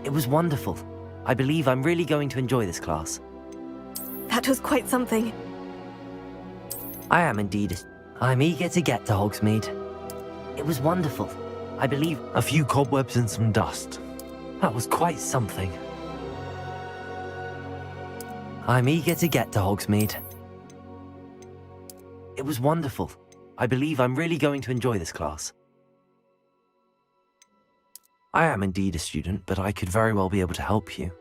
It was wonderful. I believe I'm really going to enjoy this class. That was quite something. I am indeed. I'm eager to get to Hogsmeade. It was wonderful. I believe A few cobwebs and some dust. that was quite something. I'm eager to get to Hogsmeade. It was wonderful. I believe I'm really going to enjoy this class. I am indeed a student, but I could very well be able to help you.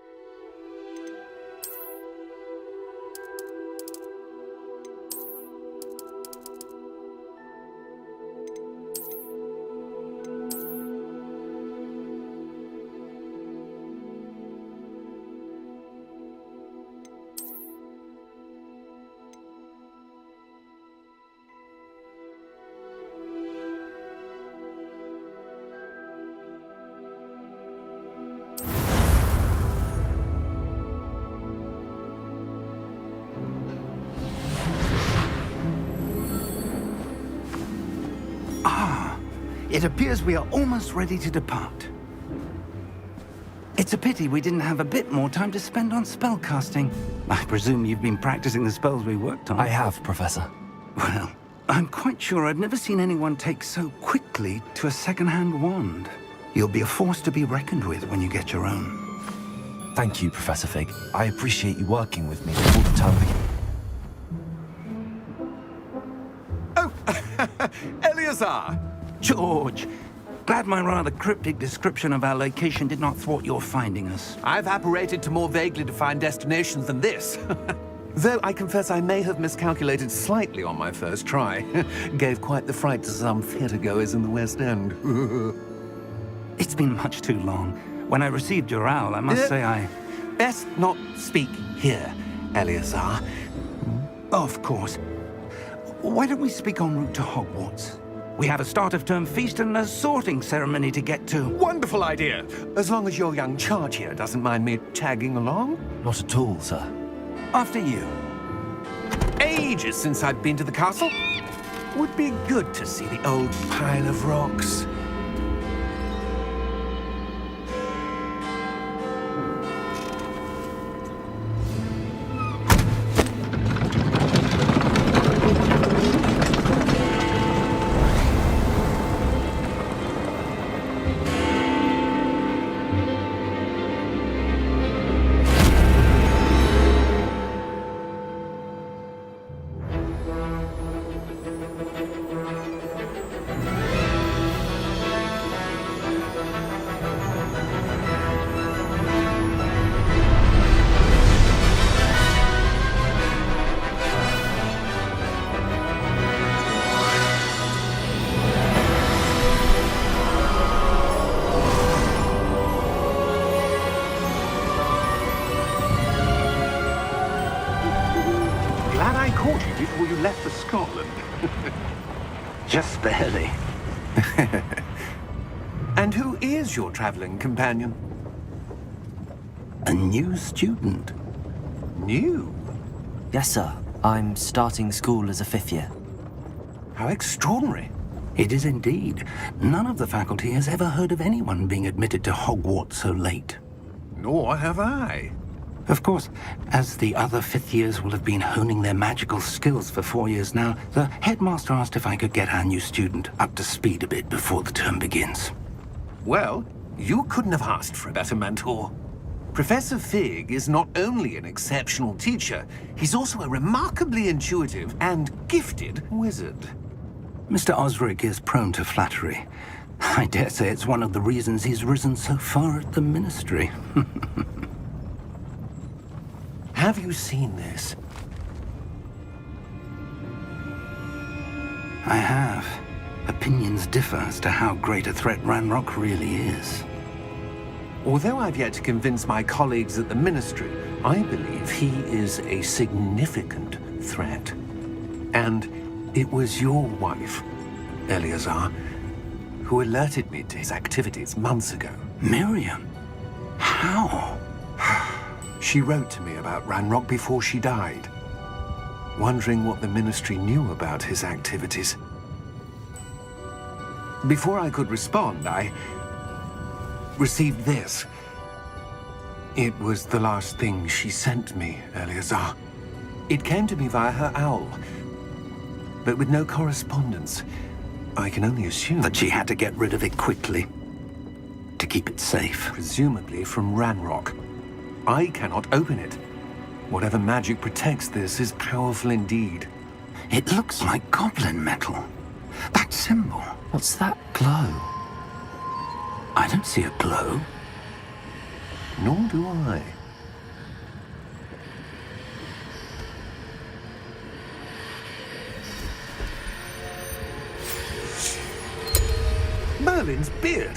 It appears we are almost ready to depart. It's a pity we didn't have a bit more time to spend on spellcasting. I presume you've been practicing the spells we worked on. I have, Professor. Well, I'm quite sure I've never seen anyone take so quickly to a second-hand wand. You'll be a force to be reckoned with when you get your own. Thank you, Professor Fig. I appreciate you working with me all the time. Oh, Eleazar! George, glad my rather cryptic description of our location did not thwart your finding us. I've apparated to more vaguely defined destinations than this. Though I confess I may have miscalculated slightly on my first try. Gave quite the fright to some theatre-goers in the West End. It's been much too long. When I received your owl, I must say I... Best not speak here, Eleazar. Of course. Why don't we speak en route to Hogwarts? We have a start-of-term feast and a sorting ceremony to get to. Wonderful idea! As long as your young charge here doesn't mind me tagging along. Not at all, sir. After you. Ages since I've been to the castle. Would be good to see the old pile of rocks. Glad I caught you before you left for Scotland. Just barely. And who is your traveling companion? A new student. New? Yes, sir. I'm starting school as a 5th year. How extraordinary. It is indeed. None of the faculty has ever heard of anyone being admitted to Hogwarts so late. Nor have I. Of course, as the other 5th years will have been honing their magical skills for 4 years now, the headmaster asked if I could get our new student up to speed a bit before the term begins. Well, you couldn't have asked for a better mentor. Professor Fig is not only an exceptional teacher, he's also a remarkably intuitive and gifted wizard. Mr. Osric is prone to flattery. I dare say it's one of the reasons he's risen so far at the ministry. Have you seen this? I have. Opinions differ as to how great a threat Ranrock really is. Although I've yet to convince my colleagues at the Ministry, I believe he is a significant threat. And it was your wife, Eleazar, who alerted me to his activities months ago. Miriam? How? She wrote to me about Ranrock before she died, wondering what the Ministry knew about his activities. Before I could respond, I received this. It was the last thing she sent me, Eleazar. It came to me via her owl, but with no correspondence. I can only assume That she had to get rid of it quickly to keep it safe. presumably from Ranrock. I cannot open it. Whatever magic protects this is powerful indeed. It looks like goblin metal. That symbol. What's that glow? I don't see a glow. Nor do I. Merlin's beard!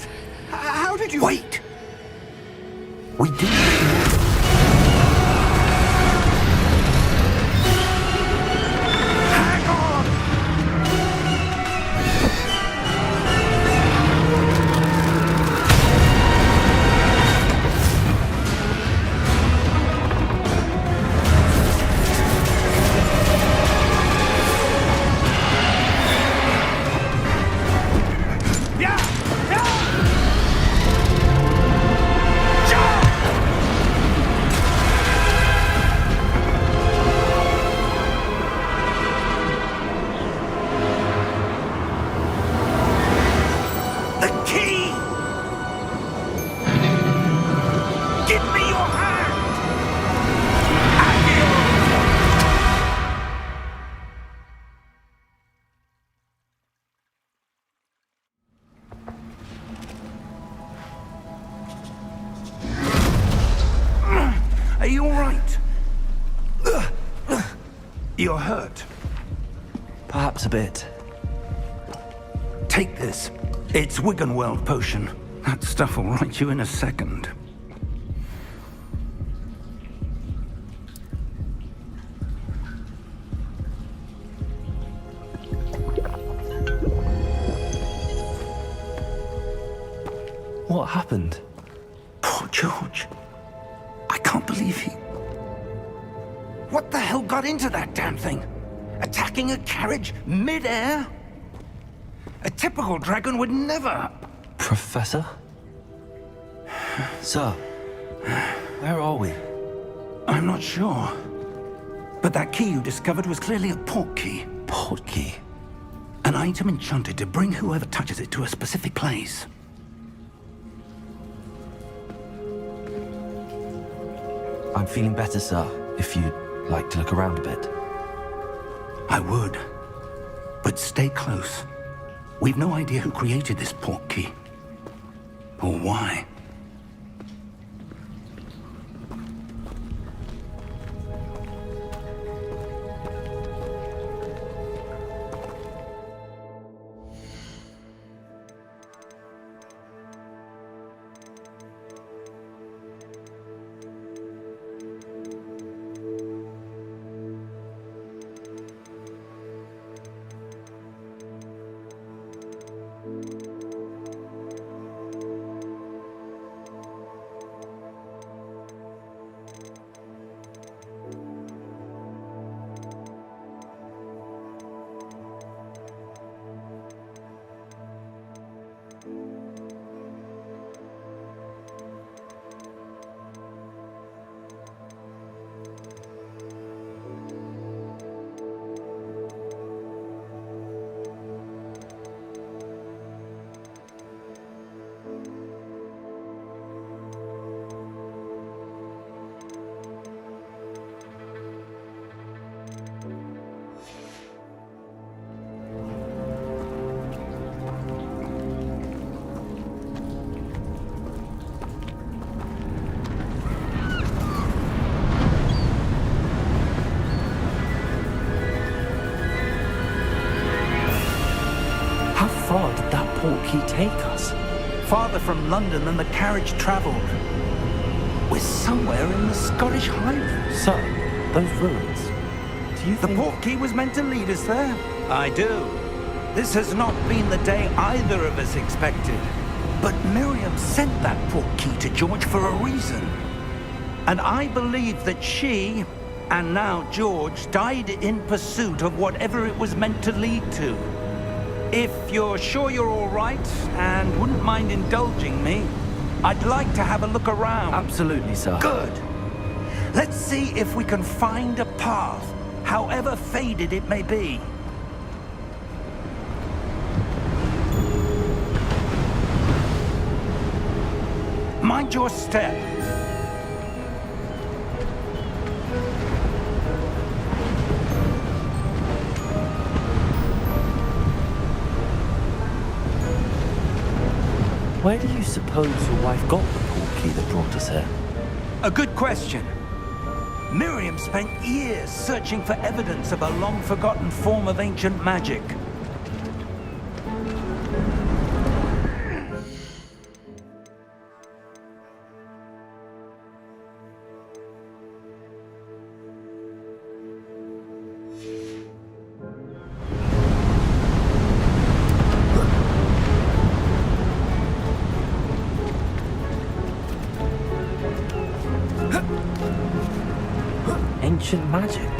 How did you... Wait! We didn't... Hang on! Yeah! Yeah! The key! Give me your hand! Are you all right? You're hurt. Perhaps a bit. Take this. It's Wiggenweld potion. That stuff will right you in a second. What happened? Poor George. I can't believe he... What the hell got into that damn thing? Attacking a carriage mid-air? A typical dragon would never... Professor? Sir, where are we? I'm not sure. But that key you discovered was clearly a port key. Port key. An item enchanted to bring whoever touches it to a specific place. I'm feeling better, sir, if you'd like to look around a bit. I would. But stay close. We've no idea who created this port key. Or why. How far did that port key take us? Farther from London than the carriage travelled. We're somewhere in the Scottish Highlands. Sir, those ruins. Do you The think... port key was meant to lead us there? I do. This has not been the day either of us expected. But Miriam sent that port key to George for a reason. And I believe that she, and now George, died in pursuit of whatever it was meant to lead to. If you're sure you're all right and wouldn't mind indulging me, I'd like to have a look around. Absolutely, sir. Good. Let's see if we can find a path, however faded it may be. Mind your step. Where do you suppose your wife got the portkey that brought us here? A good question. Miriam spent years searching for evidence of a long-forgotten form of ancient magic. Ancient magic?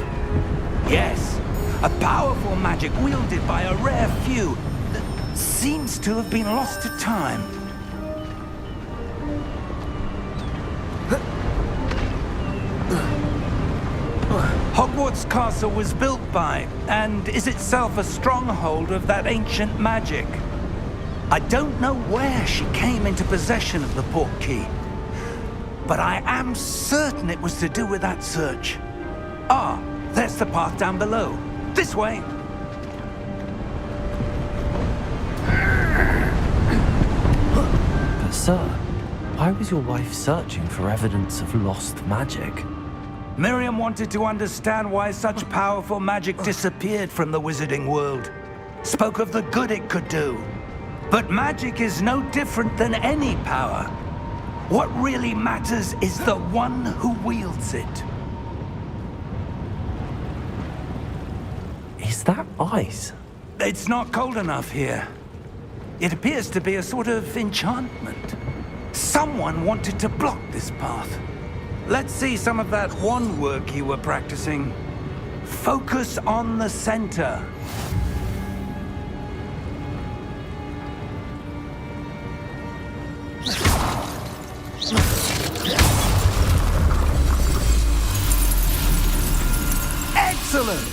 Yes, a powerful magic wielded by a rare few that seems to have been lost to time. Hogwarts Castle was built by, and is itself a stronghold of that ancient magic. I don't know where she came into possession of the portkey, but I am certain it was to do with that search. Ah, there's the path down below. This way. But sir, why was your wife searching for evidence of lost magic? Miriam wanted to understand why such powerful magic disappeared from the wizarding world. Spoke of the good it could do. But magic is no different than any power. What really matters is the one who wields it. Is that ice? It's not cold enough here. It appears to be a sort of enchantment. Someone wanted to block this path. Let's see some of that wand work you were practicing. Focus on the center. Excellent!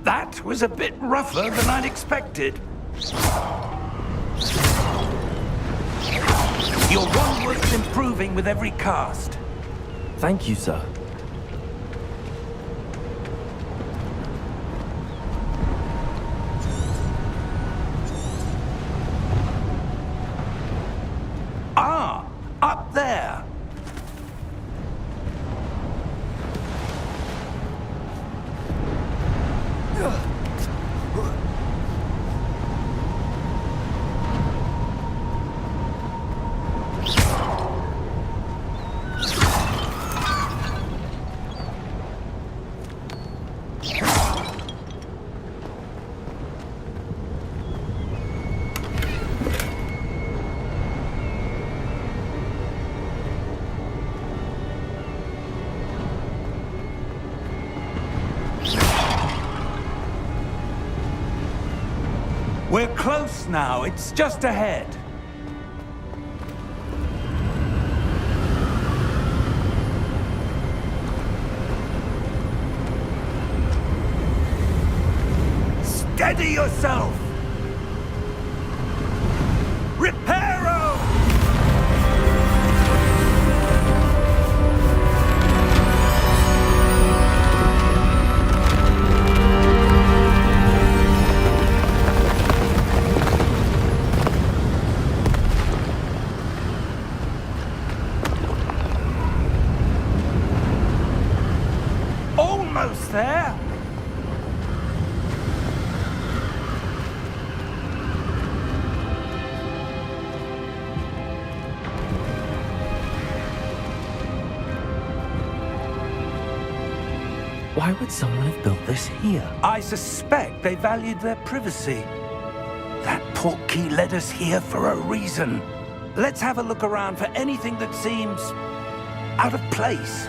That was a bit rougher than I'd expected. Your wand work's improving with every cast. Thank you, sir. Ah, up there. We're close now. It's just ahead. Steady yourself! Reparo! Almost there. Why would someone have built this here? I suspect they valued their privacy. That portkey led us here for a reason. Let's have a look around for anything that seems out of place.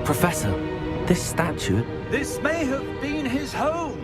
Professor, this statue... This may have been his home.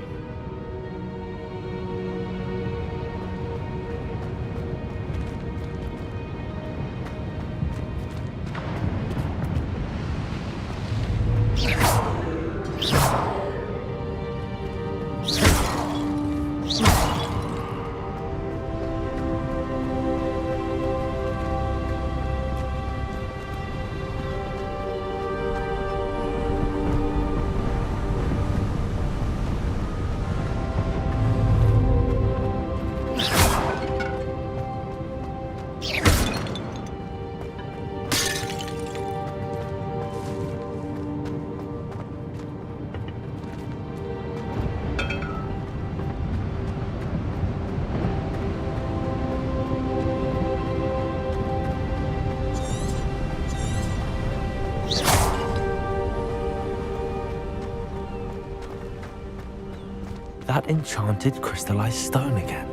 That enchanted crystallized stone again.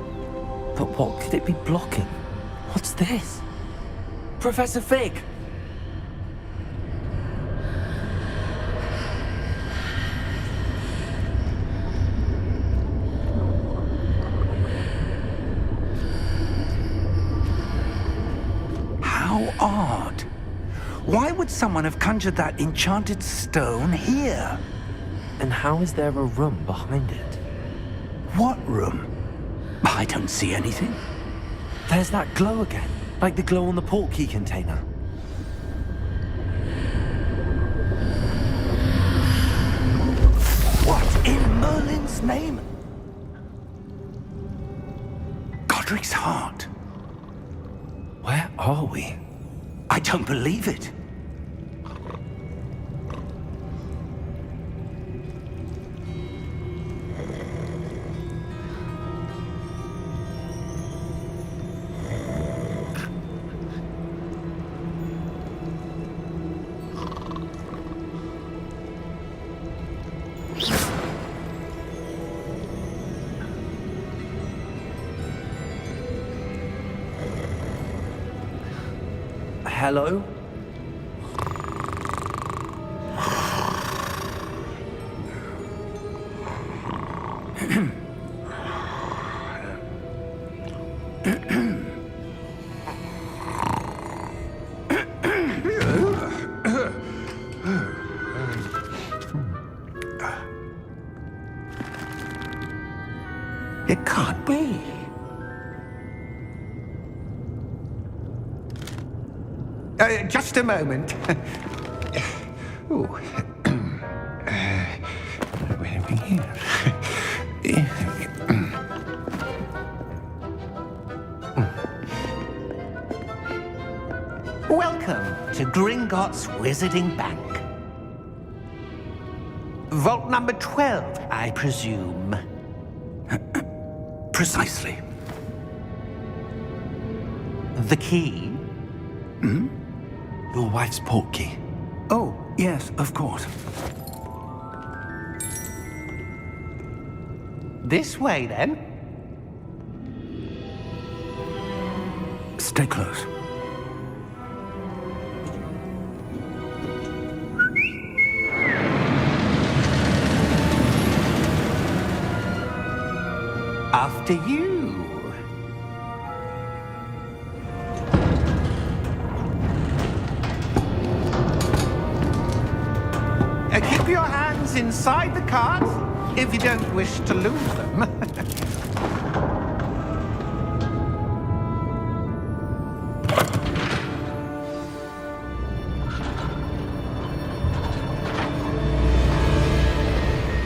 But what could it be blocking? What's this? Professor Fig! How odd. Why would someone have conjured that enchanted stone here? And how is there a room behind it? What room? I don't see anything. There's that glow again, like the glow on the portkey container. What in Merlin's name? Godric's heart. Where are we? I don't believe it. Hello? It can't be. Just a moment. Ooh. Where are we here? Welcome to Gringotts Wizarding Bank. Vault number 12, I presume. Precisely. The key? Hmm? Your wife's portkey. Oh, yes, of course. This way, then. Stay close. After you. Keep your hands inside the cart if you don't wish to lose them.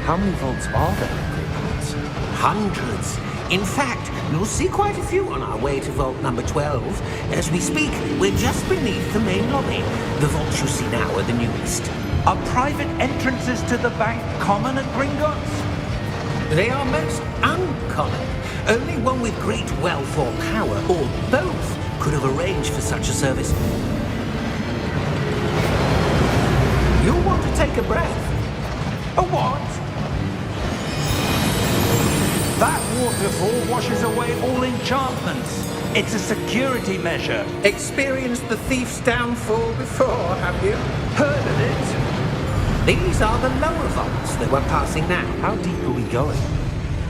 How many vaults are there in Gringotts? Hundreds. In fact, you'll see quite a few on our way to vault number 12. As we speak, we're just beneath the main lobby. The vaults you see now are the newest. Are private entrances to the bank common at Gringotts? They are most uncommon. Only one with great wealth or power, or both, could have arranged for such a service. You'll want to take a breath. A what? That waterfall washes away all enchantments. It's a security measure. Experienced the thief's downfall before, have you? Heard of it? These are the lower vaults that we're passing now. How deep are we going?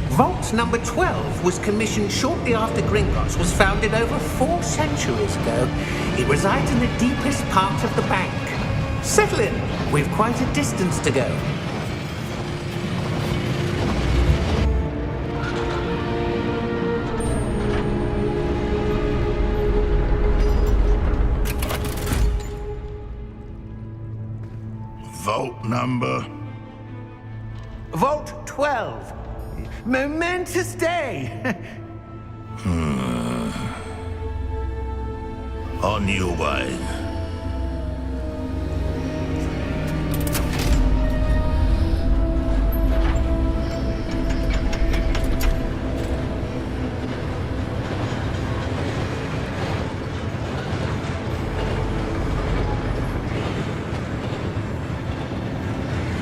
Vault number 12 was commissioned shortly after Gringotts was founded over 4 centuries ago. It resides in the deepest part of the bank. Settle in. We've quite a distance to go. Vault number? Vault 12. Momentous day. On your way.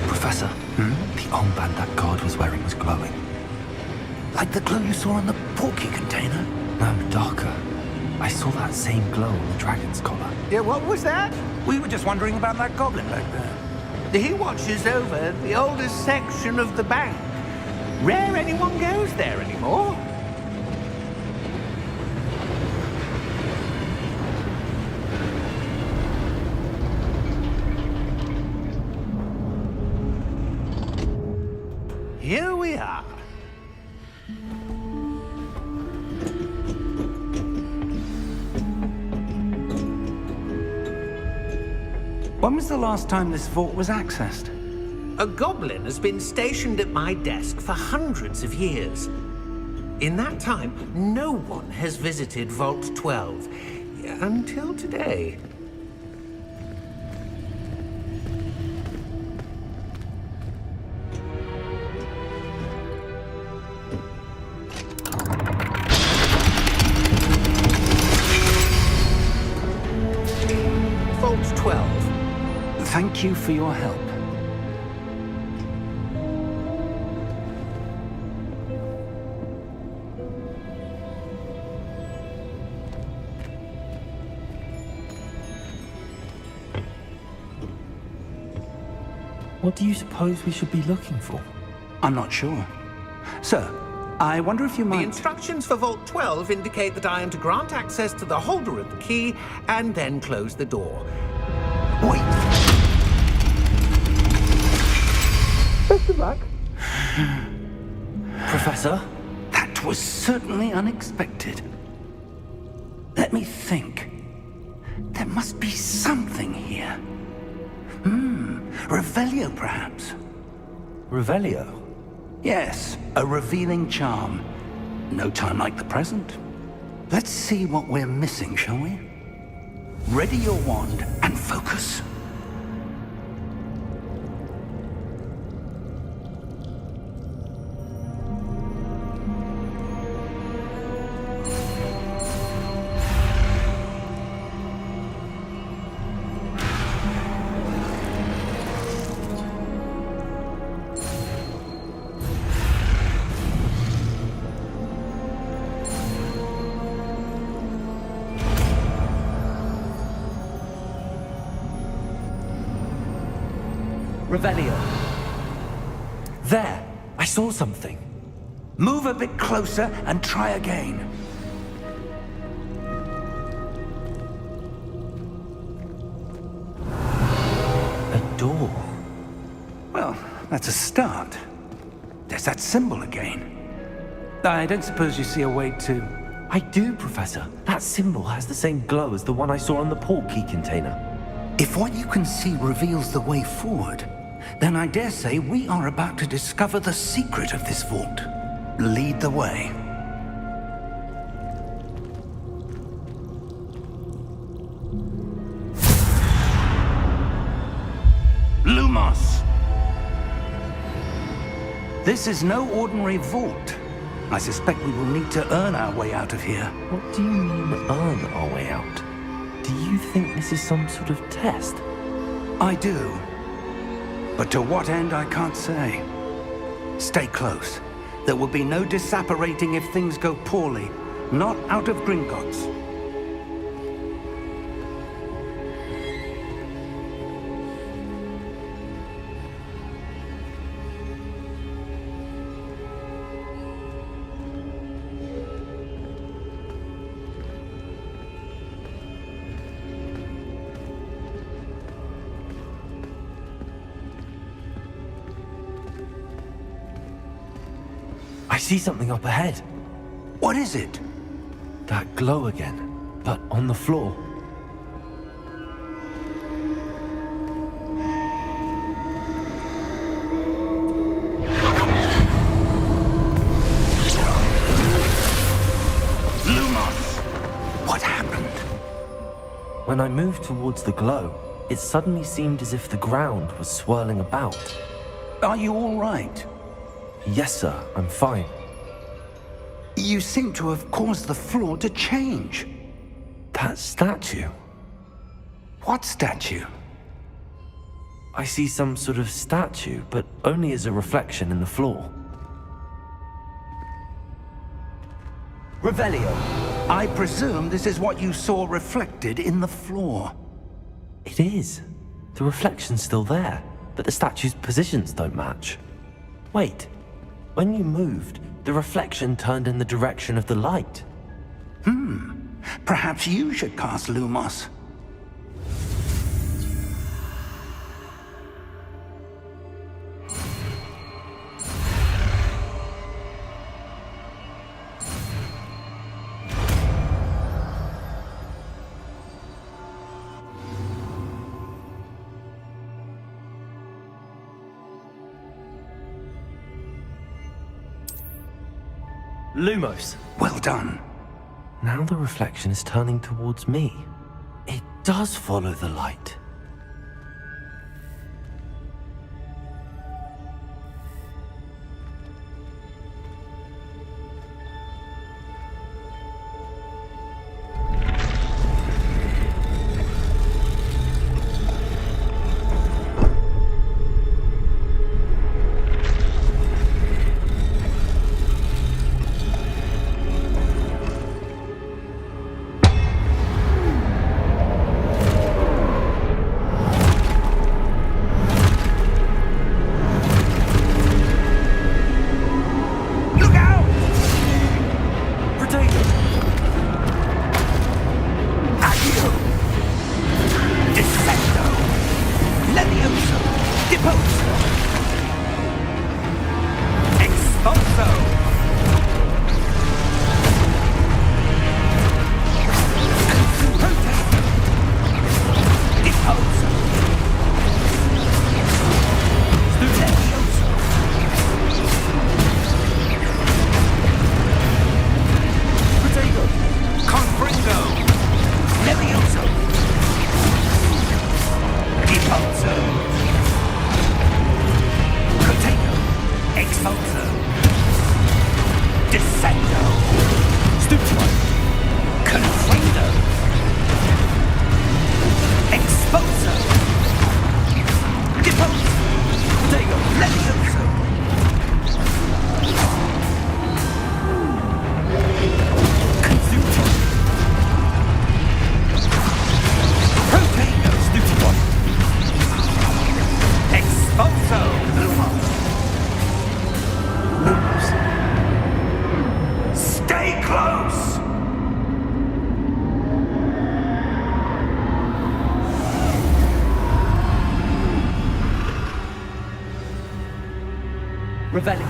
Professor, the armband that guard was wearing was glowing. Like the glow you saw on the porky container? No, darker. I saw that same glow on the dragon's collar. Yeah, what was that? We were just wondering about that goblin back there. He watches over the oldest section of the bank. Rare anyone goes there anymore. Here we are. When was the last time this vault was accessed? A goblin has been stationed at my desk for hundreds of years. In that time, no one has visited Vault 12. Until today. Vault 12. Thank you for your help. What do you suppose we should be looking for? I'm not sure. Sir, I wonder if you The might... instructions for Vault 12 indicate that I am to grant access to the holder of the key and then close the door. Wait! Best of luck. Professor? That was certainly unexpected. Let me think. There must be something here. Revelio, perhaps? Revelio? Yes, a revealing charm. No time like the present. Let's see what we're missing, shall we? Ready your wand and focus. Revelio. There! I saw something. Move a bit closer and try again. A door. Well, that's a start. There's that symbol again. I don't suppose you see a way to... I do, Professor. That symbol has the same glow as the one I saw on the port key container. If what you can see reveals the way forward, then I dare say we are about to discover the secret of this vault. Lead the way. Lumos! This is no ordinary vault. I suspect we will need to earn our way out of here. What do you mean, earn our way out? Do you think this is some sort of test? I do. But to what end, I can't say. Stay close. There will be no disapparating if things go poorly. Not out of Gringotts. I see something up ahead. What is it? That glow again, but on the floor. Lumos! What happened? When I moved towards the glow, it suddenly seemed as if the ground was swirling about. Are you all right? Yes, sir, I'm fine. You seem to have caused the floor to change. That statue. What statue? I see some sort of statue, but only as a reflection in the floor. Revelio, I presume this is what you saw reflected in the floor. It is. The reflection's still there, but the statue's positions don't match. Wait, when you moved, the reflection turned in the direction of the light. Perhaps you should cast Lumos. Lumos! Well done. Now the reflection is turning towards me. It does follow the light.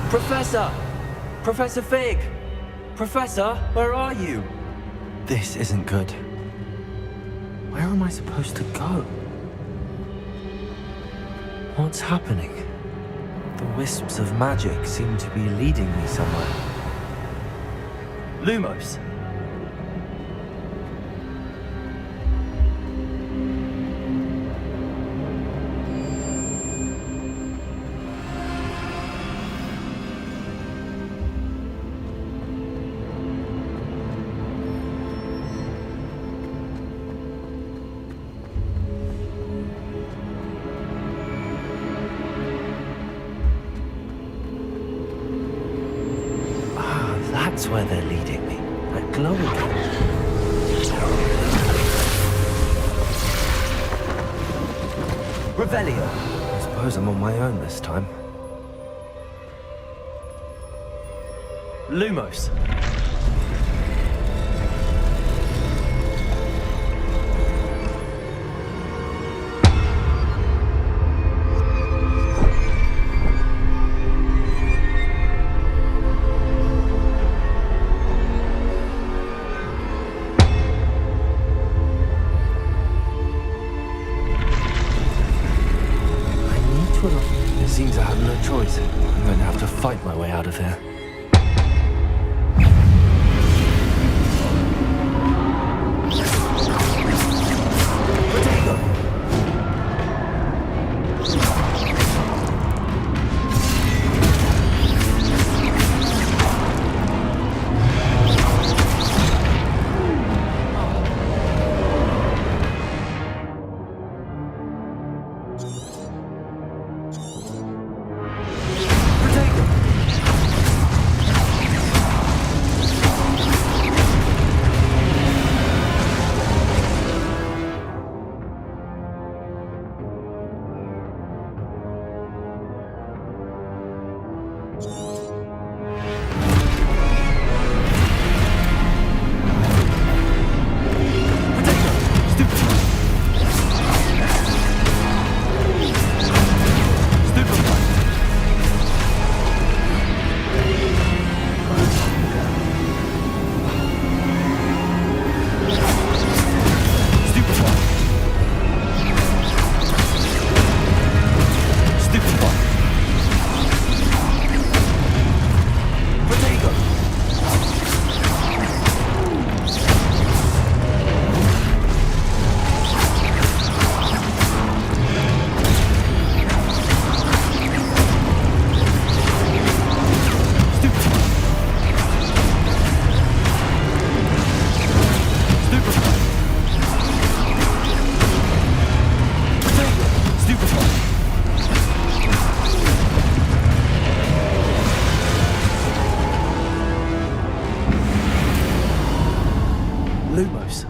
Professor! Professor Fig! Professor, where are you? This isn't good. Where am I supposed to go? What's happening? The wisps of magic seem to be leading me somewhere. Lumos! swear they're leading me. That glow again. Revelio. I suppose I'm on my own this time. Lumos. It seems I have no choice. I'm going to have to fight my way out of here. Lumos.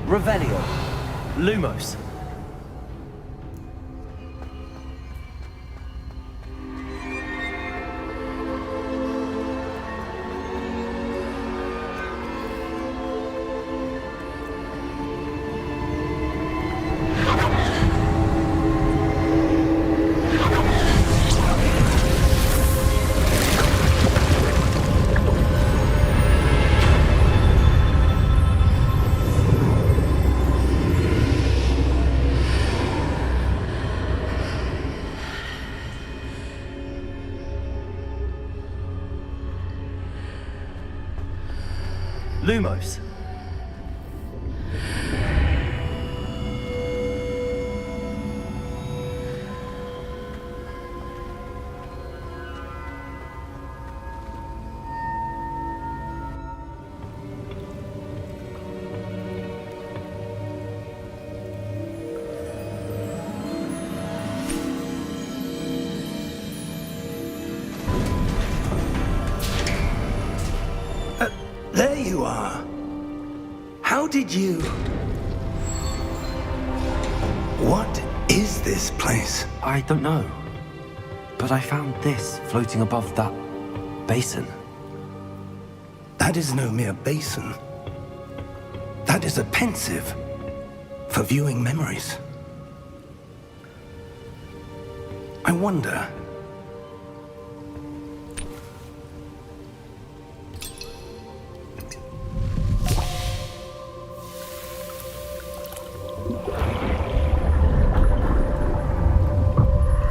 Revelio. Lumos. Lumos. There you are. How did you... What is this place? I don't know. But I found this floating above that basin. That is no mere basin. That is a pensive for viewing memories. I wonder...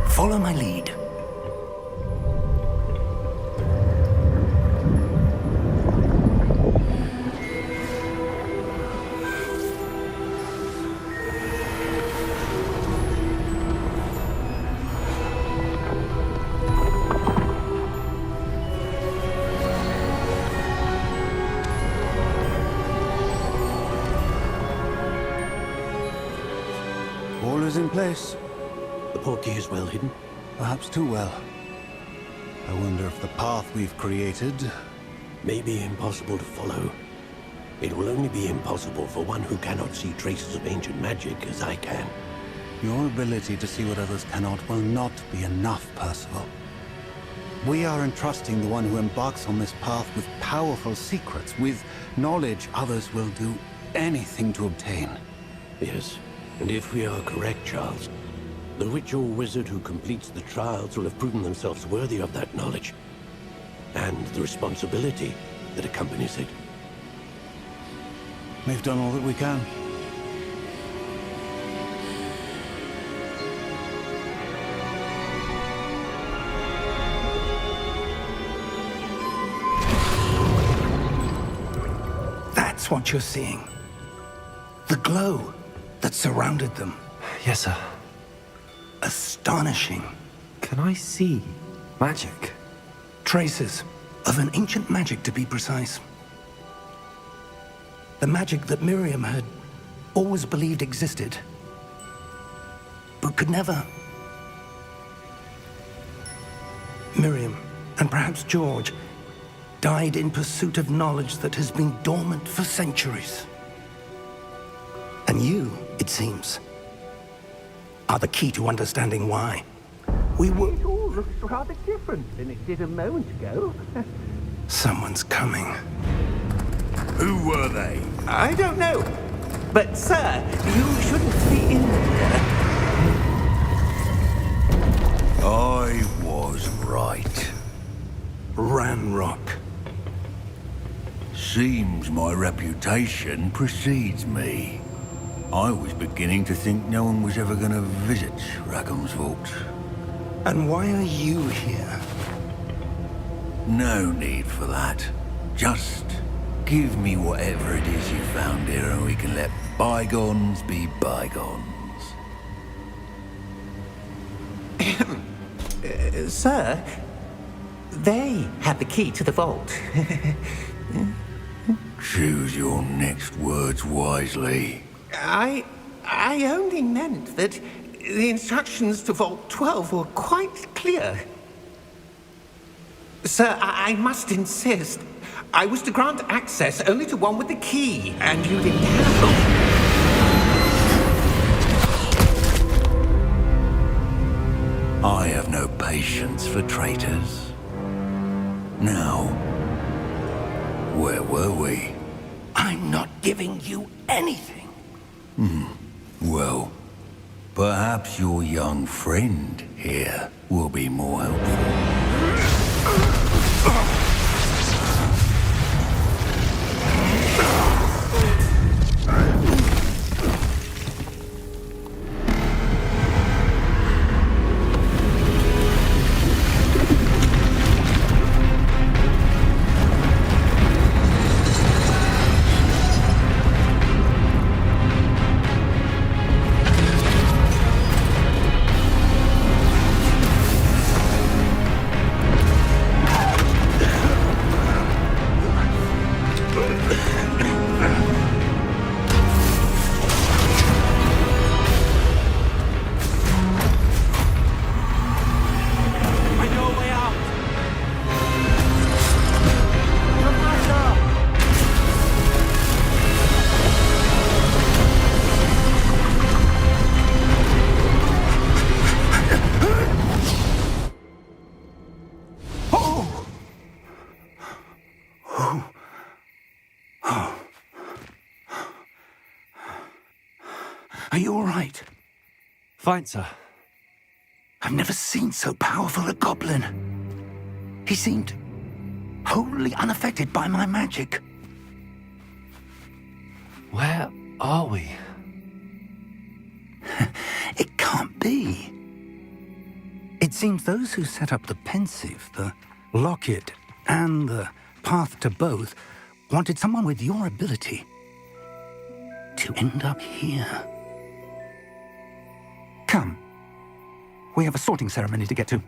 Follow my lead. All is in place. The portkey is well hidden. Perhaps too well. I wonder if the path we've created may be impossible to follow. It will only be impossible for one who cannot see traces of ancient magic as I can. Your ability to see what others cannot will not be enough, Percival. We are entrusting the one who embarks on this path with powerful secrets, with knowledge others will do anything to obtain. Yes, and if we are correct, Charles, the witch or wizard who completes the trials will have proven themselves worthy of that knowledge, and the responsibility that accompanies it. We've done all that we can. That's what you're seeing. The glow that surrounded them. Yes, sir. Astonishing. Can I see magic? Traces of an ancient magic, to be precise. The magic that Miriam had always believed existed, but could never. Miriam, and perhaps George, died in pursuit of knowledge that has been dormant for centuries. And you, it seems, are the key to understanding why. We were... It all looks rather different than it did a moment ago. Someone's coming. Who were they? I don't know. But, sir, you shouldn't be in here. I was right. Ranrock. Seems my reputation precedes me. I was beginning to think no one was ever going to visit Rackham's Vault. And why are you here? No need for that. Just give me whatever it is you found here and we can let bygones be bygones. Sir, they had the key to the vault. Choose your next words wisely. I only meant that the instructions to Vault 12 were quite clear. Sir, I must insist. I was to grant access only to one with the key, and you didn't have I have no patience for traitors. Now, where were we? I'm not giving you anything. Well, perhaps your young friend here will be more helpful. Are you all right? Fine, sir. I've never seen so powerful a goblin. He seemed wholly unaffected by my magic. Where are we? It can't be. It seems those who set up the pensive, the locket, and the path to both wanted someone with your ability to end up here. Come. We have a sorting ceremony to get to.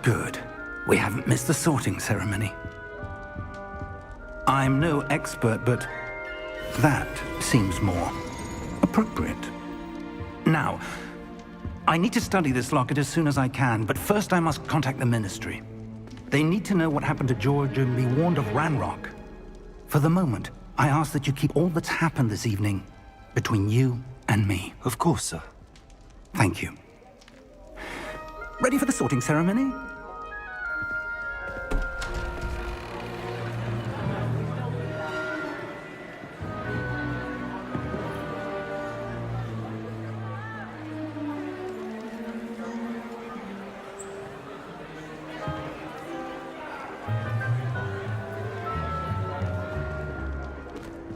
Good. We haven't missed the sorting ceremony. I'm no expert, but that seems more appropriate. Now, I need to study this locket as soon as I can, but first I must contact the Ministry. They need to know what happened to George and be warned of Ranrock. For the moment, I ask that you keep all that's happened this evening between you and me. Of course, sir. Thank you. Ready for the sorting ceremony?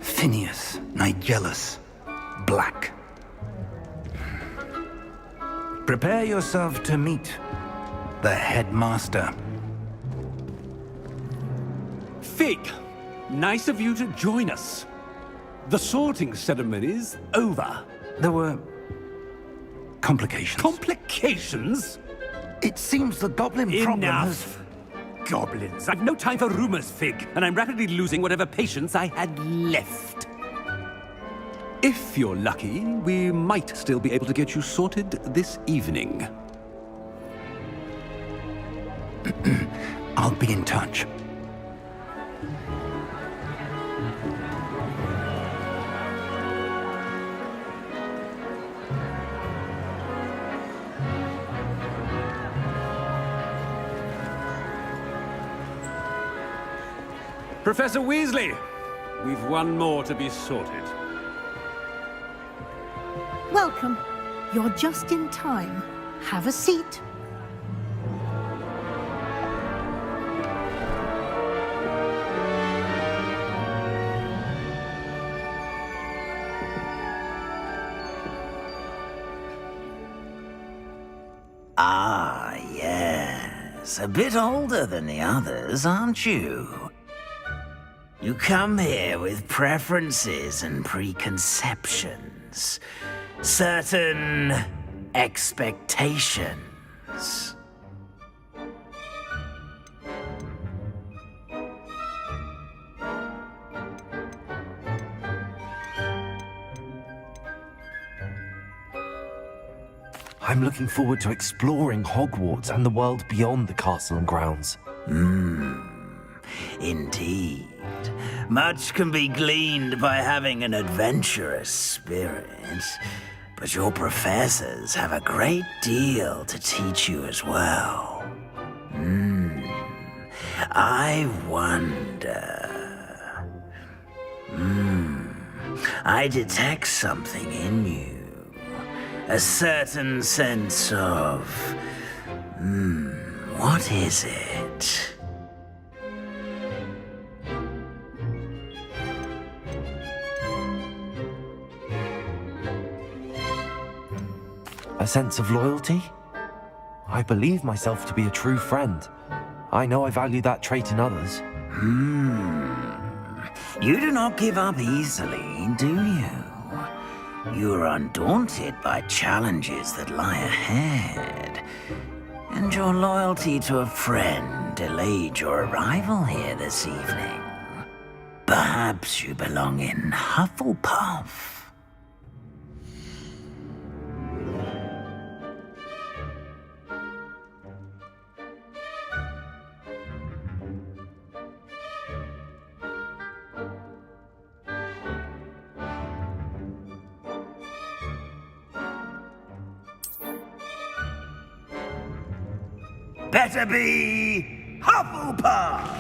Phineas, Nigellus, Black. Prepare yourself to meet the headmaster. Fig, nice of you to join us. The sorting ceremony's over. There were complications. Complications? It seems the goblin problem has... Enough! Goblins. I've no time for rumors, Fig, and I'm rapidly losing whatever patience I had left. If you're lucky, we might still be able to get you sorted this evening. I'll be in touch. Professor Weasley, we've one more to be sorted. Welcome. You're just in time. Have a seat. Ah, yes. A bit older than the others, aren't you? You come here with preferences and preconceptions. Certain expectations. I'm looking forward to exploring Hogwarts and the world beyond the castle and grounds. Indeed. Much can be gleaned by having an adventurous spirit, but your professors have a great deal to teach you as well. I wonder... I detect something in you. A certain sense of... what is it? A sense of loyalty? I believe myself to be a true friend. I know I value that trait in others. You do not give up easily, do you? You are undaunted by challenges that lie ahead. And your loyalty to a friend delayed your arrival here this evening. Perhaps you belong in Hufflepuff. Better be Hufflepuff!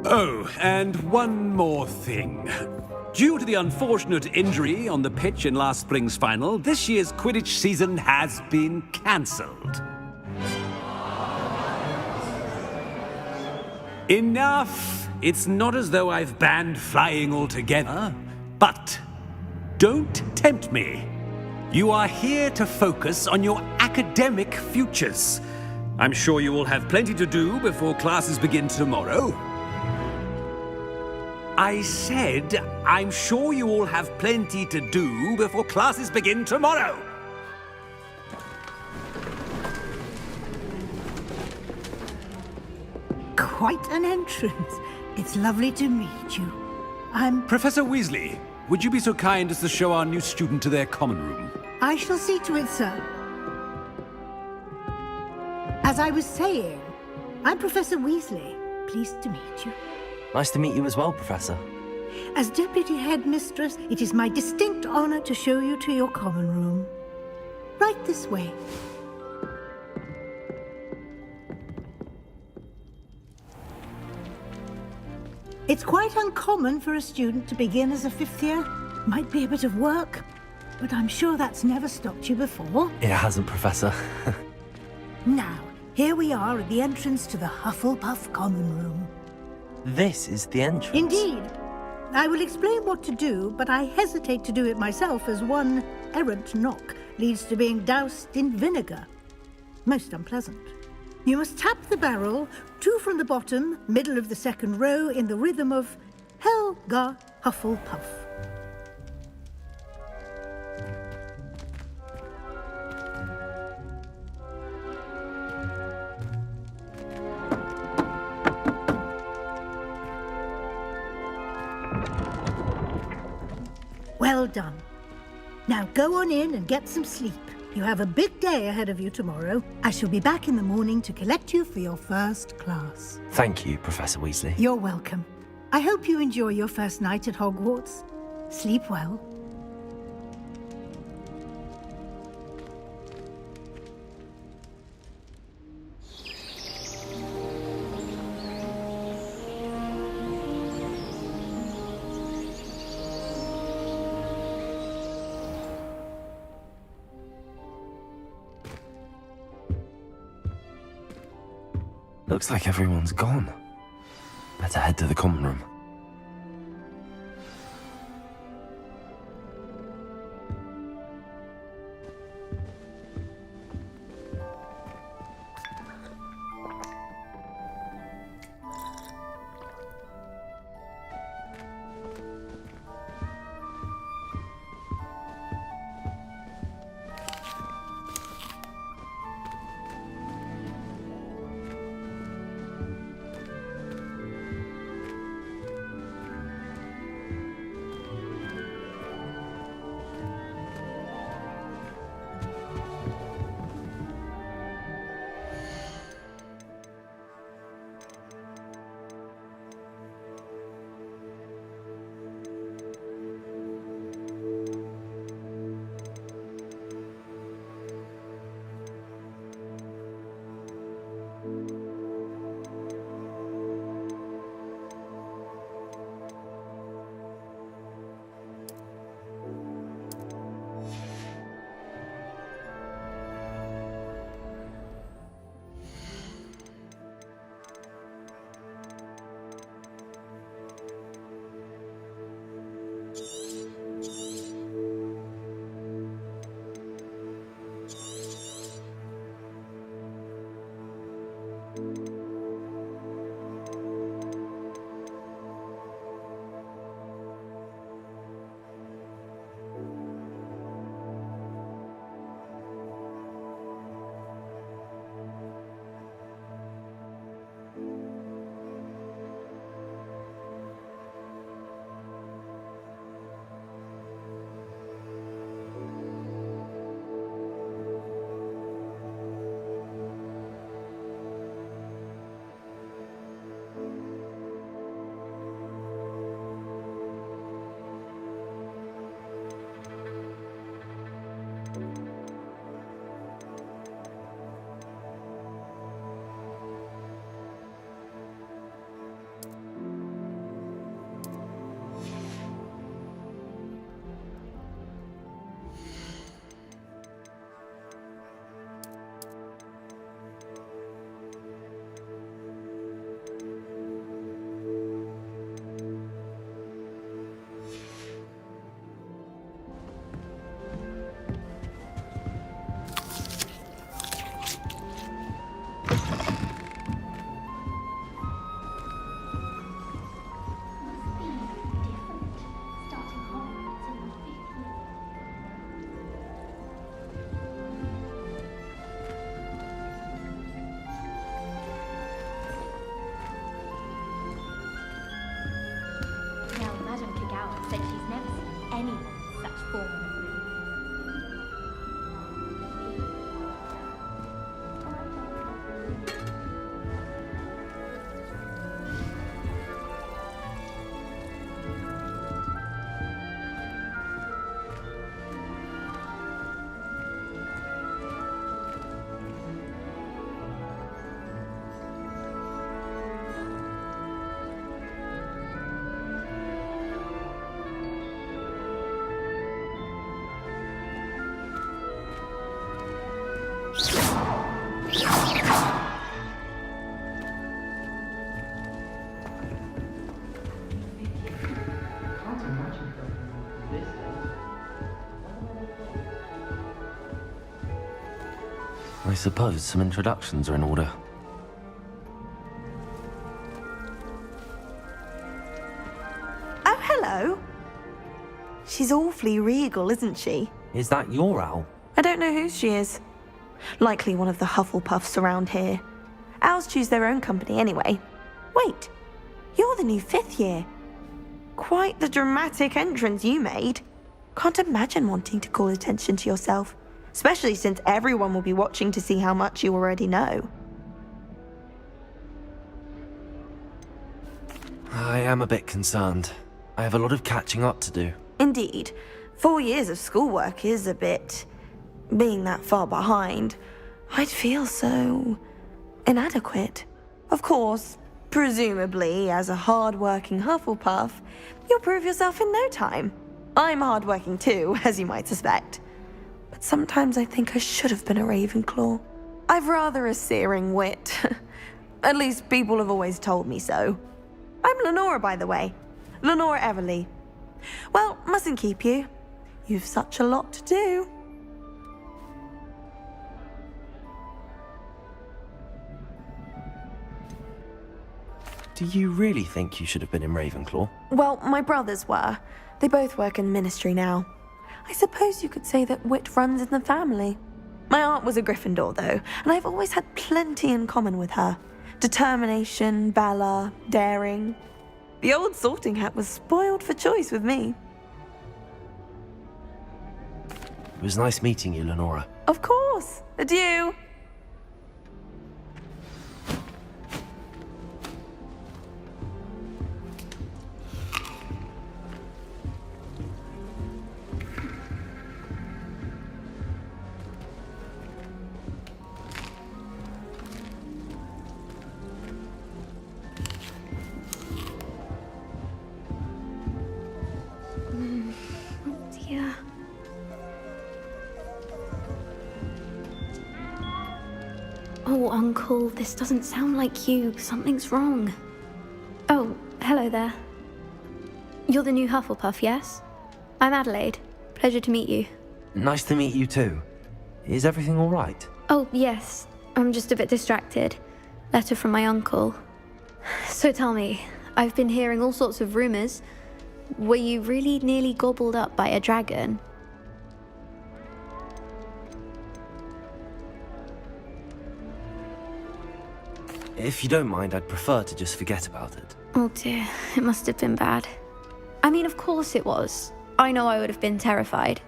Oh, and one more thing. Due to the unfortunate injury on the pitch in last spring's final, this year's Quidditch season has been cancelled. Enough! It's not as though I've banned flying altogether, but don't tempt me. You are here to focus on your academic futures. I'm sure you will have plenty to do before classes begin tomorrow. I said, I'm sure you all have plenty to do before classes begin tomorrow. Quite an entrance. It's lovely to meet you. I'm... Professor Weasley, would you be so kind as to show our new student to their common room? I shall see to it, sir. As I was saying, I'm Professor Weasley. Pleased to meet you. Nice to meet you as well, Professor. As Deputy Headmistress, it is my distinct honor to show you to your common room. Right this way. It's quite uncommon for a student to begin as a fifth year. Might be a bit of work, but I'm sure that's never stopped you before. It hasn't, Professor. Now, here we are at the entrance to the Hufflepuff Common Room. This is the entrance? Indeed. I will explain what to do, but I hesitate to do it myself as one errant knock leads to being doused in vinegar. Most unpleasant. You must tap the barrel, 2 from the bottom, middle of the second row, in the rhythm of Helga Hufflepuff. Well done. Now go on in and get some sleep. You have a big day ahead of you tomorrow. I shall be back in the morning to collect you for your first class. Thank you, Professor Weasley. You're welcome. I hope you enjoy your first night at Hogwarts. Sleep well. Looks like everyone's gone. Better head to the common room. anyone such form of agreement. I suppose some introductions are in order. Oh, hello. She's awfully regal, isn't she? Is that your owl? I don't know who she is. Likely one of the Hufflepuffs around here. Owls choose their own company anyway. Wait, you're the new 5th year. Quite the dramatic entrance you made. Can't imagine wanting to call attention to yourself, especially since everyone will be watching to see how much you already know. I am a bit concerned. I have a lot of catching up to do. Indeed, 4 years of schoolwork is a bit... Being that far behind, I'd feel so... inadequate. Of course, presumably, as a hard-working Hufflepuff, you'll prove yourself in no time. I'm hard-working too, as you might suspect. But sometimes I think I should have been a Ravenclaw. I've rather a searing wit. At least people have always told me so. I'm Lenora, by the way. Lenora Everly. Well, mustn't keep you. You've such a lot to do. Do you really think you should have been in Ravenclaw? Well, my brothers were. They both work in the ministry now. I suppose you could say that wit runs in the family. My aunt was a Gryffindor, though, and I've always had plenty in common with her. Determination, valor, daring. The old sorting hat was spoiled for choice with me. It was nice meeting you, Lenora. Of course. Adieu. Yeah. Oh, Uncle, this doesn't sound like you. Something's wrong. Oh, hello there. You're the new Hufflepuff, yes? I'm Adelaide. Pleasure to meet you. Nice to meet you too. Is everything all right? Oh, yes. I'm just a bit distracted. Letter from my uncle. So tell me, I've been hearing all sorts of rumors. Were you really nearly gobbled up by a dragon? If you don't mind, I'd prefer to just forget about it. Oh dear, it must have been bad. I mean, of course it was. I know I would have been terrified.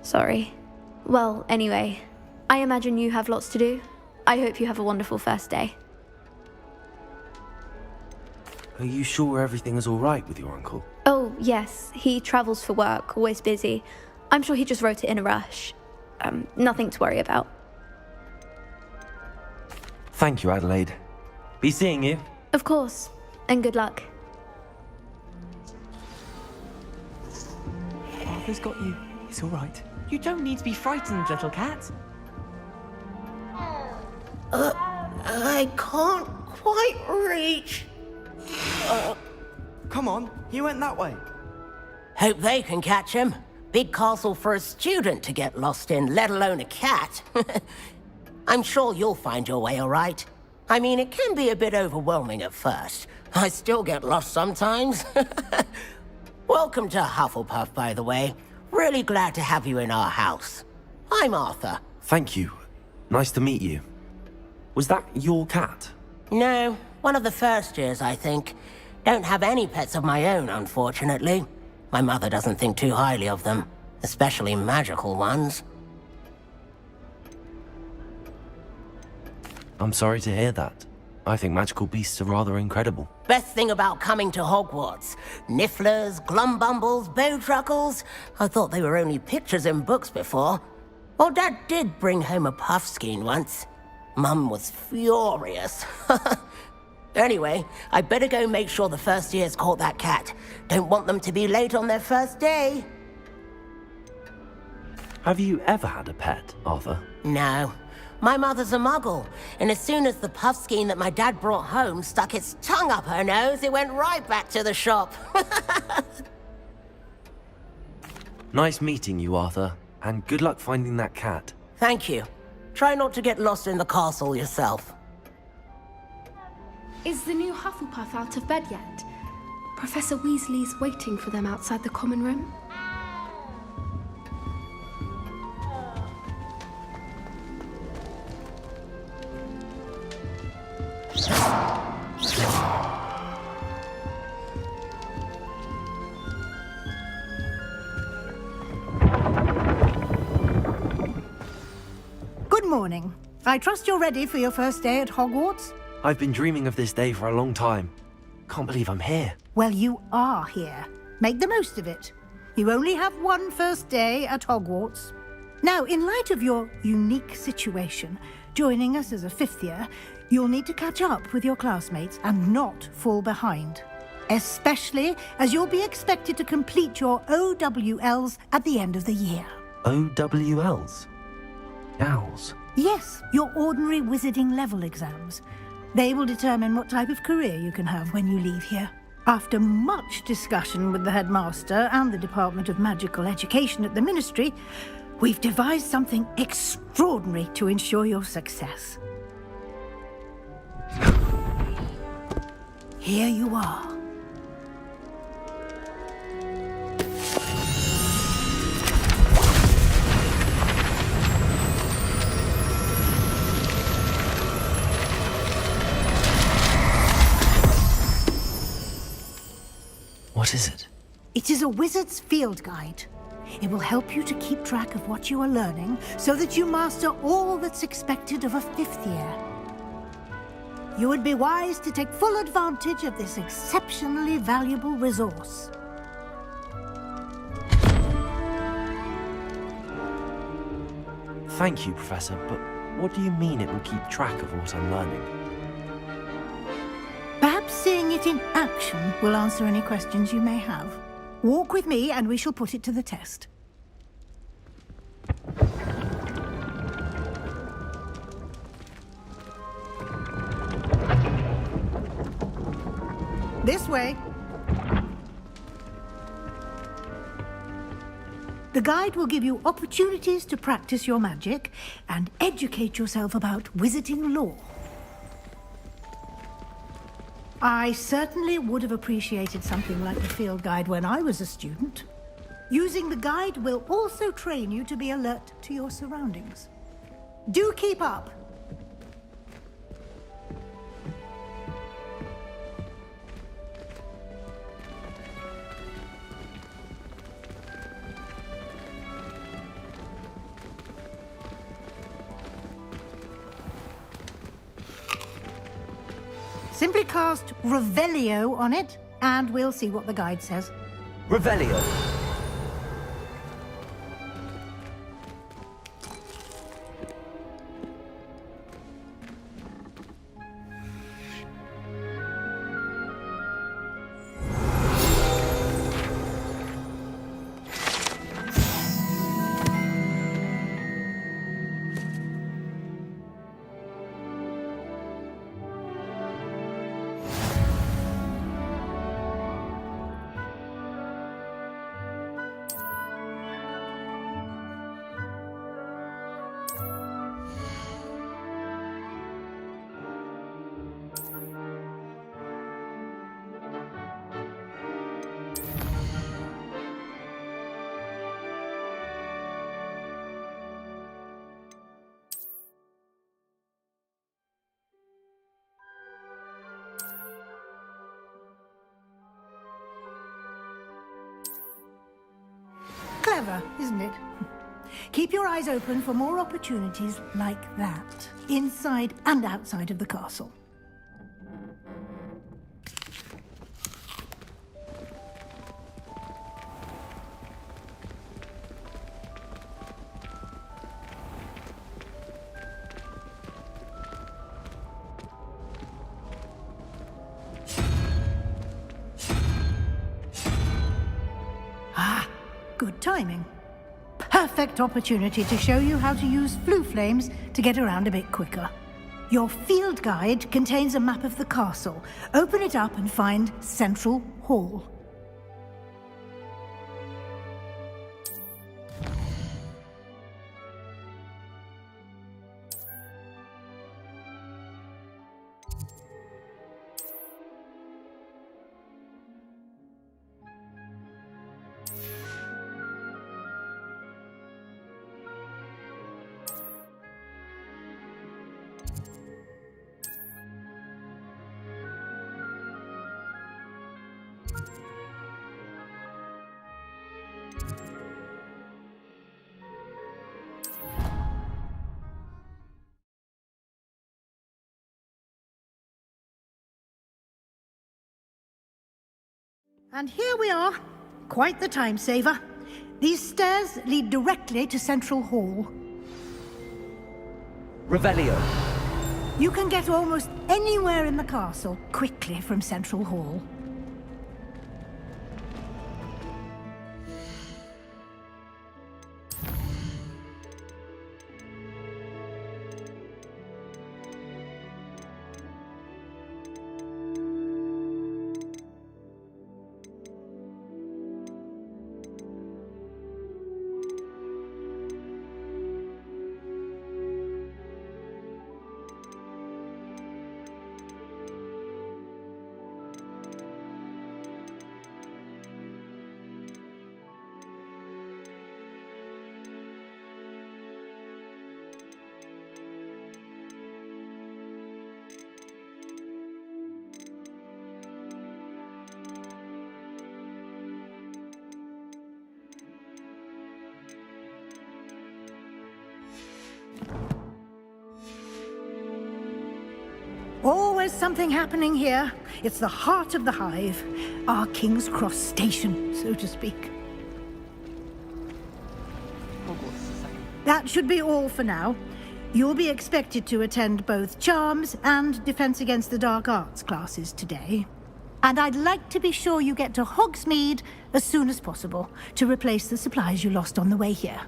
Sorry. Well, anyway, I imagine you have lots to do. I hope you have a wonderful first day. Are you sure everything is all right with your uncle? Oh, yes. He travels for work, always busy. I'm sure he just wrote it in a rush. Nothing to worry about. Thank you, Adelaide. Be seeing you. Of course. And good luck. Arthur's got you. It's all right. You don't need to be frightened, little cat. I can't quite reach. Come on, he went that way. Hope they can catch him. Big castle for a student to get lost in, let alone a cat. I'm sure you'll find your way all right. I mean, it can be a bit overwhelming at first. I still get lost sometimes. Welcome to Hufflepuff, by the way. Really glad to have you in our house. I'm Arthur. Thank you. Nice to meet you. Was that your cat? No, one of the first years, I think. Don't have any pets of my own, unfortunately. My mother doesn't think too highly of them, especially magical ones. I'm sorry to hear that. I think magical beasts are rather incredible. Best thing about coming to Hogwarts. Nifflers, glumbumbles, bowtruckles. I thought they were only pictures in books before. Well, Dad did bring home a puffskein once. Mum was furious. Anyway, I better go make sure the first years caught that cat. Don't want them to be late on their first day. Have you ever had a pet, Arthur? No. My mother's a muggle, and as soon as the puffskein that my dad brought home stuck its tongue up her nose, it went right back to the shop. Nice meeting you, Arthur, and good luck finding that cat. Thank you. Try not to get lost in the castle yourself. Is the new Hufflepuff out of bed yet? Professor Weasley's waiting for them outside the common room. Good morning. I trust you're ready for your first day at Hogwarts? I've been dreaming of this day for a long time. Can't believe I'm here. Well, you are here. Make the most of it. You only have one first day at Hogwarts. Now, in light of your unique situation, joining us as a fifth year, you'll need to catch up with your classmates and not fall behind. Especially as you'll be expected to complete your OWLs at the end of the year. OWLs? Owls? Yes, your ordinary wizarding level exams. They will determine what type of career you can have when you leave here. After much discussion with the headmaster and the Department of Magical Education at the Ministry, we've devised something extraordinary to ensure your success. Here you are. What is it? It is a wizard's field guide. It will help you to keep track of what you are learning so that you master all that's expected of a fifth year. You would be wise to take full advantage of this exceptionally valuable resource. Thank you, Professor, but what do you mean it will keep track of what I'm learning? Perhaps seeing it in action will answer any questions you may have. Walk with me and we shall put it to the test. This way. The guide will give you opportunities to practice your magic and educate yourself about wizarding lore. I certainly would have appreciated something like the field guide when I was a student. Using the guide will also train you to be alert to your surroundings. Do keep up! Simply cast Revelio on it, and we'll see what the guide says. Revelio. Clever, isn't it? Keep your eyes open for more opportunities like that, inside and outside of the castle. Good timing. Perfect opportunity to show you how to use flue flames to get around a bit quicker. Your field guide contains a map of the castle. Open it up and find Central Hall. And here we are. Quite the time saver. These stairs lead directly to Central Hall. Revelio. You can get almost anywhere in the castle quickly from Central Hall. Always something happening here. It's the heart of the hive. Our King's Cross station, so to speak. That should be all for now. You'll be expected to attend both Charms and Defense Against the Dark Arts classes today. And I'd like to be sure you get to Hogsmeade as soon as possible to replace the supplies you lost on the way here.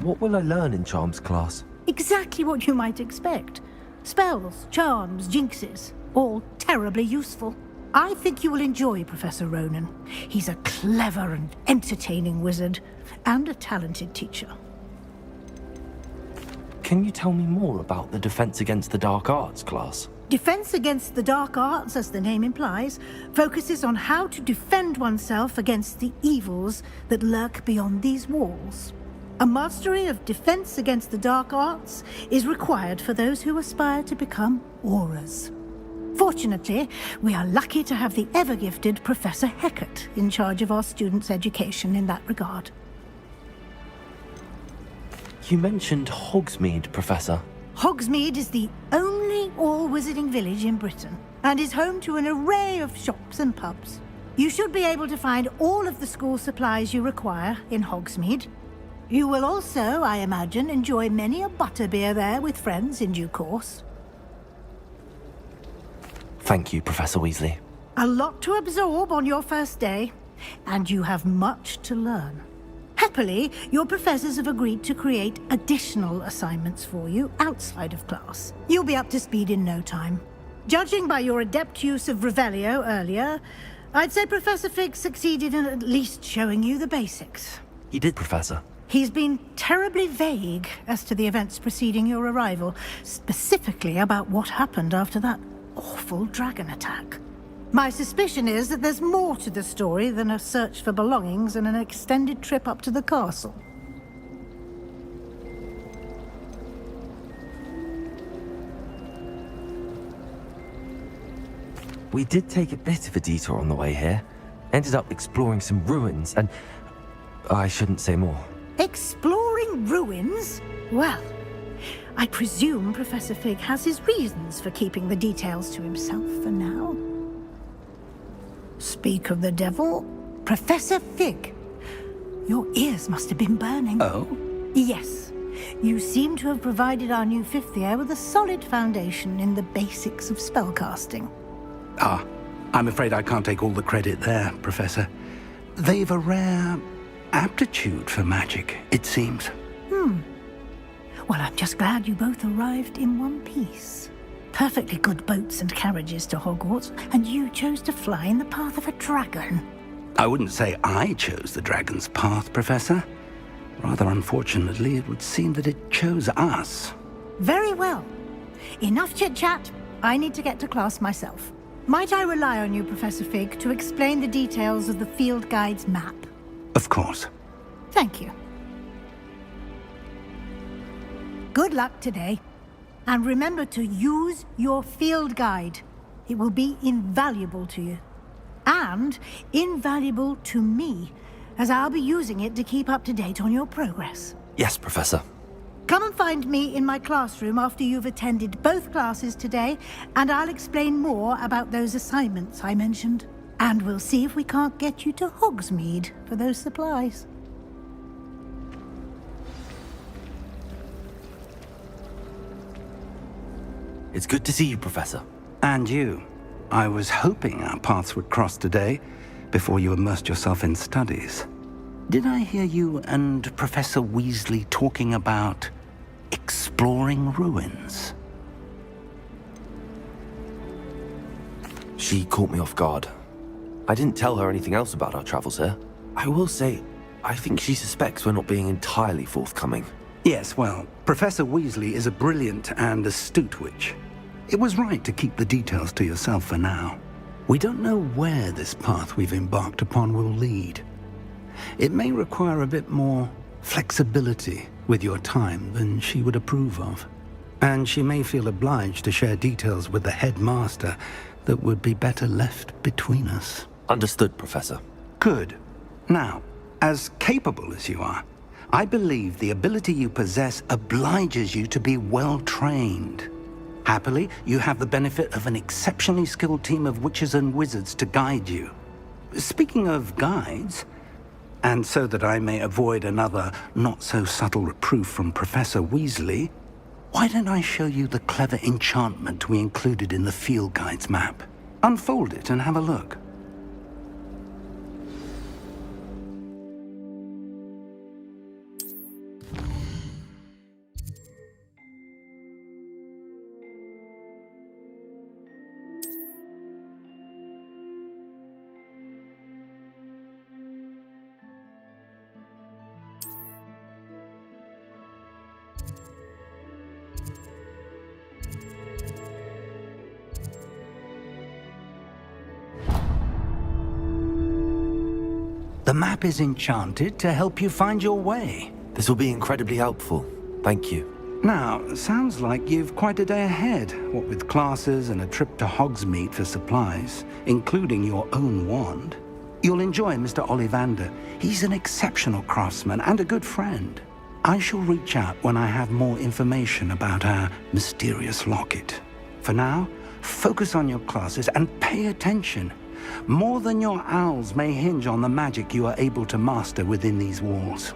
What will I learn in Charms class? Exactly what you might expect. Spells, charms, jinxes, all terribly useful. I think you will enjoy Professor Ronan. He's a clever and entertaining wizard, and a talented teacher. Can you tell me more about the Defense Against the Dark Arts class? Defense Against the Dark Arts, as the name implies, focuses on how to defend oneself against the evils that lurk beyond these walls. A mastery of Defense Against the Dark Arts is required for those who aspire to become Aurors. Fortunately, we are lucky to have the ever-gifted Professor Hecat in charge of our students' education in that regard. You mentioned Hogsmeade, Professor. Hogsmeade is the only all-wizarding village in Britain, and is home to an array of shops and pubs. You should be able to find all of the school supplies you require in Hogsmeade. You will also, I imagine, enjoy many a butterbeer there with friends in due course. Thank you, Professor Weasley. A lot to absorb on your first day, and you have much to learn. Happily, your professors have agreed to create additional assignments for you outside of class. You'll be up to speed in no time. Judging by your adept use of Revelio earlier, I'd say Professor Fig succeeded in at least showing you the basics. He did, Professor. He's been terribly vague as to the events preceding your arrival, specifically about what happened after that awful dragon attack. My suspicion is that there's more to the story than a search for belongings and an extended trip up to the castle. We did take a bit of a detour on the way here. Ended up exploring some ruins, and I shouldn't say more. Exploring ruins? Well, I presume Professor Fig has his reasons for keeping the details to himself for now. Speak of the devil, Professor Fig. Your ears must have been burning. Oh? Yes. You seem to have provided our new fifth year with a solid foundation in the basics of spellcasting. Ah, I'm afraid I can't take all the credit there, Professor. They've a rare aptitude for magic, it seems. Well, I'm just glad you both arrived in one piece. Perfectly good boats and carriages to Hogwarts, and you chose to fly in the path of a dragon. I wouldn't say I chose the dragon's path, Professor. Rather unfortunately, it would seem that it chose us. Very well. Enough chit-chat. I need to get to class myself. Might I rely on you, Professor Fig, to explain the details of the field guide's map? Of course. Thank you. Good luck today. And remember to use your field guide. It will be invaluable to you. And invaluable to me, as I'll be using it to keep up to date on your progress. Yes, Professor. Come and find me in my classroom after you've attended both classes today, and I'll explain more about those assignments I mentioned. And we'll see if we can't get you to Hogsmeade for those supplies. It's good to see you, Professor. And you. I was hoping our paths would cross today, before you immersed yourself in studies. Did I hear you and Professor Weasley talking about exploring ruins? She caught me off guard. I didn't tell her anything else about our travels here. I will say, I think she suspects we're not being entirely forthcoming. Yes, well, Professor Weasley is a brilliant and astute witch. It was right to keep the details to yourself for now. We don't know where this path we've embarked upon will lead. It may require a bit more flexibility with your time than she would approve of. And she may feel obliged to share details with the headmaster that would be better left between us. Understood, Professor. Good. Now, as capable as you are, I believe the ability you possess obliges you to be well trained. Happily, you have the benefit of an exceptionally skilled team of witches and wizards to guide you. Speaking of guides, and so that I may avoid another not-so-subtle reproof from Professor Weasley, why don't I show you the clever enchantment we included in the field guide's map? Unfold it and have a look. The map is enchanted to help you find your way. This will be incredibly helpful. Thank you. Now, sounds like you've quite a day ahead, what with classes and a trip to Hogsmeade for supplies, including your own wand. You'll enjoy Mr. Ollivander. He's an exceptional craftsman and a good friend. I shall reach out when I have more information about our mysterious locket. For now, focus on your classes and pay attention. More than your owls may hinge on the magic you are able to master within these walls.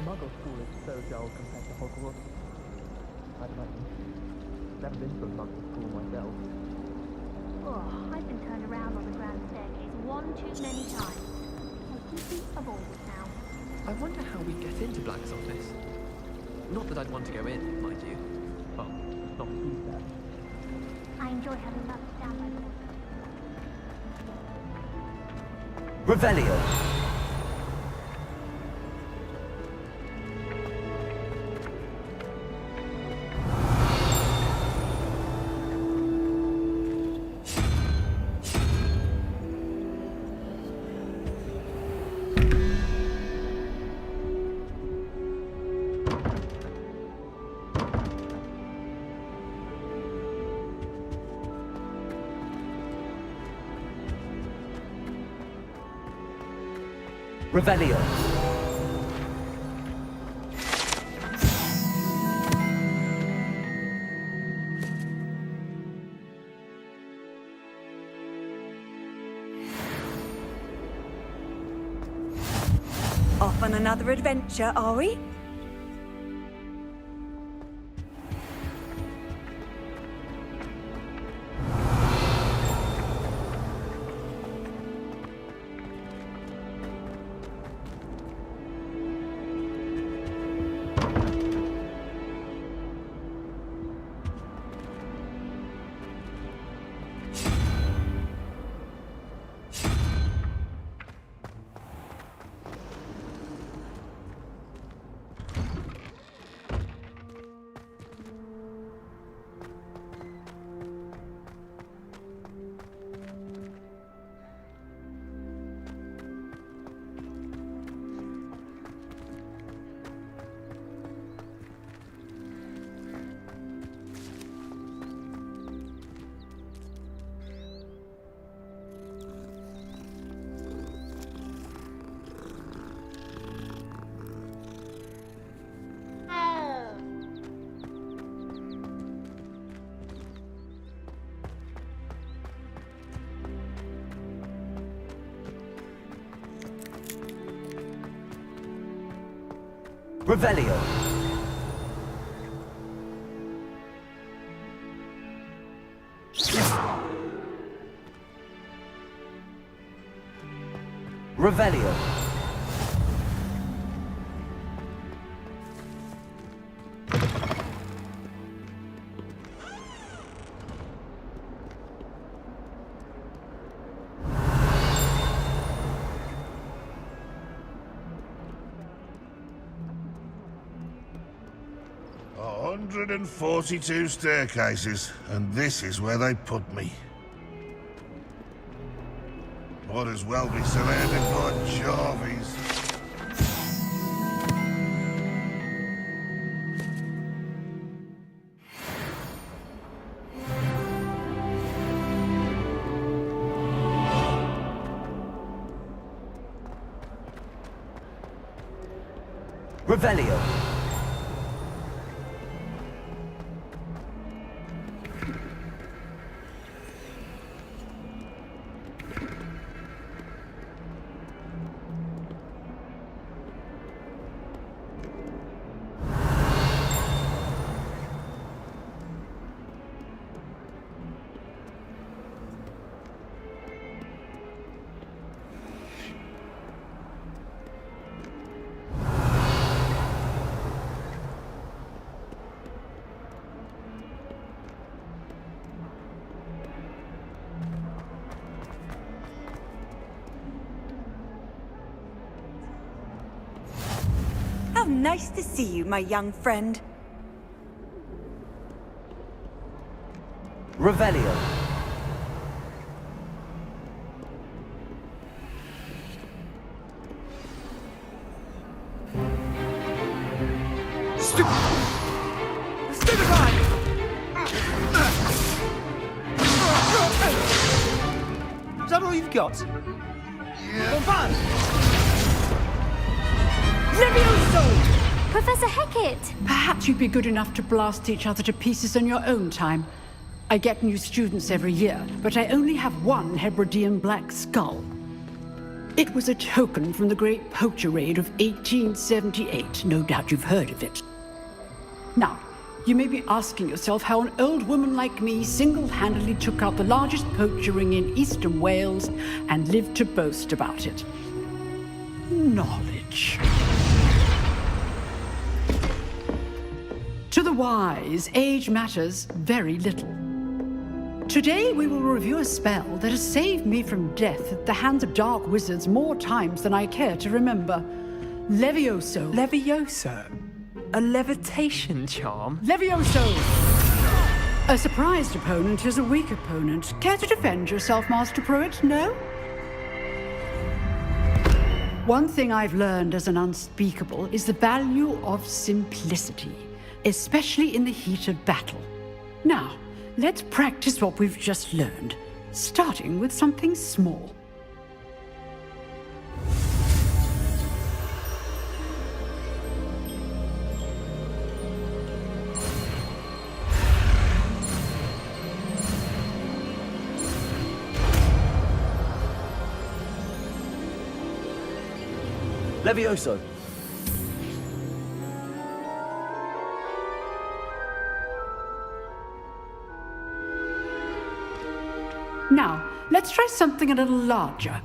Muggle school is so dull compared to Hogwarts. I'd imagine. Never been to a Muggle school myself. Oh, I've been turned around on the grand staircase one too many times. Completely avoid it now. I wonder how we get into Black's office. Not that I'd want to go in, mind you. Well, not with you, Dad. I enjoy having that stand by the window. Revelio. Revelio. Off on another adventure, are we? Revelio. Revelio. A 142 staircases, and this is where they put me. Might as well be surrounded by Jarvies. Revelio. How nice to see you, my young friend. Revelio. Is that all you've got? Bombard! Levioso! Professor Hecat! Perhaps you'd be good enough to blast each other to pieces in your own time. I get new students every year, but I only have one Hebridean black skull. It was a token from the Great Poacher Raid of 1878. No doubt you've heard of it. Now, you may be asking yourself how an old woman like me single-handedly took out the largest poacher ring in eastern Wales and lived to boast about it. Knowledge. To the wise, age matters very little. Today we will review a spell that has saved me from death at the hands of dark wizards more times than I care to remember. Levioso. Levioso? A levitation charm? Levioso! A surprised opponent is a weak opponent. Care to defend yourself, Master Pruitt? No? One thing I've learned as an unspeakable is the value of simplicity, especially in the heat of battle. Now, let's practice what we've just learned, starting with something small. Levioso! Now, let's try something a little larger.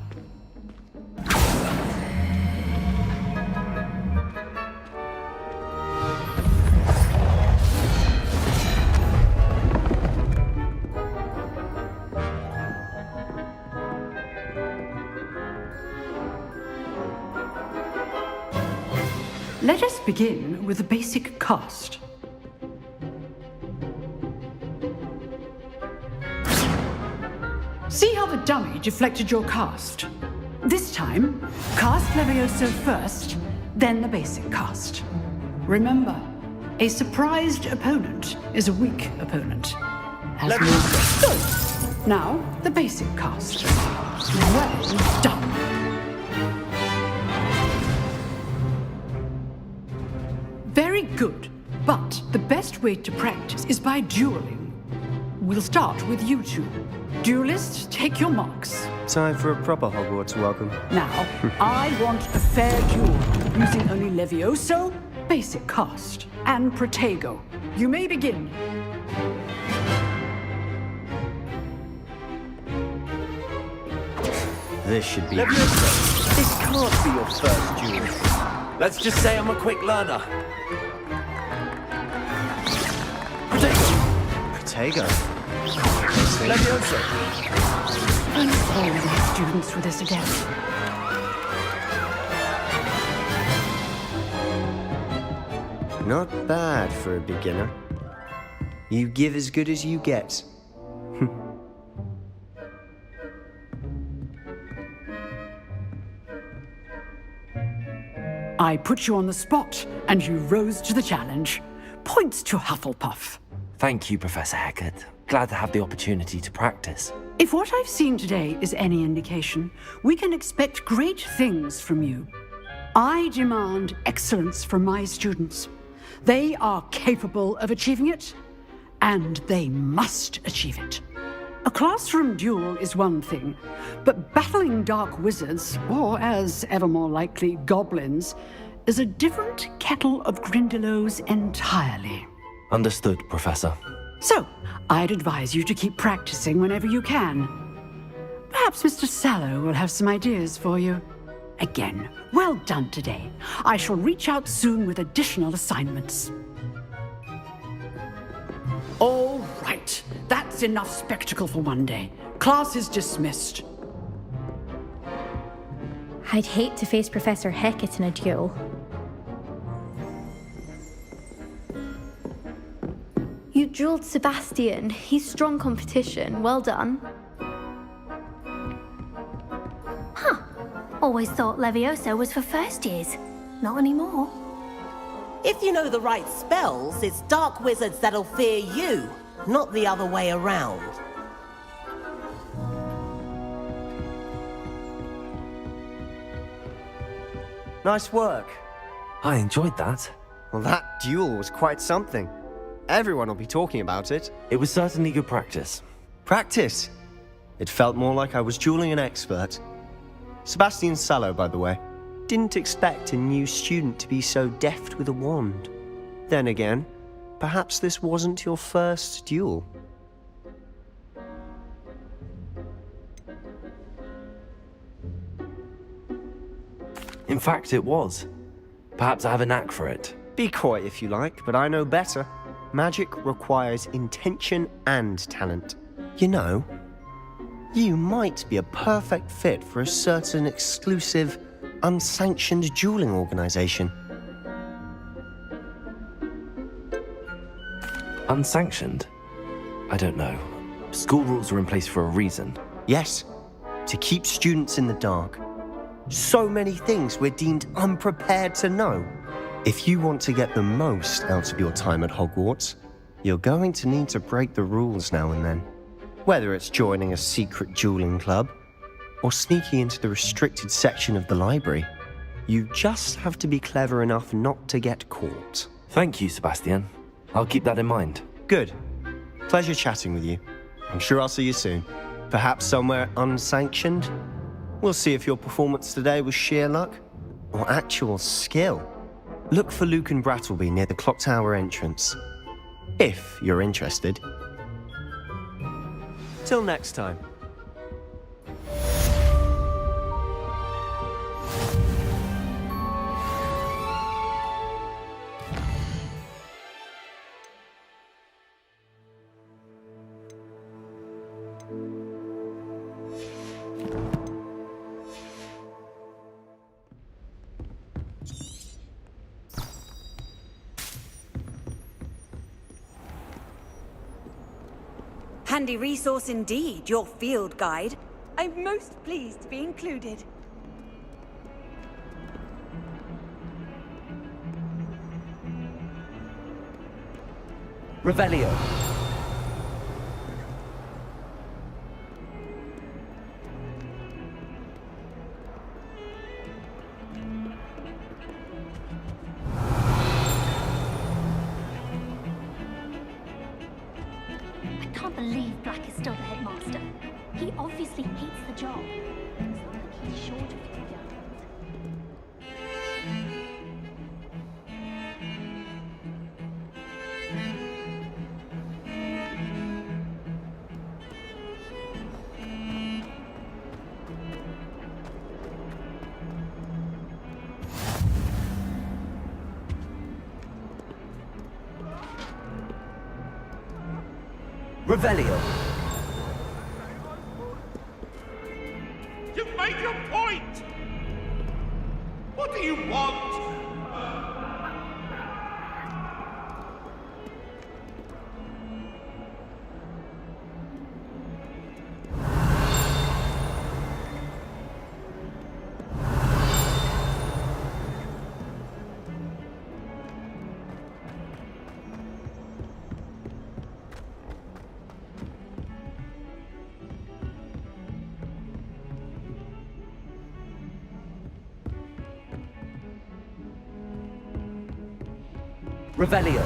Let us begin with the basic cast. See how the dummy deflected your cast? This time, cast Levioso first, then the basic cast. Remember, a surprised opponent is a weak opponent. As good. Now, the basic cast. Well done. Very good, but the best way to practice is by dueling. We'll start with you two. Duelists, take your marks. Time for a proper Hogwarts welcome. Now, I want a fair duel, using only Levioso, basic cast, and Protego. You may begin. This should be... Levioso, this can't be your first duel. Let's just say I'm a quick learner. Protego. Levioso. I'm sorry to have students for this again. Not bad for a beginner. You give as good as you get. I put you on the spot, and you rose to the challenge. Points to Hufflepuff. Thank you, Professor Hecat. Glad to have the opportunity to practice. If what I've seen today is any indication, we can expect great things from you. I demand excellence from my students. They are capable of achieving it, and they must achieve it. A classroom duel is one thing, but battling dark wizards, or as ever more likely, goblins, is a different kettle of Grindylows entirely. Understood, Professor. So, I'd advise you to keep practicing whenever you can. Perhaps Mr. Sallow will have some ideas for you. Again, well done today. I shall reach out soon with additional assignments. All right, that's enough spectacle for one day. Class is dismissed. I'd hate to face Professor Hecat in a duel. You dueled Sebastian. He's strong competition. Well done. Huh. Always thought Levioso was for first years. Not anymore. If you know the right spells, it's dark wizards that'll fear you, not the other way around. Nice work. I enjoyed that. Well, that duel was quite something. Everyone will be talking about it. It was certainly good practice. Practice? It felt more like I was dueling an expert. Sebastian Sallow, by the way. Didn't expect a new student to be so deft with a wand. Then again, perhaps this wasn't your first duel. In fact, it was. Perhaps I have a knack for it. Be coy if you like, but I know better. Magic requires intention and talent. You know, you might be a perfect fit for a certain exclusive, unsanctioned dueling organization. Unsanctioned? I don't know. School rules are in place for a reason. Yes, to keep students in the dark. So many things we're deemed unprepared to know. If you want to get the most out of your time at Hogwarts, you're going to need to break the rules now and then. Whether it's joining a secret dueling club, or sneaking into the restricted section of the library, you just have to be clever enough not to get caught. Thank you, Sebastian. I'll keep that in mind. Good. Pleasure chatting with you. I'm sure I'll see you soon. Perhaps somewhere unsanctioned? We'll see if your performance today was sheer luck, or actual skill, look for Luke and Brattleby near the clock tower entrance. If you're interested. Till next time. Handy resource indeed, your field guide. I'm most pleased to be included. Revelio. I can't believe Black is still the headmaster. He obviously hates the job. It's not like he's short of enthusiasm. Revelio. You've made your point! What do you want? Revelio.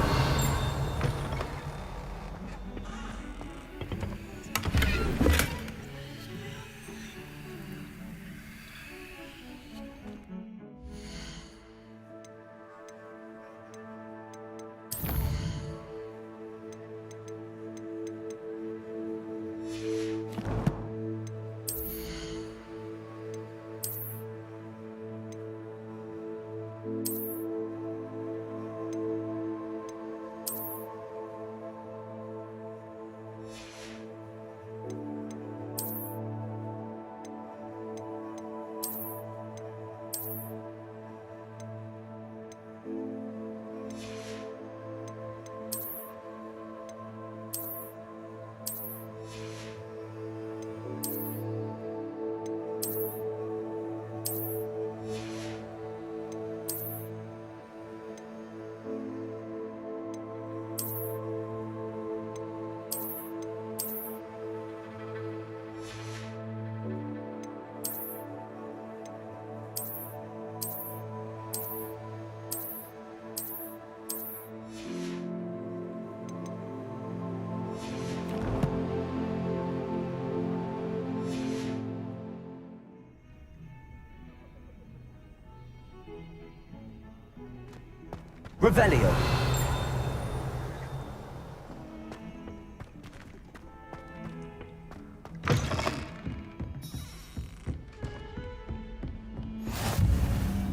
Revelio.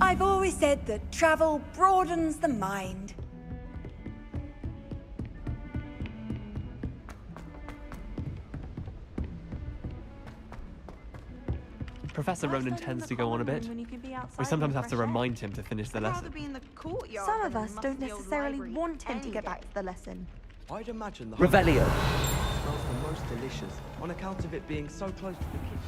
I've always said that travel broadens the mind. Professor Ronan tends to go on a bit. We sometimes have to remind him to finish the lesson. Some of us don't necessarily want him to get back to the lesson. I'd imagine the Revelio. smells the most delicious on account of it being so close to the kitchen.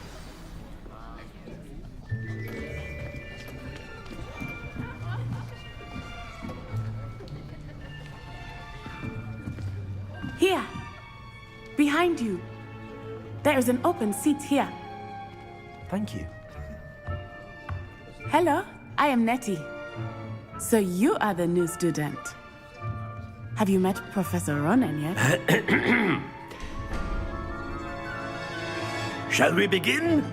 Here, behind you. There is an open seat here. Thank you. Hello, I am Nettie. So you are the new student. Have you met Professor Ronan yet? Shall we begin?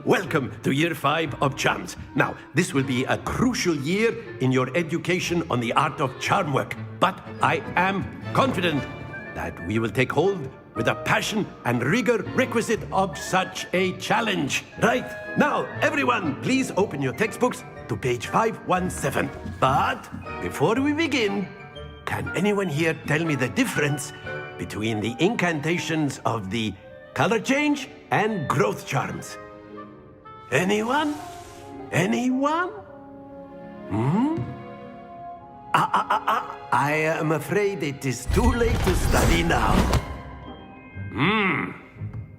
welcome to Year 5 of Charms. Now, this will be a crucial year in your education on the art of charm work, but I am confident that we will take hold with the passion and rigor requisite of such a challenge. Right, now, everyone, please open your textbooks to page 517. But before we begin, can anyone here tell me the difference between the incantations of the color change and growth charms? Anyone? Anyone? I am afraid it is too late to study now.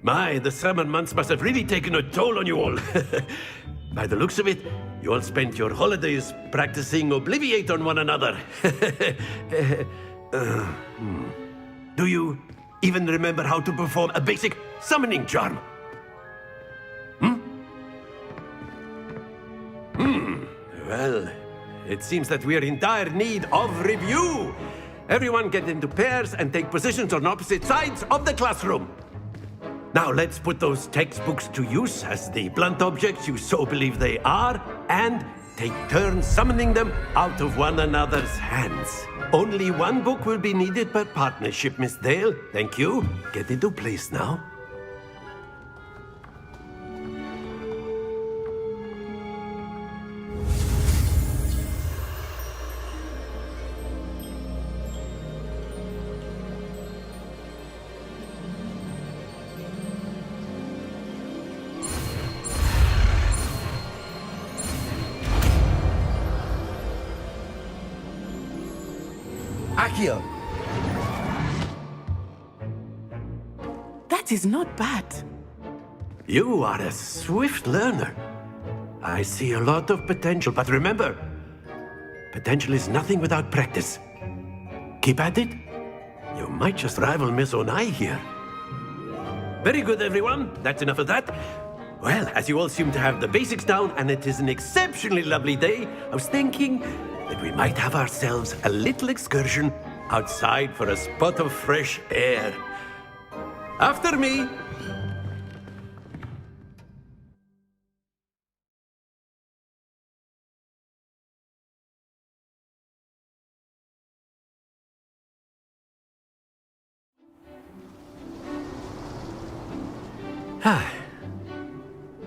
My, the summer months must have really taken a toll on you all. By the looks of it, you all spent your holidays practicing Obliviate on one another. Do you even remember how to perform a basic summoning charm? Well, it seems that we are in dire need of review. Everyone get into pairs and take positions on opposite sides of the classroom. Now let's put those textbooks to use as the blunt objects you so believe they are, and take turns summoning them out of one another's hands. Only one book will be needed per partnership, Miss Dale. Thank you. Get into place now. Akio! That is not bad. You are a swift learner. I see a lot of potential, but remember, potential is nothing without practice. Keep at it. You might just rival Miss Onai here. Very good, everyone. That's enough of that. Well, as you all seem to have the basics down, and it is an exceptionally lovely day, I was thinking that we might have ourselves a little excursion outside for a spot of fresh air. After me!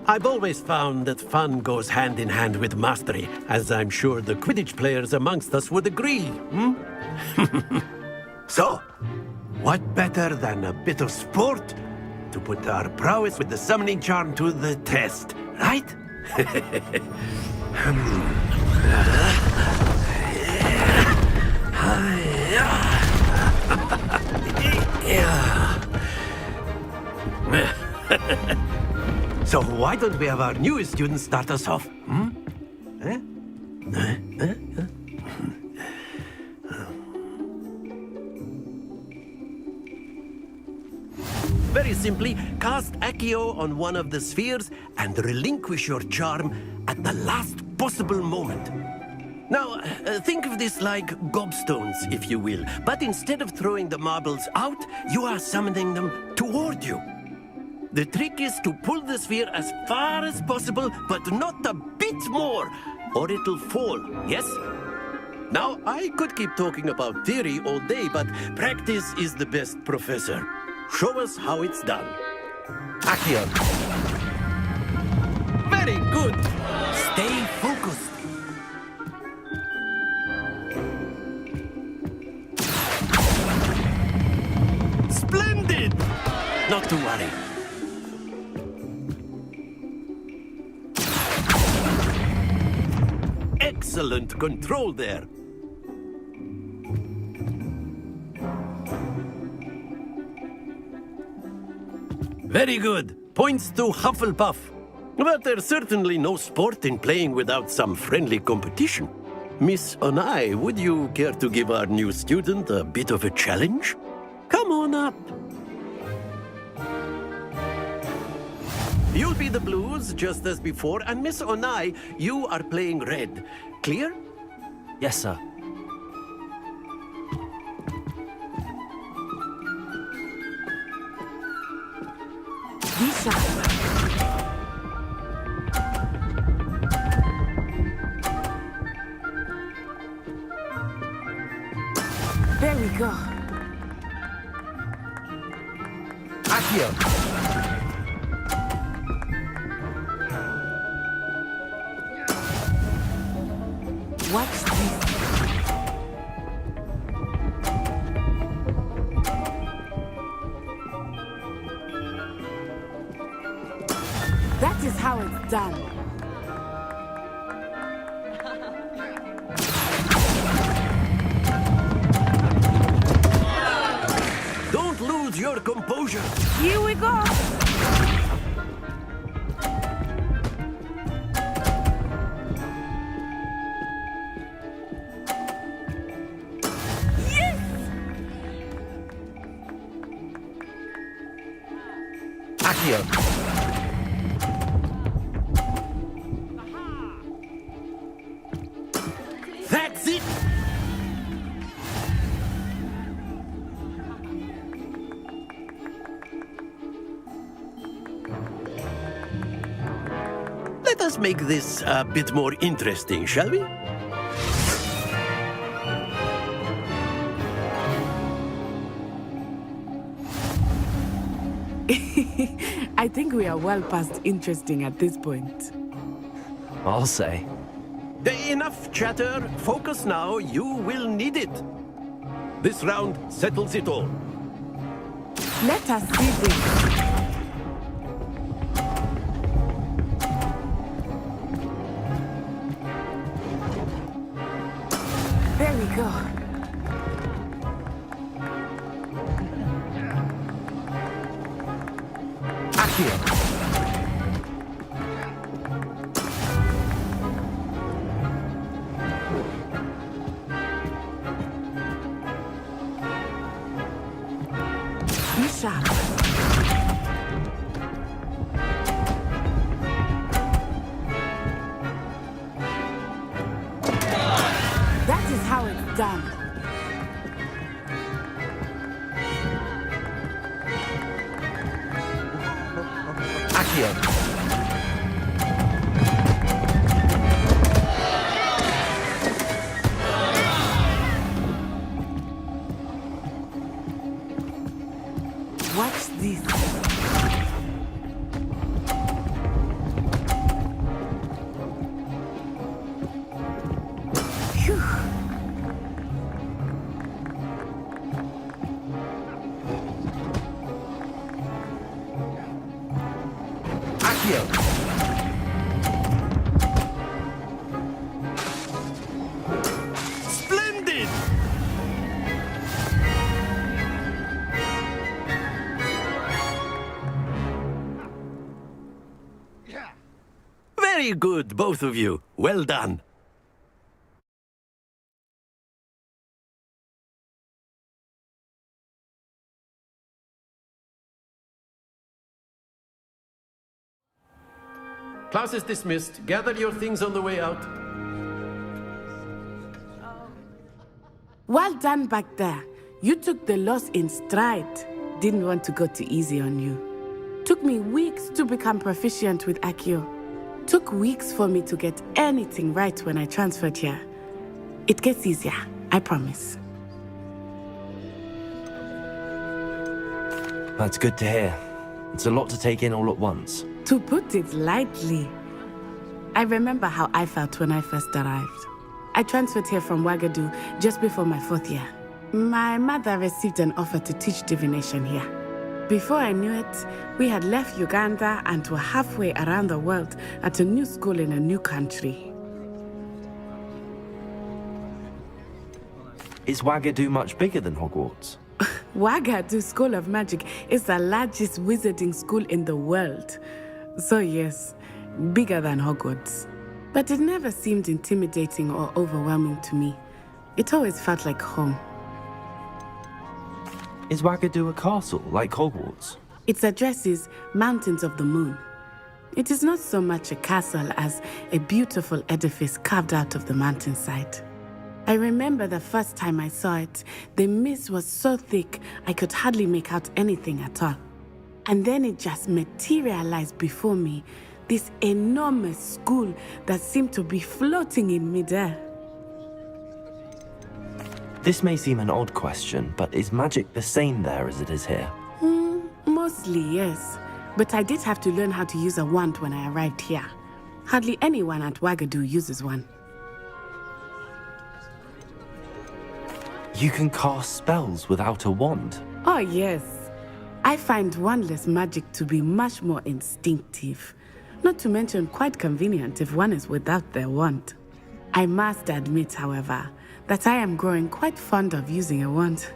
I've always found that fun goes hand in hand with mastery, as I'm sure the Quidditch players amongst us would agree, So, what better than a bit of sport to put our prowess with the summoning charm to the test, right? So why don't we have our newest student start us off? Very simply, cast Accio on one of the spheres and relinquish your charm at the last possible moment. Now, think of this like gobstones, if you will, but instead of throwing the marbles out, you are summoning them toward you. The trick is to pull the sphere as far as possible, but not a bit more, or it'll fall, yes? Now, I could keep talking about theory all day, but practice is the best professor. Show us how it's done. Accio. Very good. Stay focused. Splendid! Not to worry. Excellent control there. Very good. Points to Hufflepuff. But there's certainly no sport in playing without some friendly competition. Miss Onai, would you care to give our new student a bit of a challenge? Come on up. You'll be the blues, just as before, and Miss Onai, you are playing red. Clear? Yes, sir. Visa. Accio! What's this? That is how it's done. Don't lose your composure. Here we go. Accio! That's it! Let us make this a bit more interesting, shall we? I think we are well past interesting at this point. I'll say. Enough chatter. Focus now. You will need it. This round settles it all. Let us see this. There we go. Accio! Be sharp. That is how it's done. Accio! Watch this. Phew. Accio! Splendid! Very good, both of you. Well done. Class is dismissed. Gather your things on the way out. Well done back there. You took the loss in stride. Didn't want to go too easy on you. Took me weeks to become proficient with Accio. Took weeks for me to get anything right when I transferred here. It gets easier, I promise. That's good to hear. It's a lot to take in all at once. To put it lightly, I remember how I felt when I first arrived. I transferred here from Ouagadougou just before my 4th year. My mother received an offer to teach divination here. Before I knew it, we had left Uganda and were halfway around the world at a new school in a new country. Is Ouagadougou much bigger than Hogwarts? Ouagadougou School of Magic is the largest wizarding school in the world. So yes, bigger than Hogwarts. But it never seemed intimidating or overwhelming to me. It always felt like home. Is Ouagadougou a castle, like Hogwarts? Its address is Mountains of the Moon. It is not so much a castle as a beautiful edifice carved out of the mountainside. I remember the first time I saw it, the mist was so thick I could hardly make out anything at all. And then it just materialized before me, this enormous school that seemed to be floating in midair. This may seem an odd question, but is magic the same there as it is here? Most Mostly, yes. But I did have to learn how to use a wand when I arrived here. Hardly anyone at Wagadu uses one. You can cast spells without a wand. Oh, yes. I find wandless magic to be much more instinctive. Not to mention quite convenient if one is without their wand. I must admit, however, that I am growing quite fond of using a wand.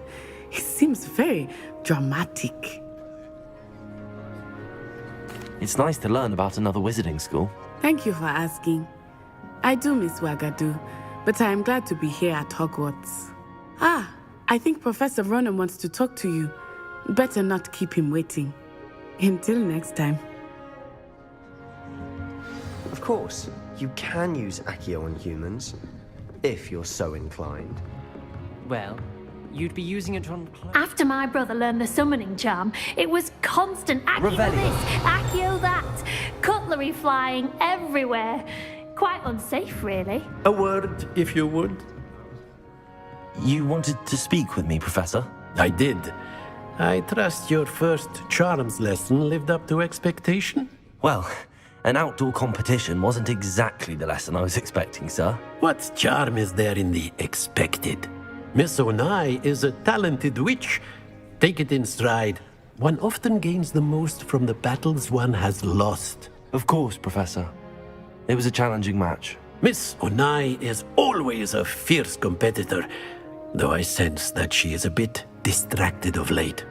It seems very dramatic. It's nice to learn about another wizarding school. Thank you for asking. I do miss Wagadu, but I am glad to be here at Hogwarts. Ah, I think Professor Ronan wants to talk to you. Better not keep him waiting. Until next time. Of course, you can use Accio on humans, if you're so inclined. Well, you'd be using it on... After my brother learned the summoning charm, it was constant Accio this, Accio that, cutlery flying everywhere. Quite unsafe, really. A word, if you would. You wanted to speak with me, Professor? I did. I trust your first charms lesson lived up to expectation? Well, an outdoor competition wasn't exactly the lesson I was expecting, sir. What charm is there in the expected? Miss Onai is a talented witch. Take it in stride. One often gains the most from the battles one has lost. Of course, Professor. It was a challenging match. Miss Onai is always a fierce competitor, though I sense that she is a bit distracted of late.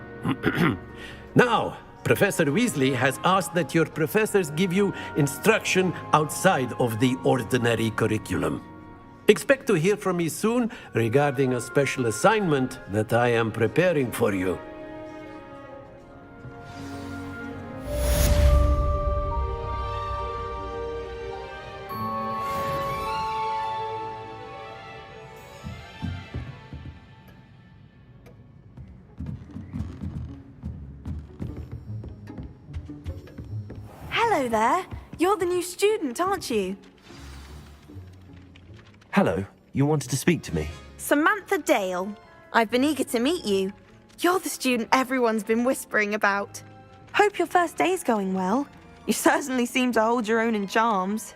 Now, Professor Weasley has asked that your professors give you instruction outside of the ordinary curriculum. Expect to hear from me soon regarding a special assignment that I am preparing for you. Hello there. You're the new student, aren't you? Hello, you wanted to speak to me? Samantha Dale. I've been eager to meet you. You're the student everyone's been whispering about. Hope your first day's going well. You certainly seem to hold your own in charms.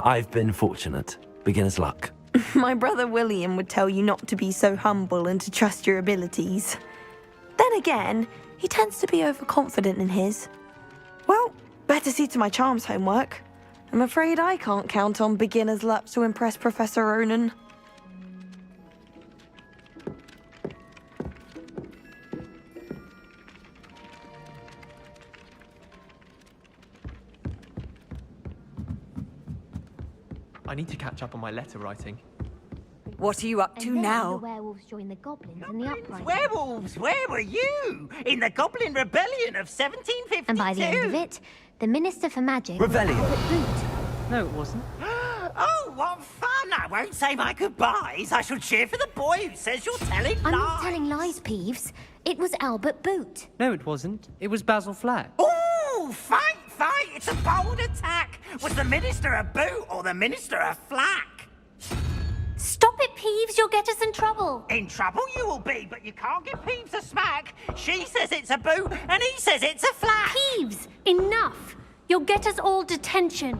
I've been fortunate. Beginner's luck. My brother William would tell you not to be so humble and to trust your abilities. Then again, he tends to be overconfident in his. Well, better see to my charms homework. I'm afraid I can't count on beginner's luck to impress Professor Ronan. I need to catch up on my letter writing. What are you up to now? The werewolves joined the goblins in the uprising. Werewolves, where were you? In the Goblin Rebellion of 1752? And by the end of it, the Minister for Magic... Revelio. No, it wasn't. Oh, what fun! I won't say my goodbyes. I shall cheer for the boy who says you're telling lies. I'm not telling lies, Peeves. It was Albert Boot. No, it wasn't. It was Basil Flack. Ooh, fight! It's a bold attack. Was the Minister a boot or the Minister a flack? Stop it, Peeves. You'll get us in trouble. In trouble you will be, but you can't give Peeves a smack. She says it's a boot and he says it's a flack. Peeves, enough. You'll get us all detention.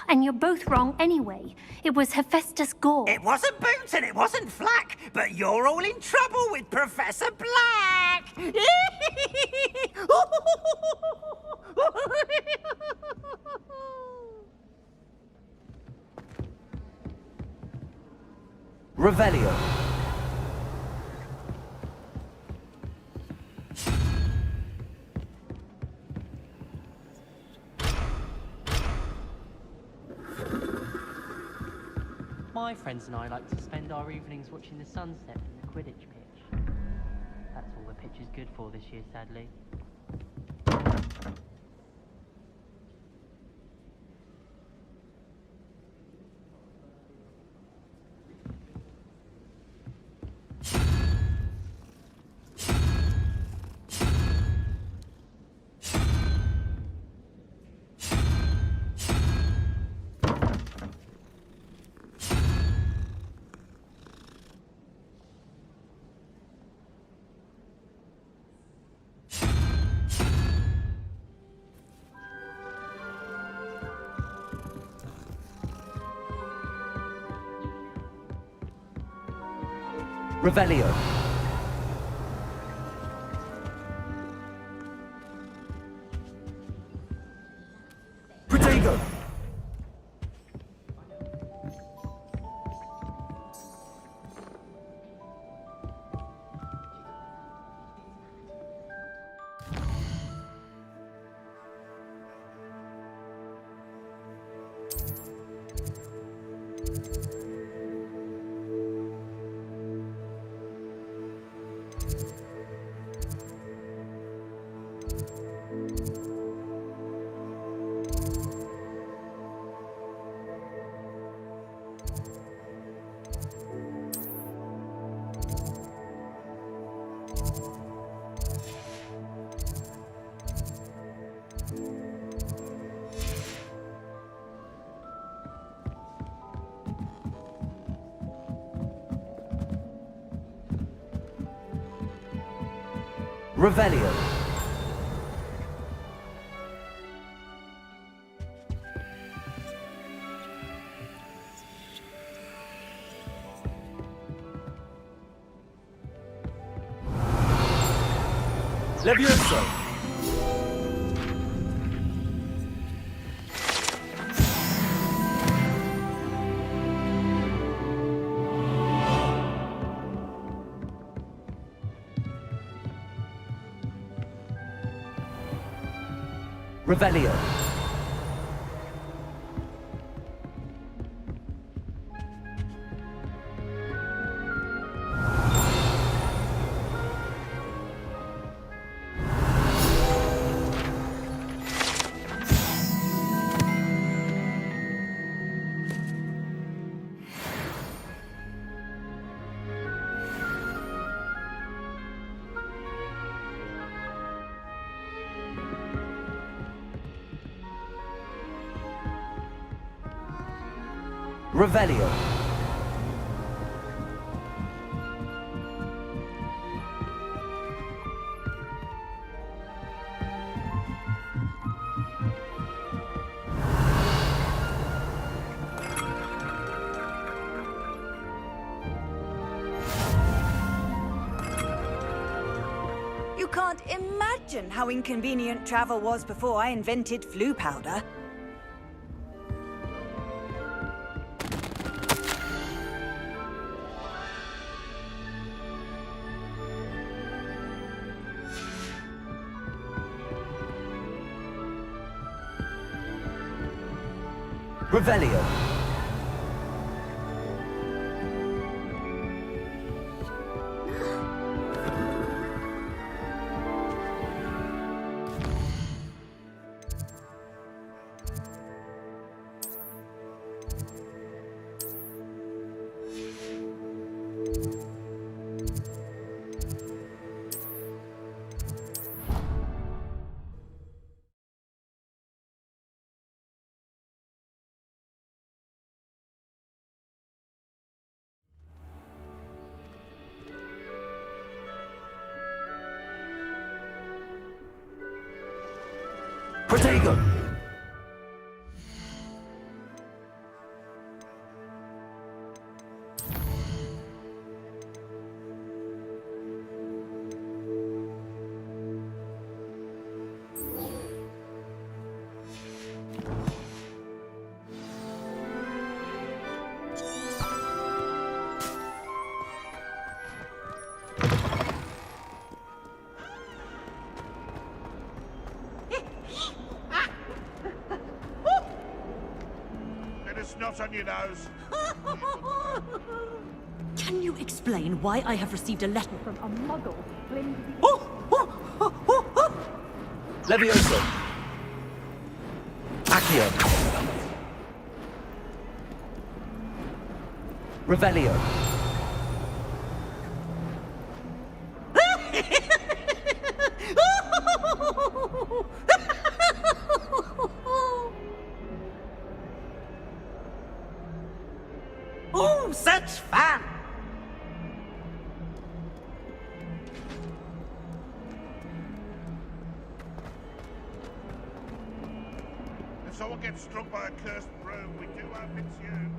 And you're both wrong anyway. It was Hephaestus Gore. It wasn't Boot and it wasn't Flack, but you're all in trouble with Professor Black. Revelio. My friends and I like to spend our evenings watching the sunset from the Quidditch pitch. That's all the pitch is good for this year, sadly. Revelio. Protego. Revelio. Levioso. Revelio. Revelio. You can't imagine how inconvenient travel was before I invented flu powder. Revelio. Protego. Snot on your nose. Can you explain why I have received a letter from a muggle claiming to be... Levioso. Accio. Revelio. Oh, such fun! If someone gets struck by a cursed broom, we do hope it's you.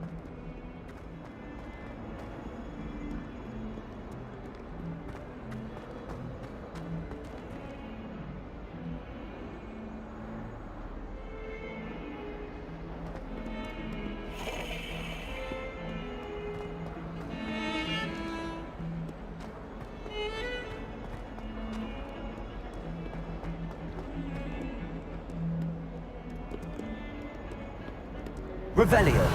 Revelio.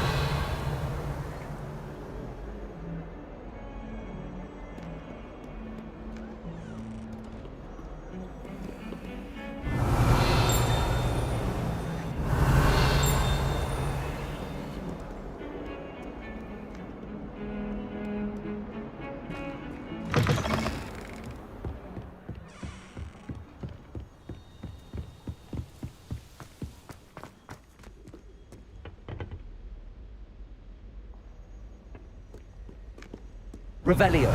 Revelio.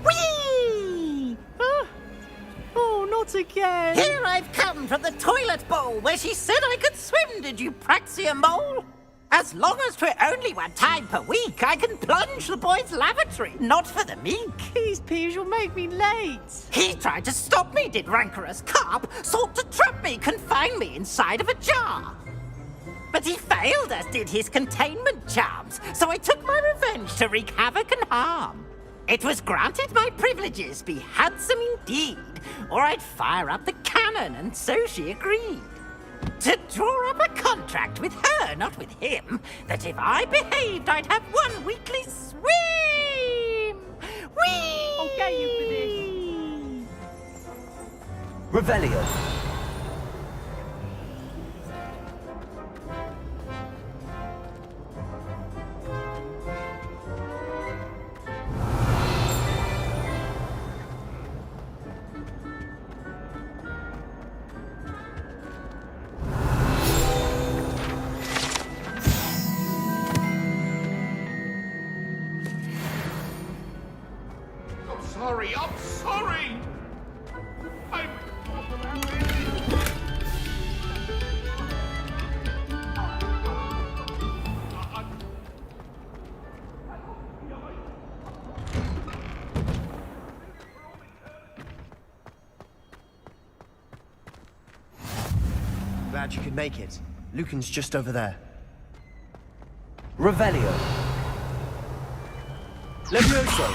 Whee! Oh, not again. Here I've come from the toilet bowl where she said I could swim, did you praxia mole? As long as 'twere only one time per week, I can plunge the boy's lavatory, not for the meek. These peas will make me late. He tried to stop me, did rancorous carp, sought to trap me, confine me inside of a jar. But he failed, as did his containment charms, so I took my revenge to wreak havoc and harm. It was granted my privileges be handsome indeed, or I'd fire up the cannon, and so she agreed. To draw up a contract with her, not with him, that if I behaved, I'd have one weekly swim! Whee! I'll get you for this. Revelio. I'm sorry! I'm... Glad you could make it. Lucan's just over there. Revelio. Levioso.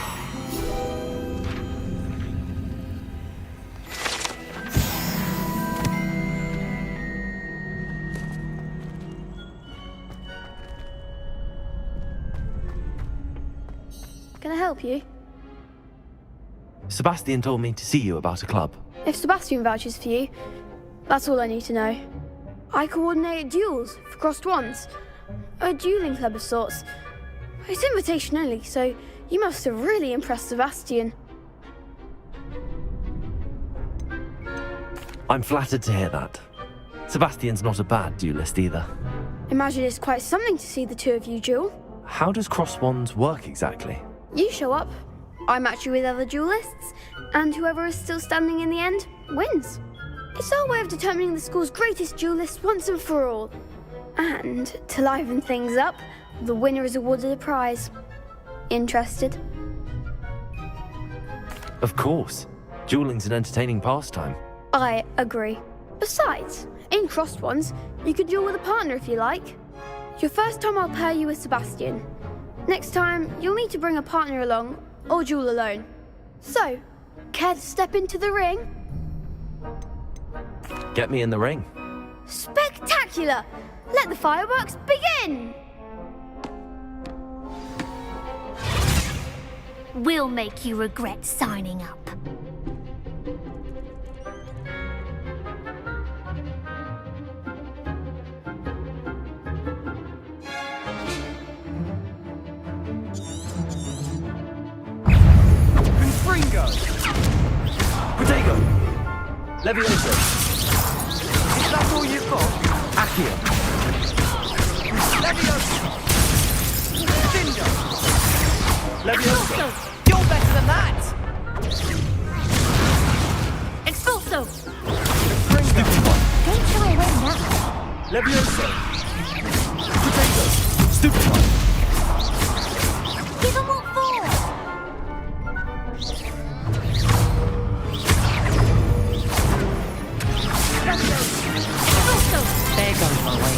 Can I help you? Sebastian told me to see you about a club. If Sebastian vouches for you, that's all I need to know. I coordinate duels for crossed wands. A dueling club of sorts. It's invitation only, so you must have really impressed Sebastian. I'm flattered to hear that. Sebastian's not a bad duelist either. Imagine it's quite something to see the two of you duel. How does cross wands work exactly? You show up, I match you with other duelists, and whoever is still standing in the end wins. It's our way of determining the school's greatest duelist once and for all. And to liven things up, the winner is awarded a prize. Interested? Of course. Dueling's an entertaining pastime. I agree. Besides, in crossed ones, you could duel with a partner if you like. Your first time I'll pair you with Sebastian. Next time, you'll need to bring a partner along, or duel alone. So, care to step into the ring? Get me in the ring. Spectacular! Let the fireworks begin! We'll make you regret signing up. Confringo! Protego! Levioso! Is that all you've got? Accio! Levioso! Cinder! Levioso! You're better than that! Expulso! Confringo! Don't shy away now. Levioso! Protego! Stupid one! Give them what for! Expulso! There goes my way.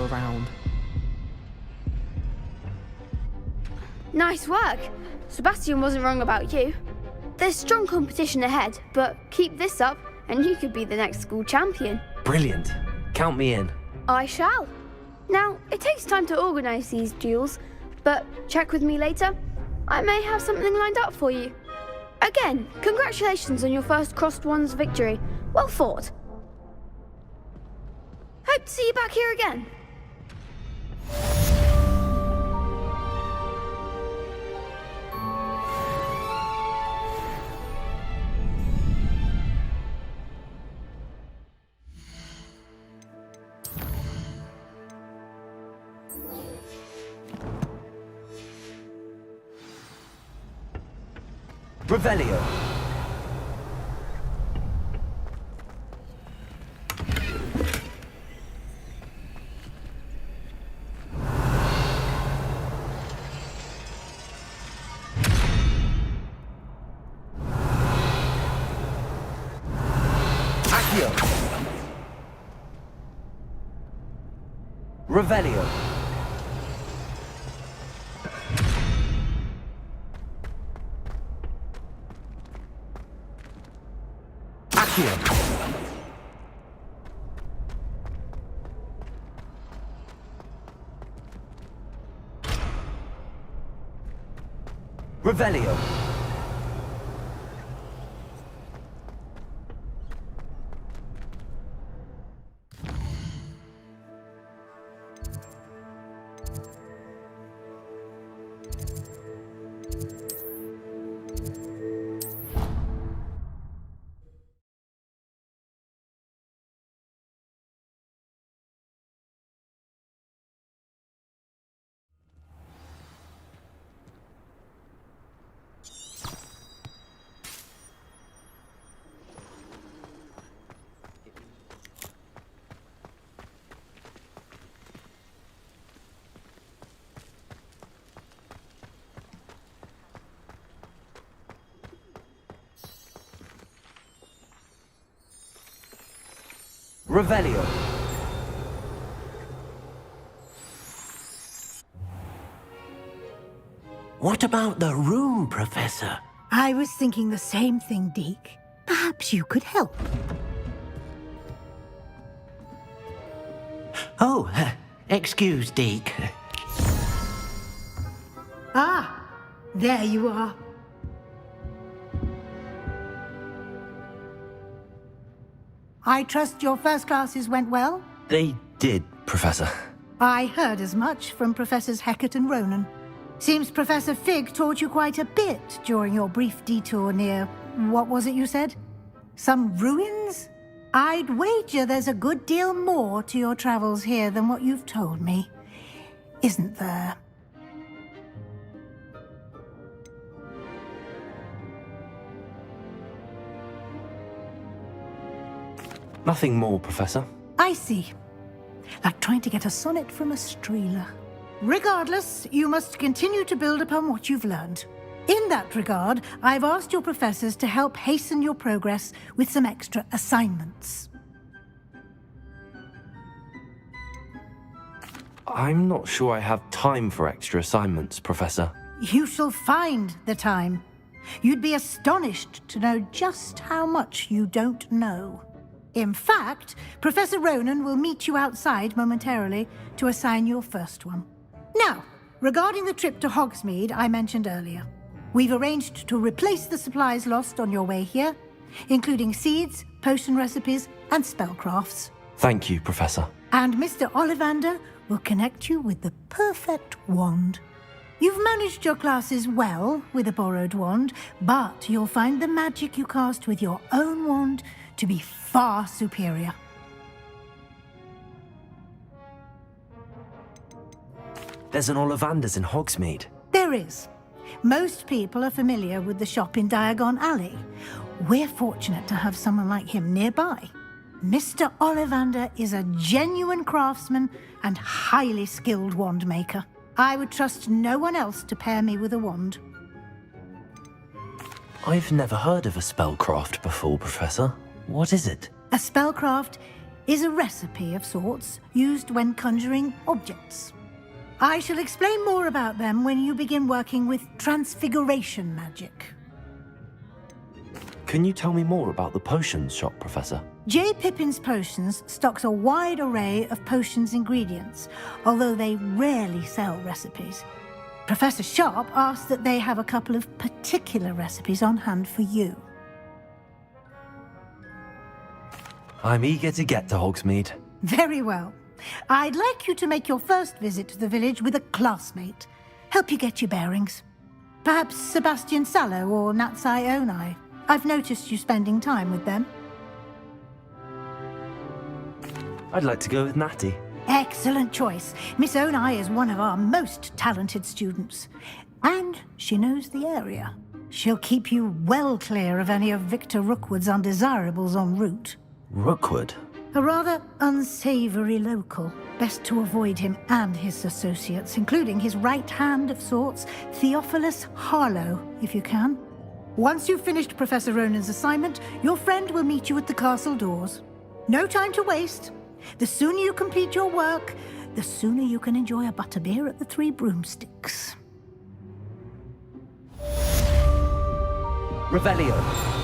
were around. Nice work. Sebastian wasn't wrong about you. There's strong competition ahead, but keep this up and you could be the next school champion. Brilliant. Count me in. I shall. Now, it takes time to organise these duels, but check with me later. I may have something lined up for you. Again, congratulations on your first Crossed Wands victory. Well fought. Hope to see you back here again. Revelio. Accio. Revelio. Accio. Revelio. Revelio. What about the room, Professor? I was thinking the same thing, Deke. Perhaps you could help. Oh, excuse, Deke. Ah, there you are. I trust your first classes went well? They did, Professor. I heard as much from Professors Hecat and Ronan. Seems Professor Fig taught you quite a bit during your brief detour near... what was it you said? Some ruins? I'd wager there's a good deal more to your travels here than what you've told me. Isn't there? Nothing more, Professor. I see. Like trying to get a sonnet from a streeler. Regardless, you must continue to build upon what you've learned. In that regard, I've asked your professors to help hasten your progress with some extra assignments. I'm not sure I have time for extra assignments, Professor. You shall find the time. You'd be astonished to know just how much you don't know. In fact, Professor Ronan will meet you outside momentarily to assign your first one. Now, regarding the trip to Hogsmeade I mentioned earlier, we've arranged to replace the supplies lost on your way here, including seeds, potion recipes, and spellcrafts. Thank you, Professor. And Mr. Ollivander will connect you with the perfect wand. You've managed your classes well with a borrowed wand, but you'll find the magic you cast with your own wand to be far superior. There's an Ollivander's in Hogsmeade. There is. Most people are familiar with the shop in Diagon Alley. We're fortunate to have someone like him nearby. Mr. Ollivander is a genuine craftsman and highly skilled wand maker. I would trust no one else to pair me with a wand. I've never heard of a spellcraft before, Professor. What is it? A spellcraft is a recipe of sorts used when conjuring objects. I shall explain more about them when you begin working with transfiguration magic. Can you tell me more about the potions shop, Professor? J. Pippin's Potions stocks a wide array of potions ingredients, although they rarely sell recipes. Professor Sharp asks that they have a couple of particular recipes on hand for you. I'm eager to get to Hogsmeade. Very well. I'd like you to make your first visit to the village with a classmate. Help you get your bearings. Perhaps Sebastian Sallow or Natsai Onai. I've noticed you spending time with them. I'd like to go with Natty. Excellent choice. Miss Onai is one of our most talented students. And she knows the area. She'll keep you well clear of any of Victor Rookwood's undesirables en route. Rookwood? A rather unsavory local. Best to avoid him and his associates, including his right hand of sorts, Theophilus Harlow, if you can. Once you've finished Professor Ronan's assignment, your friend will meet you at the castle doors. No time to waste. The sooner you complete your work, the sooner you can enjoy a butterbeer at the Three Broomsticks. Revelio.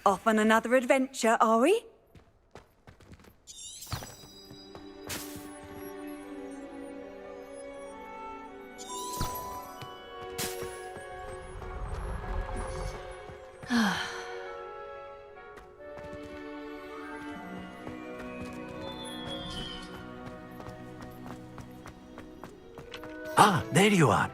Off on another adventure, are we? Ah, there you are.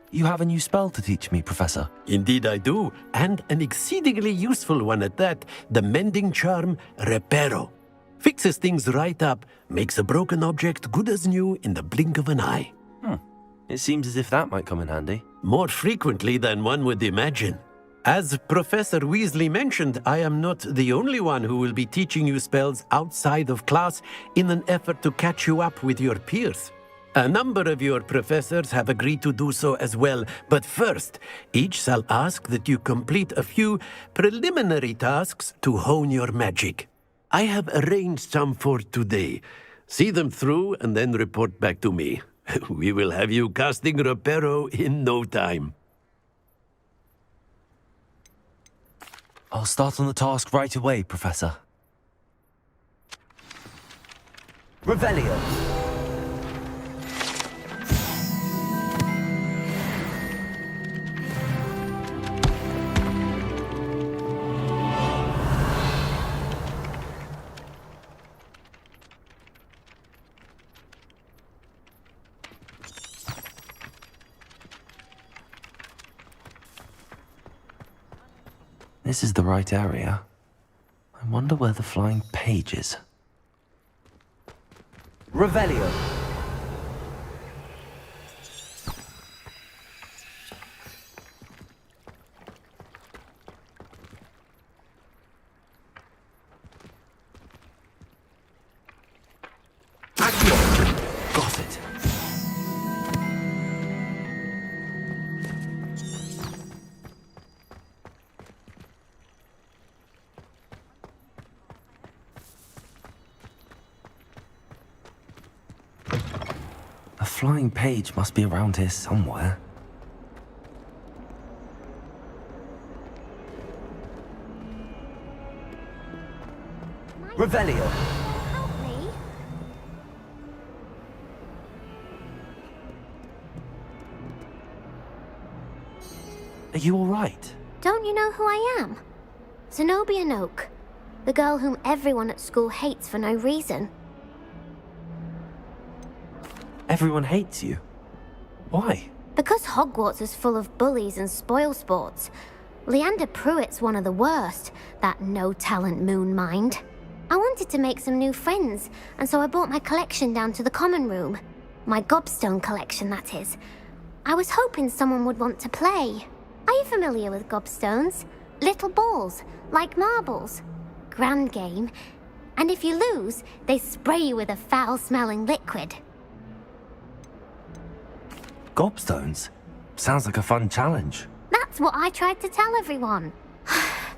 You have a new spell to teach me, Professor. Indeed I do, and an exceedingly useful one at that, the mending charm Reparo. Fixes things right up, makes a broken object good as new in the blink of an eye. It seems as if that might come in handy. More frequently than one would imagine. As Professor Weasley mentioned, I am not the only one who will be teaching you spells outside of class in an effort to catch you up with your peers. A number of your professors have agreed to do so as well, but first, each shall ask that you complete a few preliminary tasks to hone your magic. I have arranged some for today. See them through and then report back to me. We will have you casting Reparo in no time. I'll start on the task right away, Professor. Revelio. This is the right area. I wonder where the flying page is. Revelio. Got it. A flying page must be around here somewhere. Revelio. Help me. Are you all right? Don't you know who I am? Zenobia Noak, the girl whom everyone at school hates for no reason. Everyone hates you. Why? Because Hogwarts is full of bullies and spoilsports. Leander Pruitt's one of the worst, that no-talent moon mind. I wanted to make some new friends, and so I brought my collection down to the common room. My gobstone collection, that is. I was hoping someone would want to play. Are you familiar with gobstones? Little balls, like marbles. Grand game. And if you lose, they spray you with a foul-smelling liquid. Gobstones? Sounds like a fun challenge. That's what I tried to tell everyone.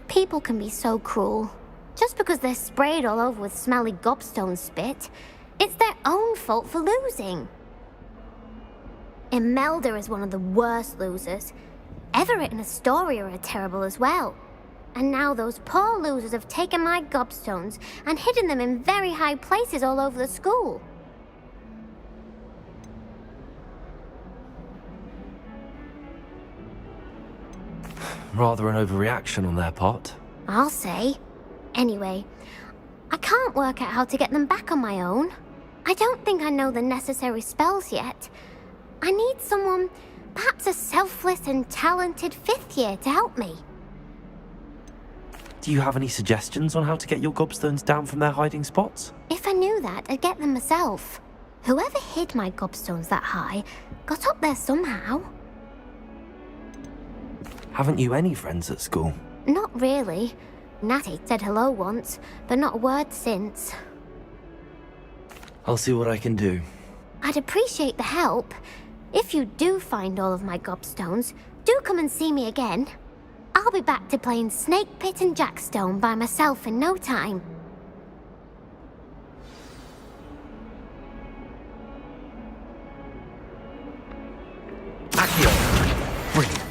People can be so cruel. Just because they're sprayed all over with smelly gobstone spit, it's their own fault for losing. Imelda is one of the worst losers. Everett and Astoria are terrible as well. And now those poor losers have taken my gobstones and hidden them in very high places all over the school. Rather an overreaction on their part. I'll say. Anyway, I can't work out how to get them back on my own. I don't think I know the necessary spells yet. I need someone, perhaps a selfless and talented 5th year to help me. Do you have any suggestions on how to get your gobstones down from their hiding spots? If I knew that, I'd get them myself. Whoever hid my gobstones that high got up there somehow. Haven't you any friends at school? Not really. Natty said hello once, but not a word since. I'll see what I can do. I'd appreciate the help. If you do find all of my gobstones, do come and see me again. I'll be back to playing Snake Pit and Jackstone by myself in no time. Accio! Brilliant.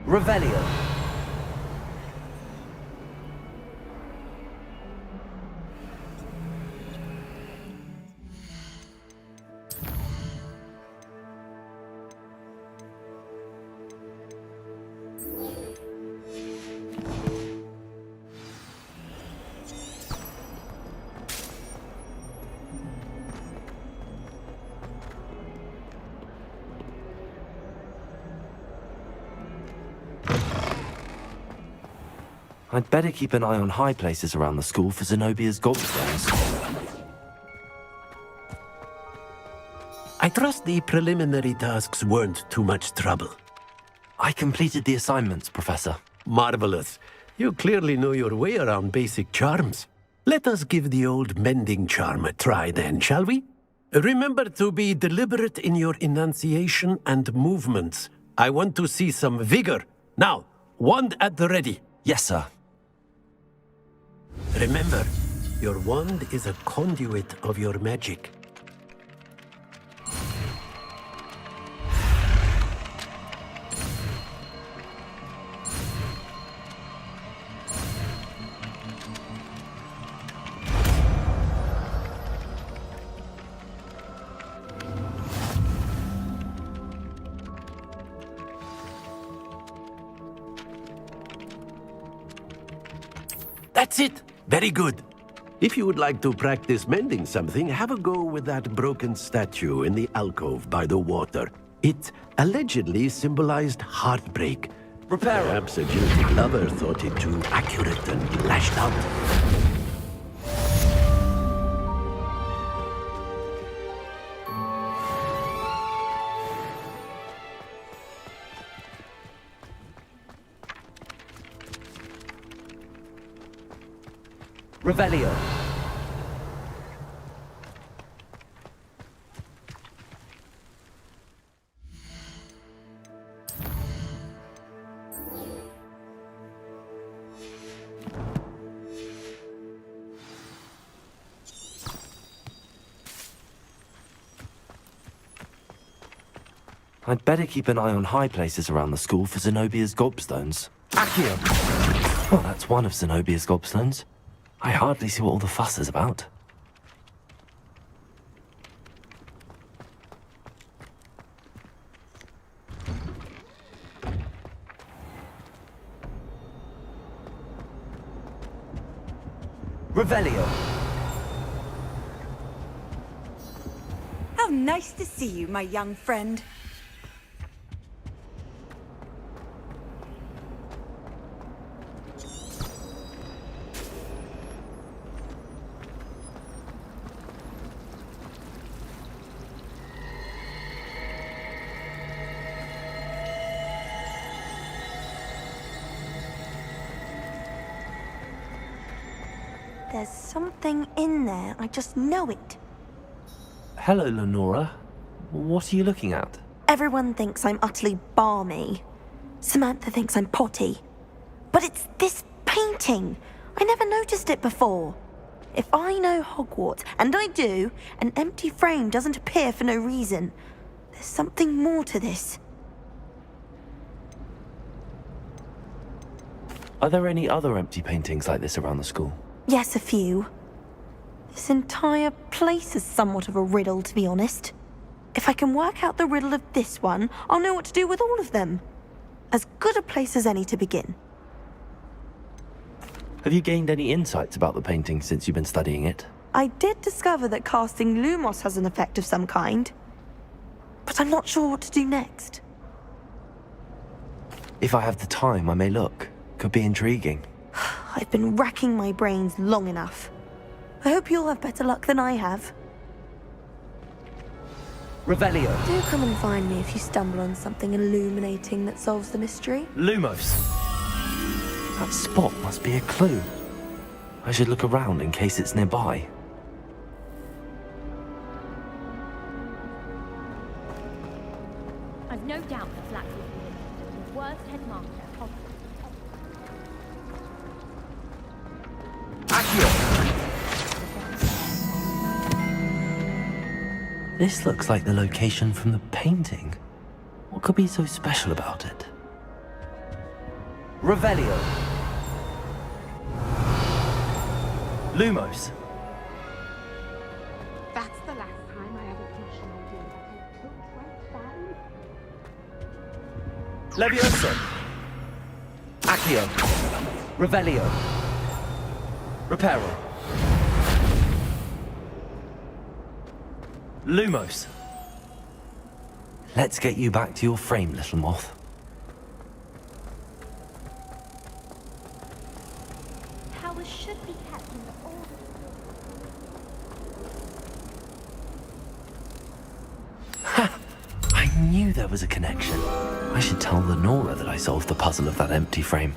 Revelio. I'd better keep an eye on high places around the school for Zenobia's gobstones. I trust the preliminary tasks weren't too much trouble. I completed the assignments, Professor. Marvelous. You clearly know your way around basic charms. Let us give the old mending charm a try then, shall we? Remember to be deliberate in your enunciation and movements. I want to see some vigor. Now, wand at the ready. Yes, sir. Remember, your wand is a conduit of your magic. That's it! Very good. If you would like to practice mending something, have a go with that broken statue in the alcove by the water. It allegedly symbolized heartbreak. Repair. Perhaps a jilted lover thought it too accurate and lashed out. Revelio. I'd better keep an eye on high places around the school for Zenobia's gobstones. Accio! Well, that's one of Zenobia's gobstones. I hardly see what all the fuss is about. Revelio. Nice to see you, my young friend. There's something in there, I just know it. Hello, Lenora. What are you looking at? Everyone thinks I'm utterly balmy. Samantha thinks I'm potty. But it's this painting. I never noticed it before. If I know Hogwarts, and I do, an empty frame doesn't appear for no reason. There's something more to this. Are there any other empty paintings like this around the school? Yes, a few. This entire place is somewhat of a riddle, to be honest. If I can work out the riddle of this one, I'll know what to do with all of them. As good a place as any to begin. Have you gained any insights about the painting since you've been studying it? I did discover that casting Lumos has an effect of some kind. But I'm not sure what to do next. If I have the time, I may look. Could be intriguing. I've been racking my brains long enough. I hope you'll have better luck than I have. Revelio. Do come and find me if you stumble on something illuminating that solves the mystery. Lumos. That spot must be a clue. I should look around in case it's nearby. I've no doubt that Black will be the worst headmaster at Hogwarts. This looks like the location from the painting. What could be so special about it? Revelio. Lumos. That's the last time I have a crush on you. Levioso. Accio. Revelio. Reparo. Lumos. Let's get you back to your frame, little moth. Powers should be kept in order. Ha! I knew there was a connection. I should tell Lenora that I solved the puzzle of that empty frame.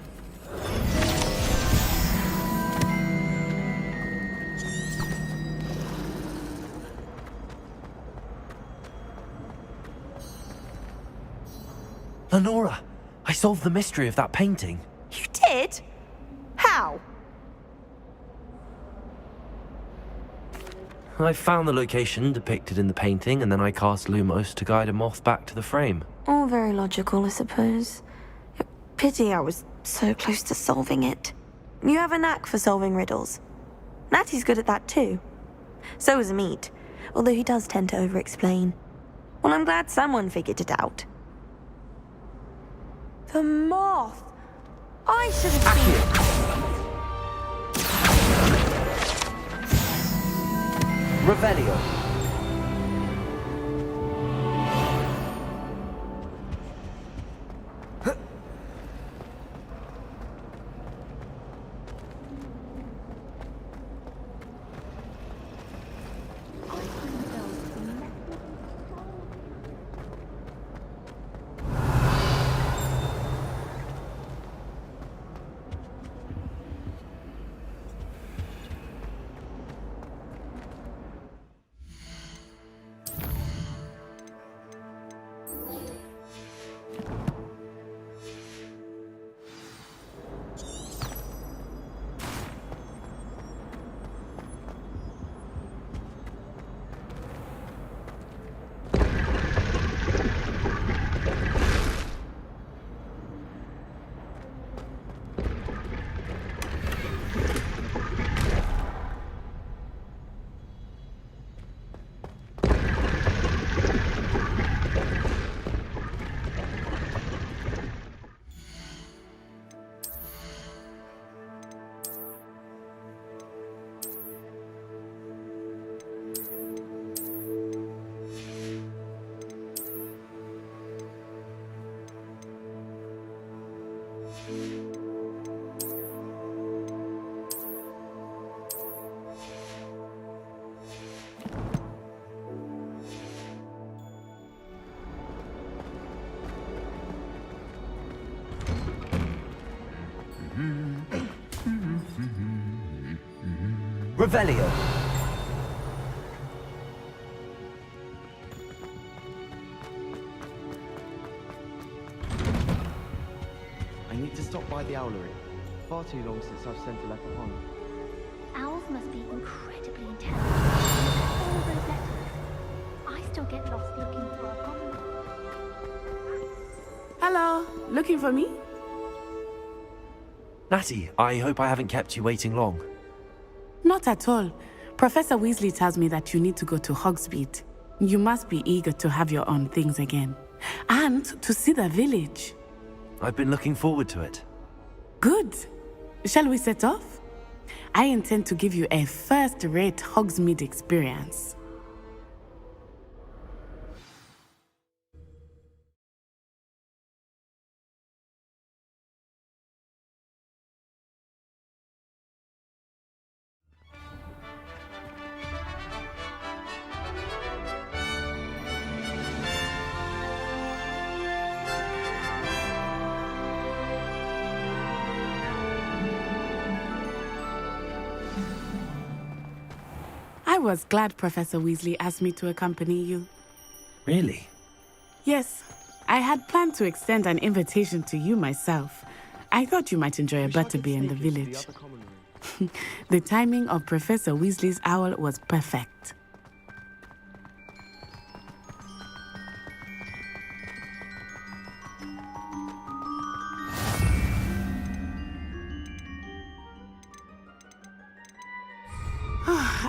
Lenora, I solved the mystery of that painting. You did? How? I found the location depicted in the painting, and then I cast Lumos to guide a moth back to the frame. All very logical, I suppose. Pity I was so close to solving it. You have a knack for solving riddles. Natty's good at that too. So is Amit, although he does tend to over-explain. Well, I'm glad someone figured it out. The moth! I should have seen... Revelio. Revelio. I need to stop by the owlery. Far too long since I've sent a letter home. Owls must be incredibly intelligent. All of those letters. I still get lost looking for a common. Hello, looking for me? Natty, I hope I haven't kept you waiting long. Not at all. Professor Weasley tells me that you need to go to Hogsmeade. You must be eager to have your own things again. And to see the village. I've been looking forward to it. Good. Shall we set off? I intend to give you a first-rate Hogsmeade experience. I was glad Professor Weasley asked me to accompany you. Really? Yes, I had planned to extend an invitation to you myself. I thought you might enjoy a butterbeer in the village. The timing of Professor Weasley's owl was perfect.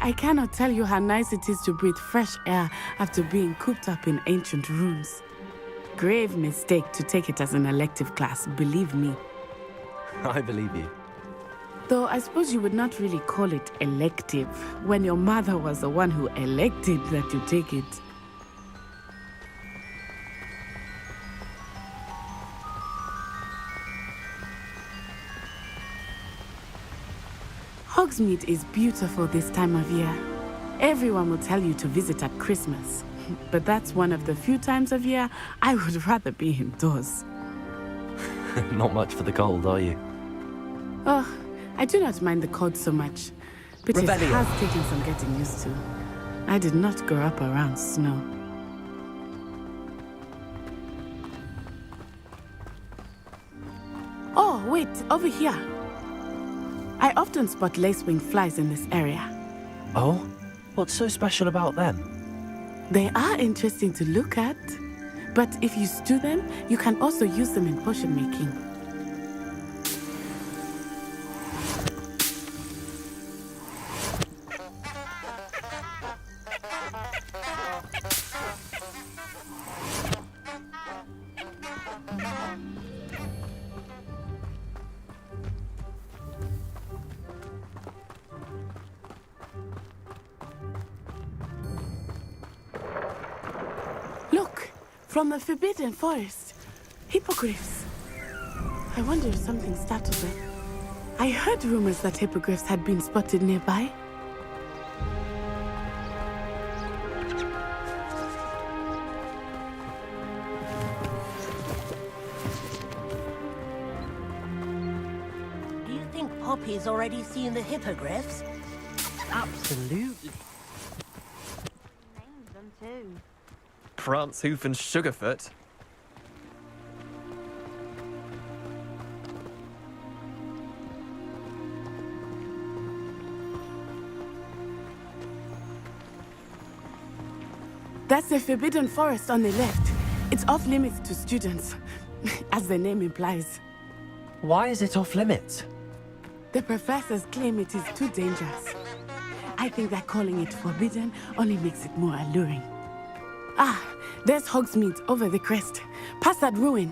I cannot tell you how nice it is to breathe fresh air after being cooped up in ancient rooms. Grave mistake to take it as an elective class, believe me. I believe you. Though I suppose you would not really call it elective when your mother was the one who elected that you take it. Hogsmeade is beautiful this time of year. Everyone will tell you to visit at Christmas, but that's one of the few times of year I would rather be indoors. Not much for the cold, are you? Oh, I do not mind the cold so much, but it has taken some getting used to. I did not grow up around snow. Oh, wait, over here. I often spot lacewing flies in this area. Oh? What's so special about them? They are interesting to look at, but if you stew them, you can also use them in potion making. From the Forbidden Forest. Hippogriffs. I wonder if something startled them. I heard rumors that hippogriffs had been spotted nearby. Do you think Poppy's already seen the hippogriffs? Absolutely. Named them too. Prance, Hoof, and Sugarfoot. That's the Forbidden Forest on the left. It's off limits to students, as the name implies. Why is it off limits? The professors claim it is too dangerous. I think that calling it forbidden only makes it more alluring. Ah, there's Hogsmeade over the crest. Past that ruin.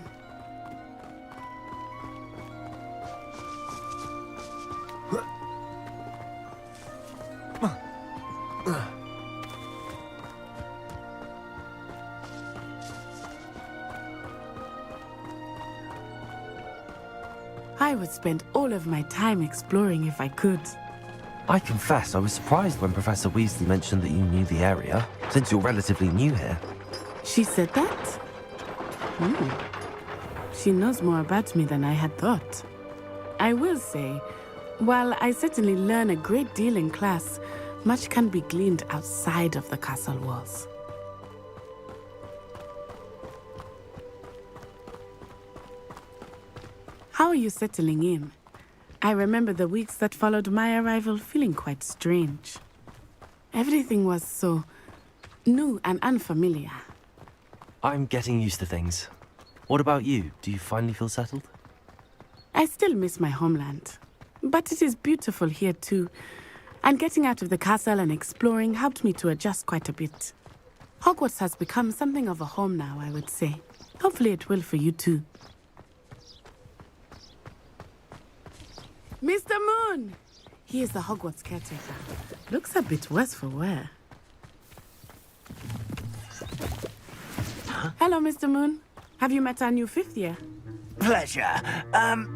I would spend all of my time exploring if I could. I confess I was surprised when Professor Weasley mentioned that you knew the area, since you're relatively new here. She said that? She knows more about me than I had thought. I will say, While I certainly learn a great deal in class, much can be gleaned outside of the castle walls. How are you settling in? I remember the weeks that followed my arrival feeling quite strange. Everything was so new and unfamiliar. I'm getting used to things. What about you? Do you finally feel settled? I still miss my homeland, but it is beautiful here too. And getting out of the castle and exploring helped me to adjust quite a bit. Hogwarts has become something of a home now, I would say. Hopefully it will for you too. Mr. Moon! He is the Hogwarts caretaker. Looks a bit worse for wear. Hello, Mr. Moon. Have you met our new fifth year? Pleasure.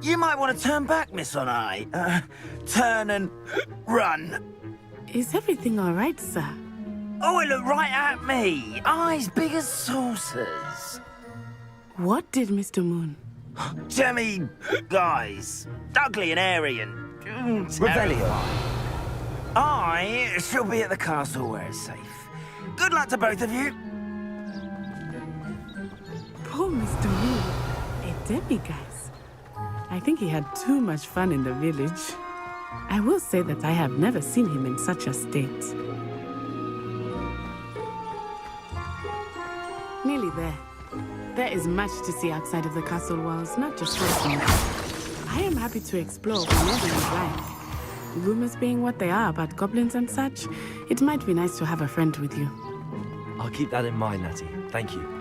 You might want to turn back, Miss Onai. Turn and run. Is everything all right, sir? Oh, it looked right at me. Eyes big as saucers. What did Mr. Moon? Jemmy, guys. Ugly and airy and... Revelio. I shall be at the castle where it's safe. Good luck to both of you. Poor Mr. Moon. A demiguise. I think he had too much fun in the village. I will say that I have never seen him in such a state. Nearly there. There is much to see outside of the castle walls, not just one. I am happy to explore whenever you like. Rumors being what they are about goblins and such, it might be nice to have a friend with you. I'll keep that in mind, Natty. Thank you.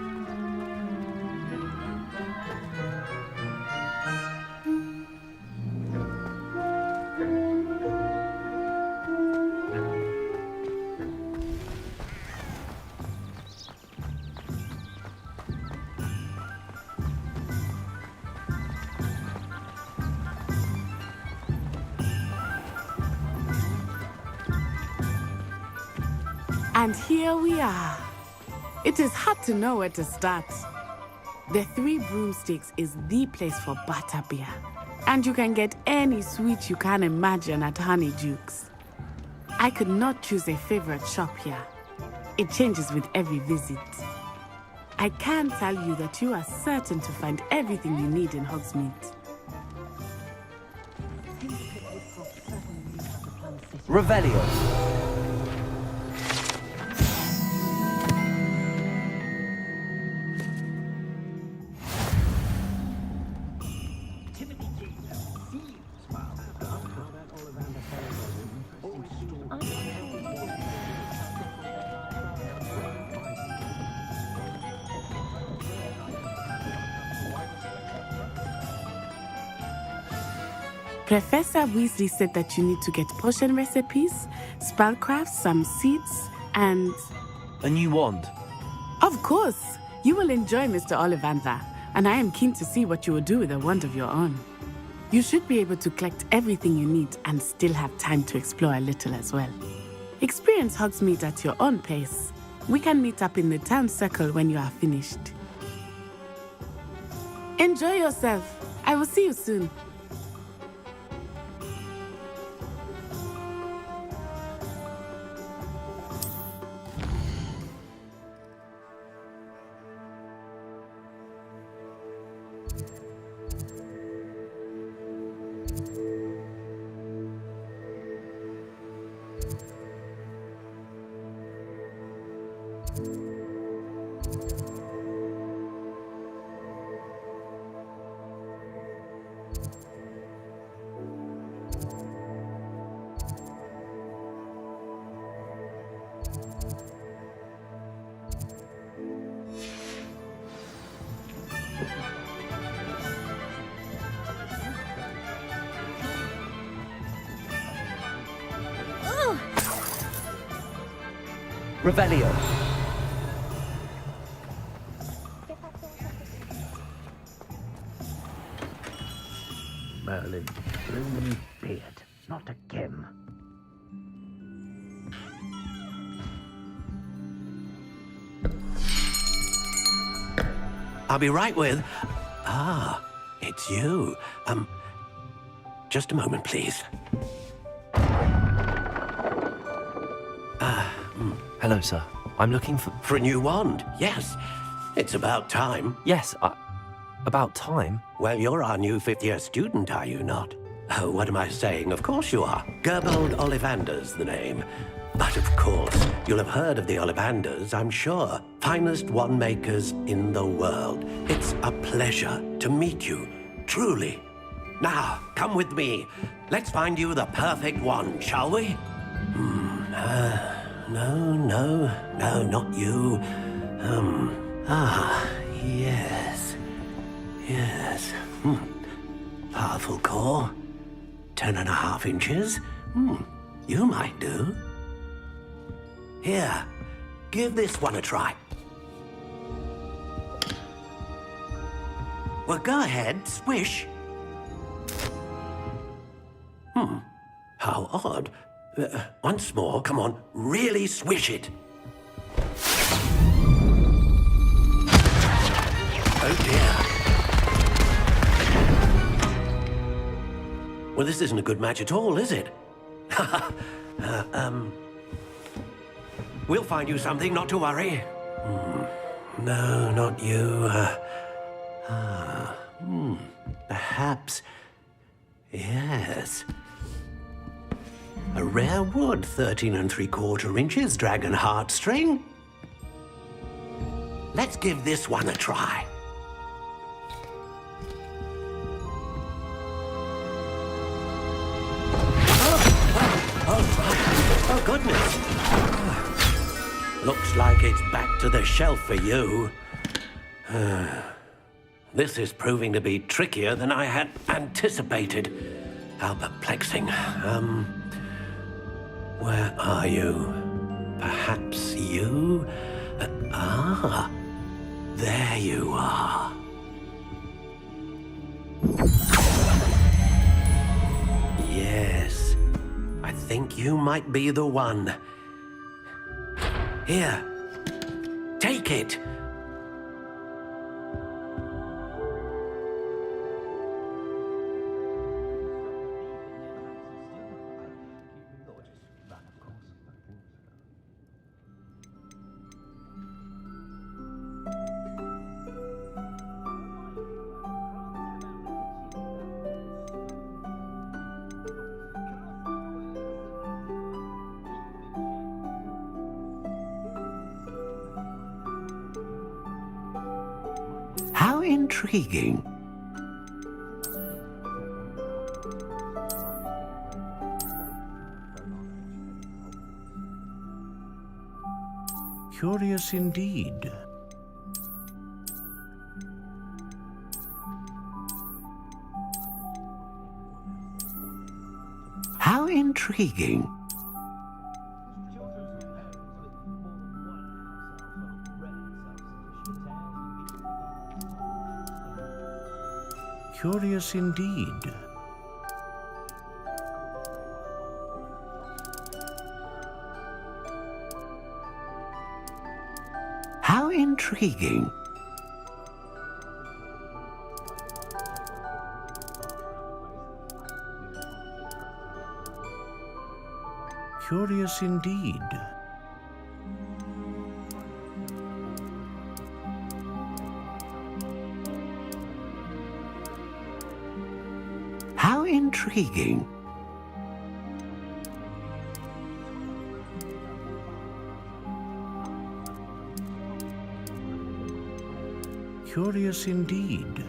And here we are. It is hard to know where to start. The Three Broomsticks is the place for butterbeer. And you can get any sweet you can imagine at Honeydukes. I could not choose a favorite shop here. It changes with every visit. I can tell you that you are certain to find everything you need in Hogsmeade. Revelio. Professor Weasley said that you need to get potion recipes, spellcrafts, some seeds, and... A new wand? Of course! You will enjoy Mr. Ollivander, and I am keen to see what you will do with a wand of your own. You should be able to collect everything you need and still have time to explore a little as well. Experience Hogsmeade at your own pace. We can meet up in the town circle when you are finished. Enjoy yourself. I will see you soon. Revelio. Merlin, blooming beard, not again. I'll be right with... Ah, it's you. just a moment, please. Hello, sir. I'm looking for... For a new wand, yes. It's about time. Yes, about time? Well, you're our new fifth-year student, are you not? Oh, what am I saying? Of course you are. Gerbold Ollivander's the name. But of course, you'll have heard of the Ollivanders, I'm sure. Finest wand makers in the world. It's a pleasure to meet you, truly. Now, come with me. Let's find you the perfect wand, shall we? No, not you. Yes. Powerful core. 10.5 inches. You might do. Here, give this one a try. Well, go ahead, swish. How odd. Once more, come on, really swish it. Oh dear. Well, this isn't a good match at all, is it? We'll find you something, not to worry. No, not you. Perhaps. Yes. A rare wood, 13 3/4 inches, dragon heartstring. Let's give this one a try. Oh, goodness. Looks like it's back to the shelf for you. This is proving to be trickier than I had anticipated. How perplexing. Where are you? Perhaps you? There you are. Yes, I think you might be the one. Here, take it. How intriguing. Curious indeed. How intriguing. Curious indeed. How intriguing. Curious indeed. How intriguing. Curious indeed.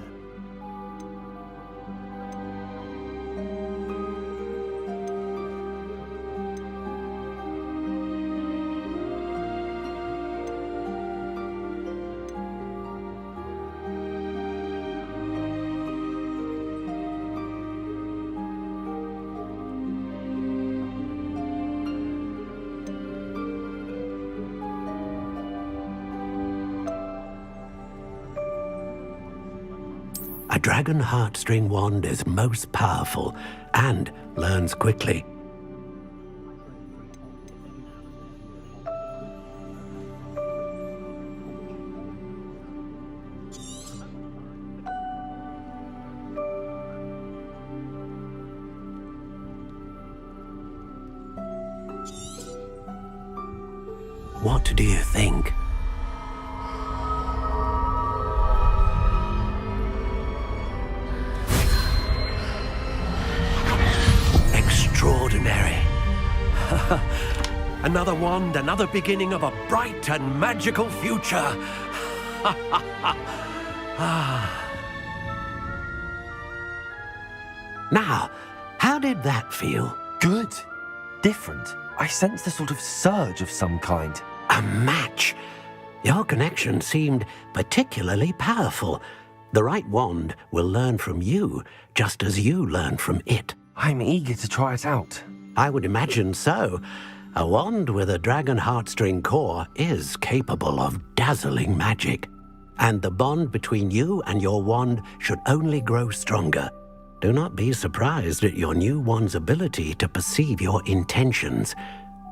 A dragon heartstring wand is most powerful and learns quickly. What do you think? Extraordinary. Another wand, another beginning of a bright and magical future. Now, how did that feel? Good. Different. I sensed a sort of surge of some kind. A match. Your connection seemed particularly powerful. The right wand will learn from you, just as you learn from it. I'm eager to try it out. I would imagine so. A wand with a dragon heartstring core is capable of dazzling magic. And the bond between you and your wand should only grow stronger. Do not be surprised at your new wand's ability to perceive your intentions,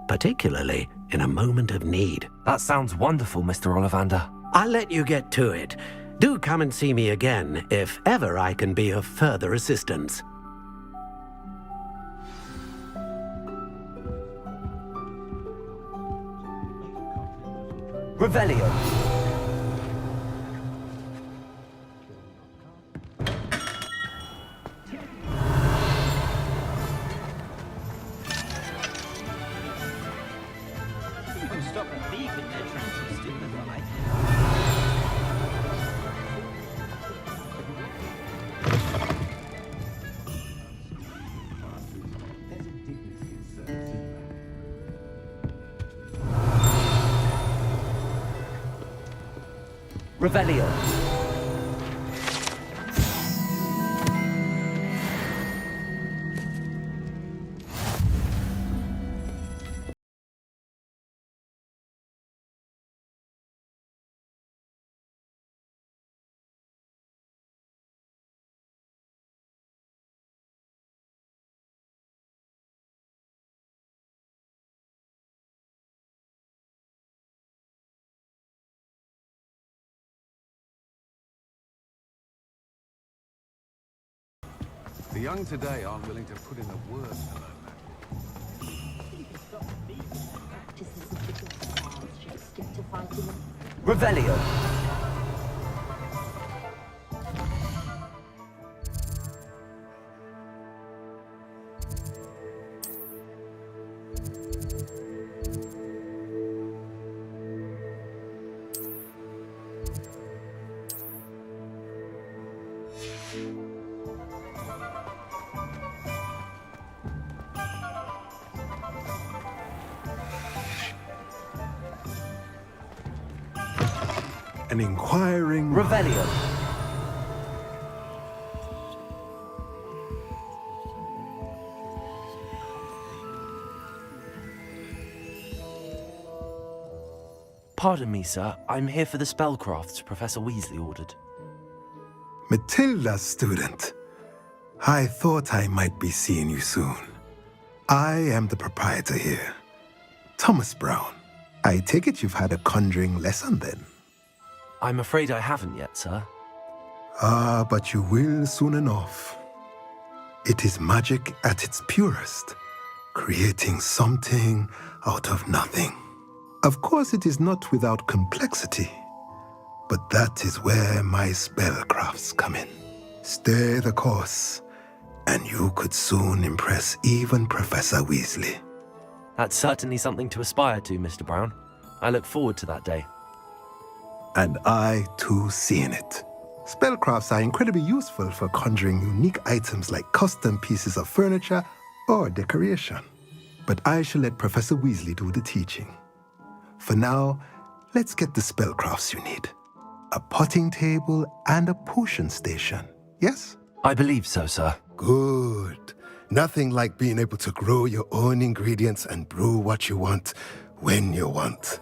particularly in a moment of need. That sounds wonderful, Mr. Ollivander. I'll let you get to it. Do come and see me again if ever I can be of further assistance. Revelio. Stop a thief in their tracks, you stupid lie. Revelio. The young today aren't willing to put in the work to learn that. Revelio. An inquiring Revelio. Pardon me, sir. I'm here for the spellcrafts Professor Weasley ordered. Matilda's student. I thought I might be seeing you soon. I am the proprietor here, Thomas Brown. I take it you've had a conjuring lesson then? I'm afraid I haven't yet, sir. Ah, but you will soon enough. It is magic at its purest, creating something out of nothing. Of course, it is not without complexity, but that is where my spellcrafts come in. Stay the course, and you could soon impress even Professor Weasley. That's certainly something to aspire to, Mr. Brown. I look forward to that day. And I, too, seeing it. Spellcrafts are incredibly useful for conjuring unique items like custom pieces of furniture or decoration. But I shall let Professor Weasley do the teaching. For now, let's get the spellcrafts you need. A potting table and a potion station, yes? I believe so, sir. Good. Nothing like being able to grow your own ingredients and brew what you want when you want.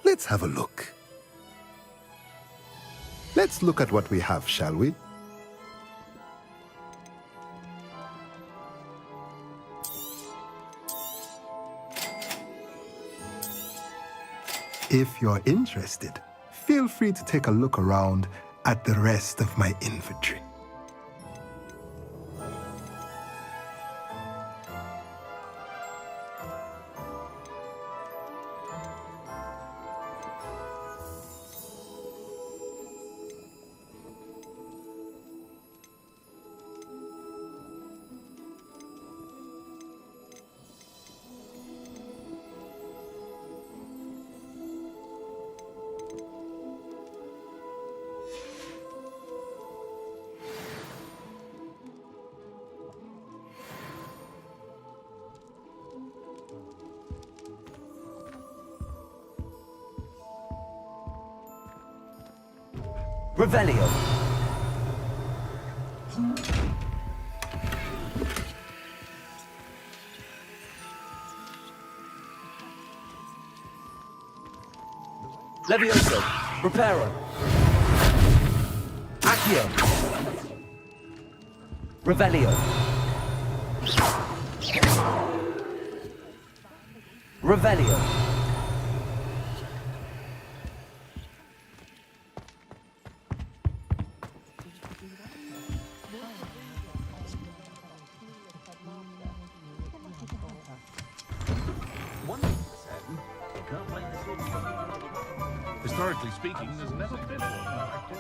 Let's have a look. Let's look at what we have, shall we? If you're interested, feel free to take a look around at the rest of my inventory. Revelio. Levioso. Reparo. Accio. Revelio. Revelio. Historically speaking, there's never been one like it.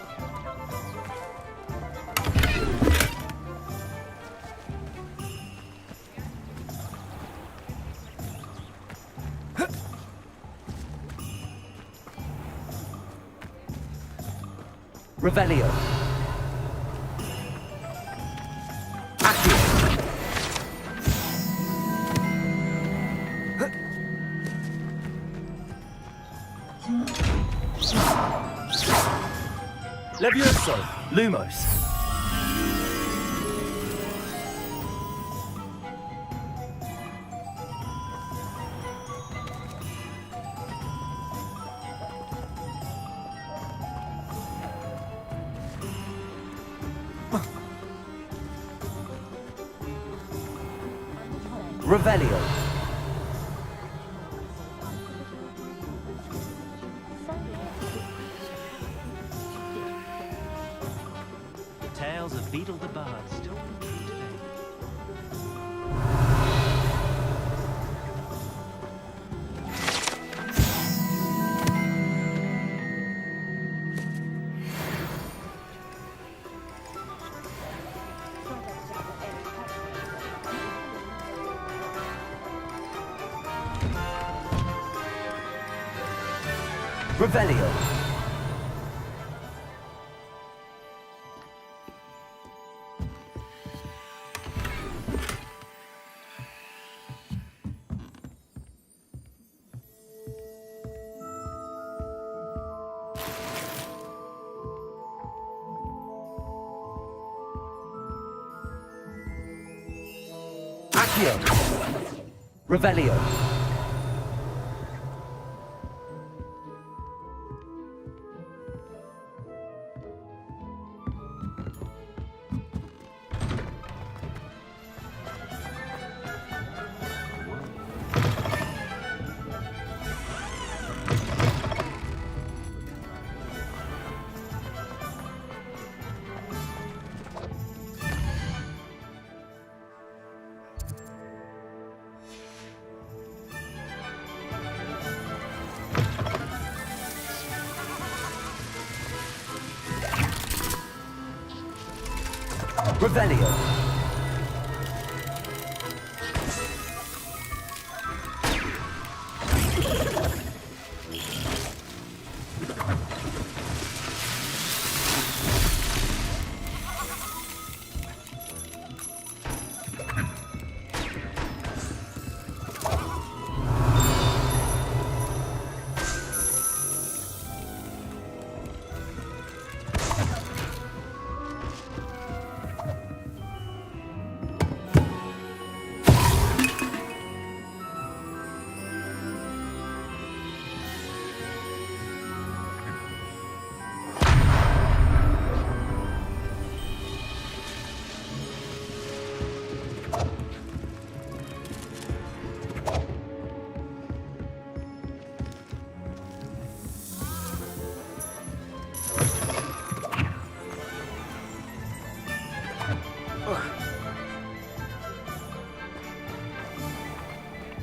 Revelio. Accio. Levioso. Lumos. Revelio. Tales of Beetle the Bard still true today. Revelio. Accio. Revelio. Revelio.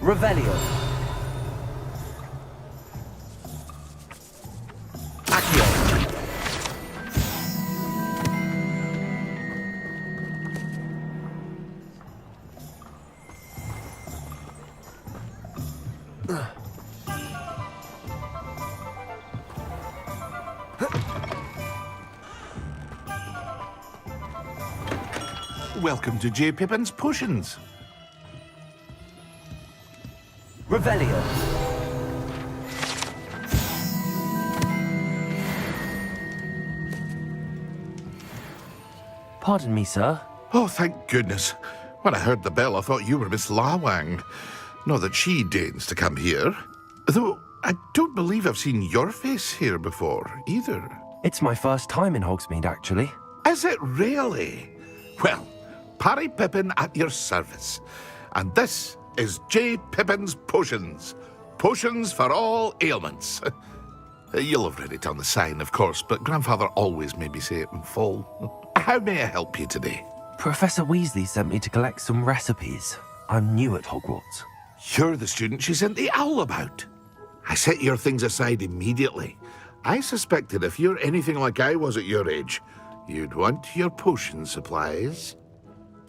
Revelio. Accio. Welcome to J. Pippin's Potions. Revelio. Pardon me, sir. Oh, thank goodness. When I heard the bell, I thought you were Miss Lawang. Not that she deigns to come here. Though, I don't believe I've seen your face here before, either. It's my first time in Hogsmeade, actually. Is it really? Well, Parry Pippin at your service. And this is J. Pippin's Potions. Potions for all ailments. You'll have read it on the sign, of course, but Grandfather always made me say it in full. How may I help you today? Professor Weasley sent me to collect some recipes. I'm new at Hogwarts. You're the student she sent the owl about. I set your things aside immediately. I suspected if you're anything like I was at your age, you'd want your potion supplies.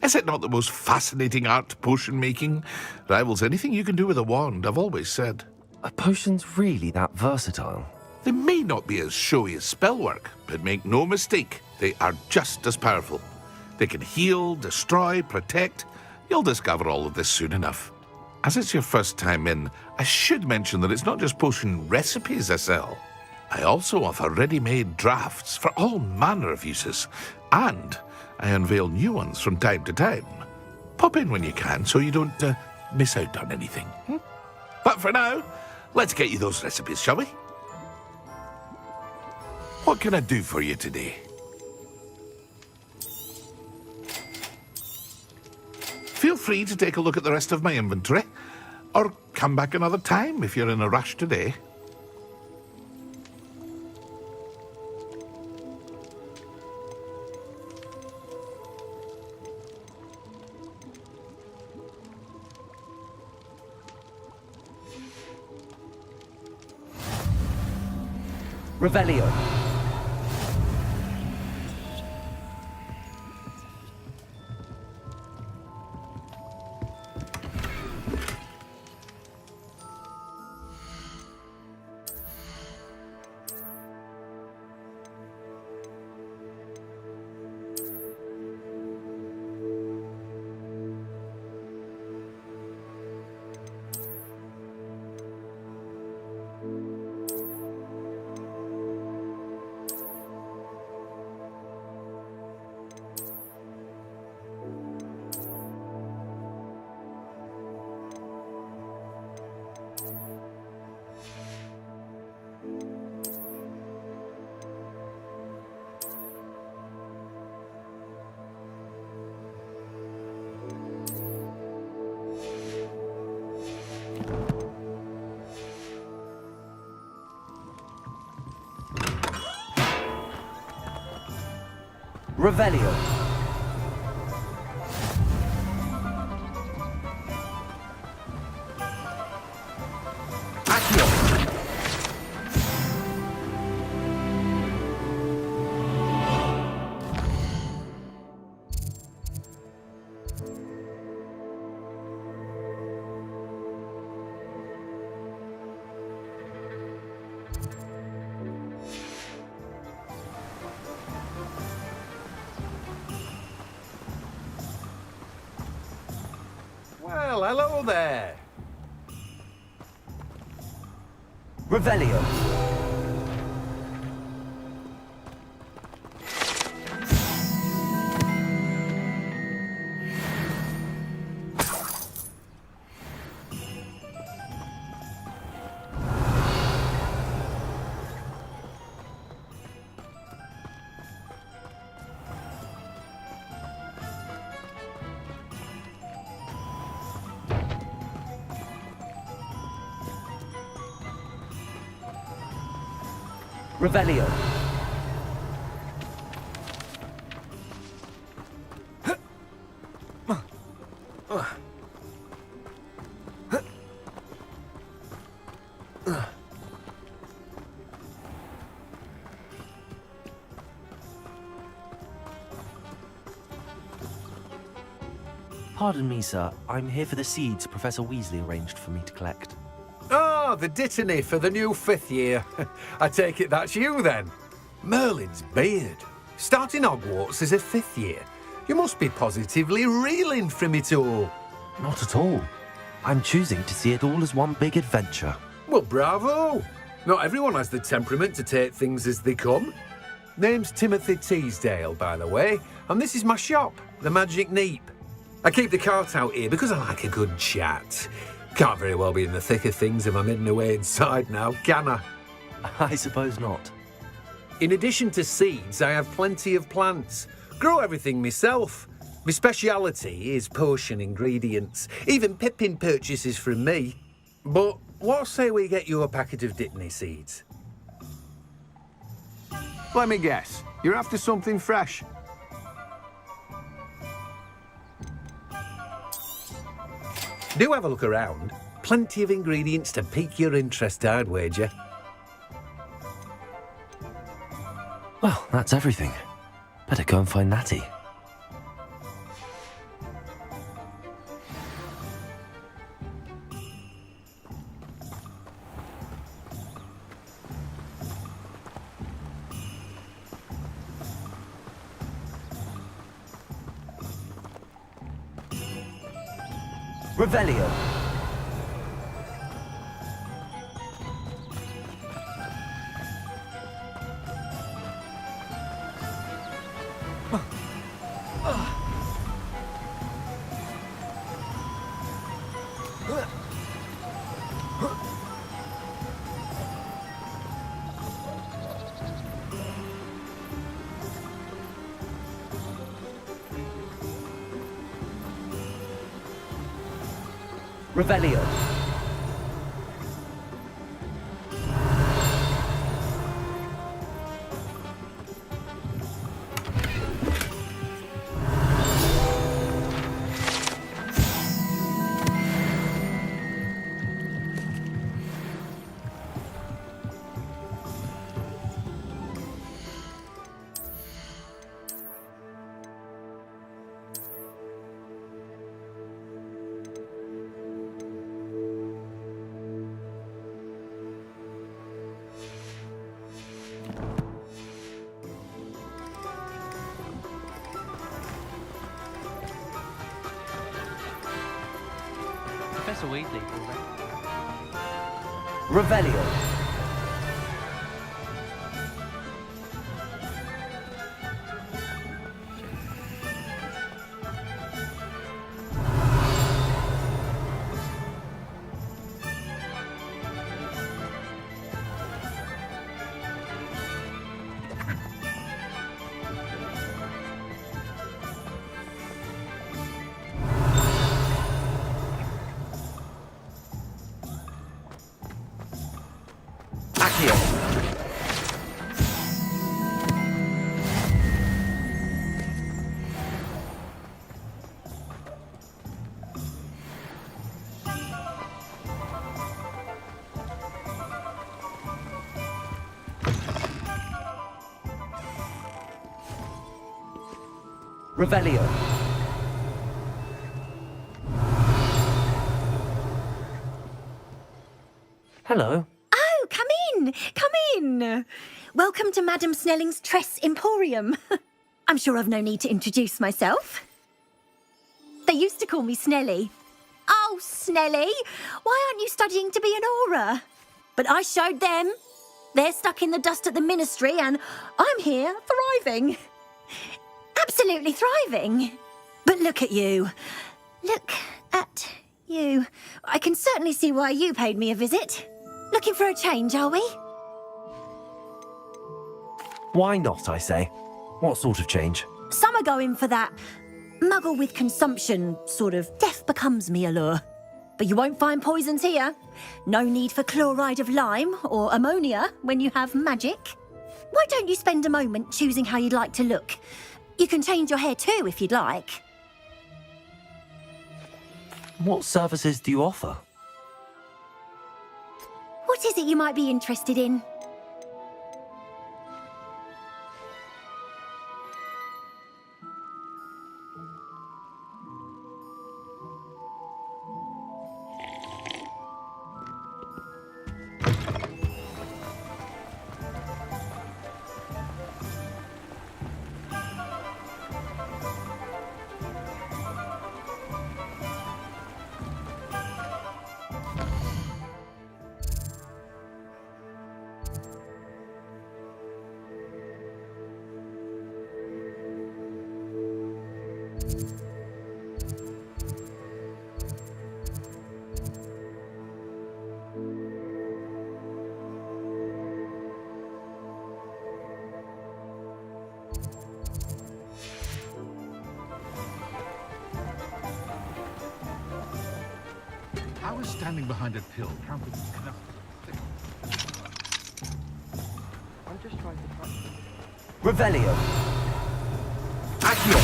Is it not the most fascinating art, potion making? Rivals anything you can do with a wand, I've always said. Are potions really that versatile? They may not be as showy as spellwork, but make no mistake, they are just as powerful. They can heal, destroy, protect. You'll discover all of this soon enough. As it's your first time in, I should mention that it's not just potion recipes I sell. I also offer ready-made drafts for all manner of uses, and I unveil new ones from time to time. Pop in when you can so you don't miss out on anything. But for now, let's get you those recipes, shall we? What can I do for you today? Feel free to take a look at the rest of my inventory, or come back another time if you're in a rush today. Revelio. Revelio. Accio. Well, hello there. Revelio. Revelio. Pardon me, sir. I'm here for the seeds Professor Weasley arranged for me to collect. Oh, the dittany for the new 5th year. I take it that's you, then. Merlin's beard. Starting Hogwarts as a 5th year. You must be positively reeling from it all. Not at all. I'm choosing to see it all as one big adventure. Well, bravo. Not everyone has the temperament to take things as they come. Name's Timothy Teasdale, by the way. and this is my shop, the Magic Neep. I keep the cart out here because I like a good chat. Can't very well be in the thick of things if I'm hidden away inside now, can I? I suppose not. In addition to seeds, I have plenty of plants. Grow everything myself. My speciality is potion ingredients. Even Pippin purchases from me. But what say we get you a packet of Dittany seeds? Let me guess. You're after something fresh. Do have a look around. Plenty of ingredients to pique your interest, I'd wager. Well, that's everything. Better go and find Natty. Revelio. Revelio. Professor Weasley. Revelio. Revelio. Hello. Oh, come in! Come in! Welcome to Madame Snelling's Tress Emporium. I'm sure I've no need to introduce myself. They used to call me Snelly. Oh, Snelly! Why aren't you studying to be an aura? But I showed them. They're stuck in the dust at the Ministry and I'm here, thriving. Absolutely thriving. But look at you. Look at you. I can certainly see why you paid me a visit. Looking for a change, are we? Why not, I say? What sort of change? Some are going for that muggle with consumption, sort of death becomes me allure. But you won't find poisons here. No need for chloride of lime or ammonia when you have magic. Why don't you spend a moment choosing how you'd like to look? You can change your hair too if you'd like. What services do you offer? What is it you might be interested in? How is standing behind a pill counted as enough? I'm just trying to practice. Revelio. Accio.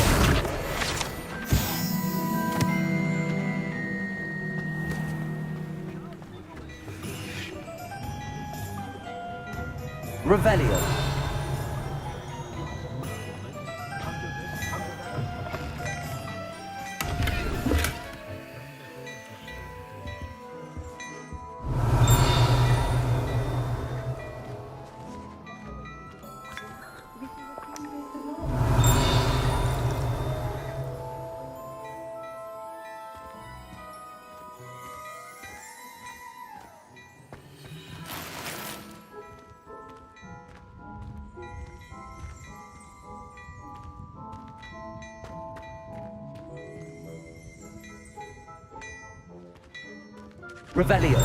Revelio. Revelio.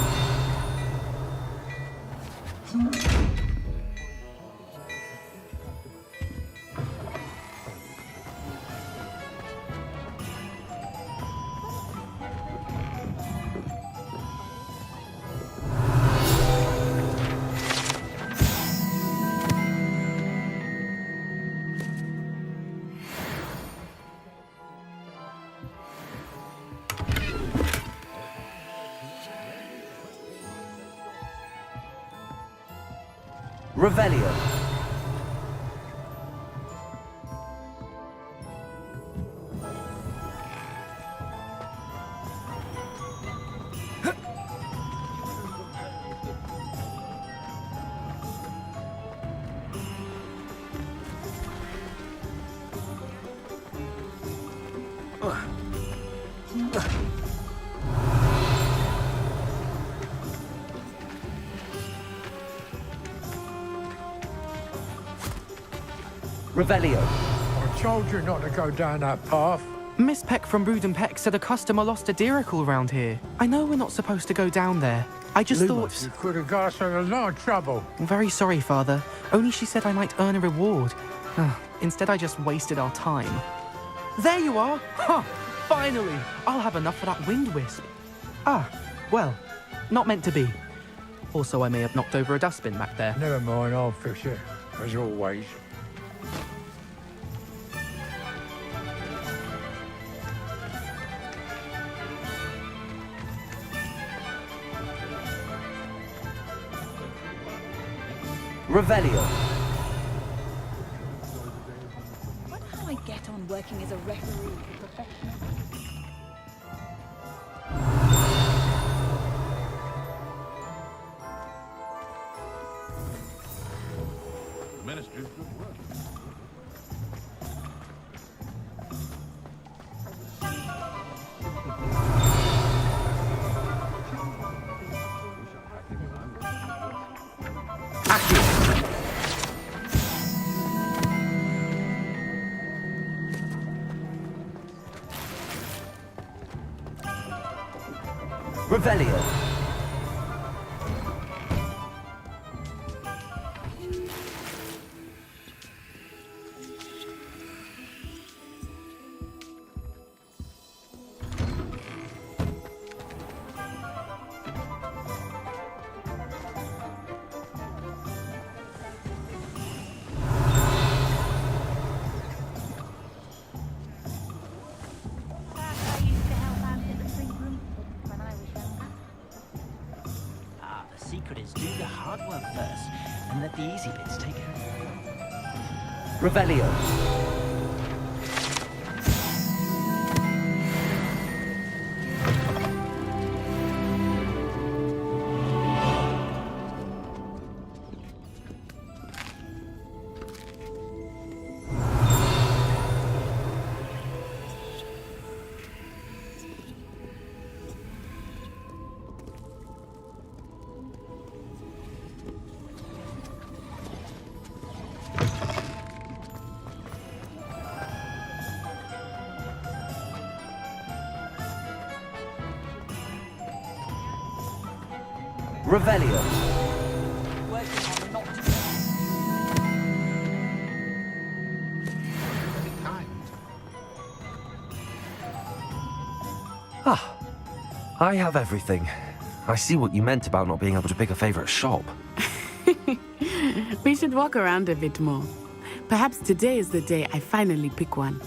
Revelio. Revelio. I told you not to go down that path. Miss Peck from Brood and Peck said a customer lost a deeracle round here. I know we're not supposed to go down there. I just thought... You could have got us in a lot of trouble. I'm very sorry, Father. Only she said I might earn a reward. Instead, I just wasted our time. There you are! Huh! Finally! I'll have enough for that wind wisp. Ah, well, not meant to be. Also, I may have knocked over a dustbin back there. Never mind, I'll fix it, as always. Revelio. I wonder how I get on working as a referee professionally. The Ministry's good work. Revelio. Revelio. Revelio. Ah, I have everything. I see what you meant about not being able to pick a favorite shop. We should walk around a bit more. Perhaps today is the day I finally pick one.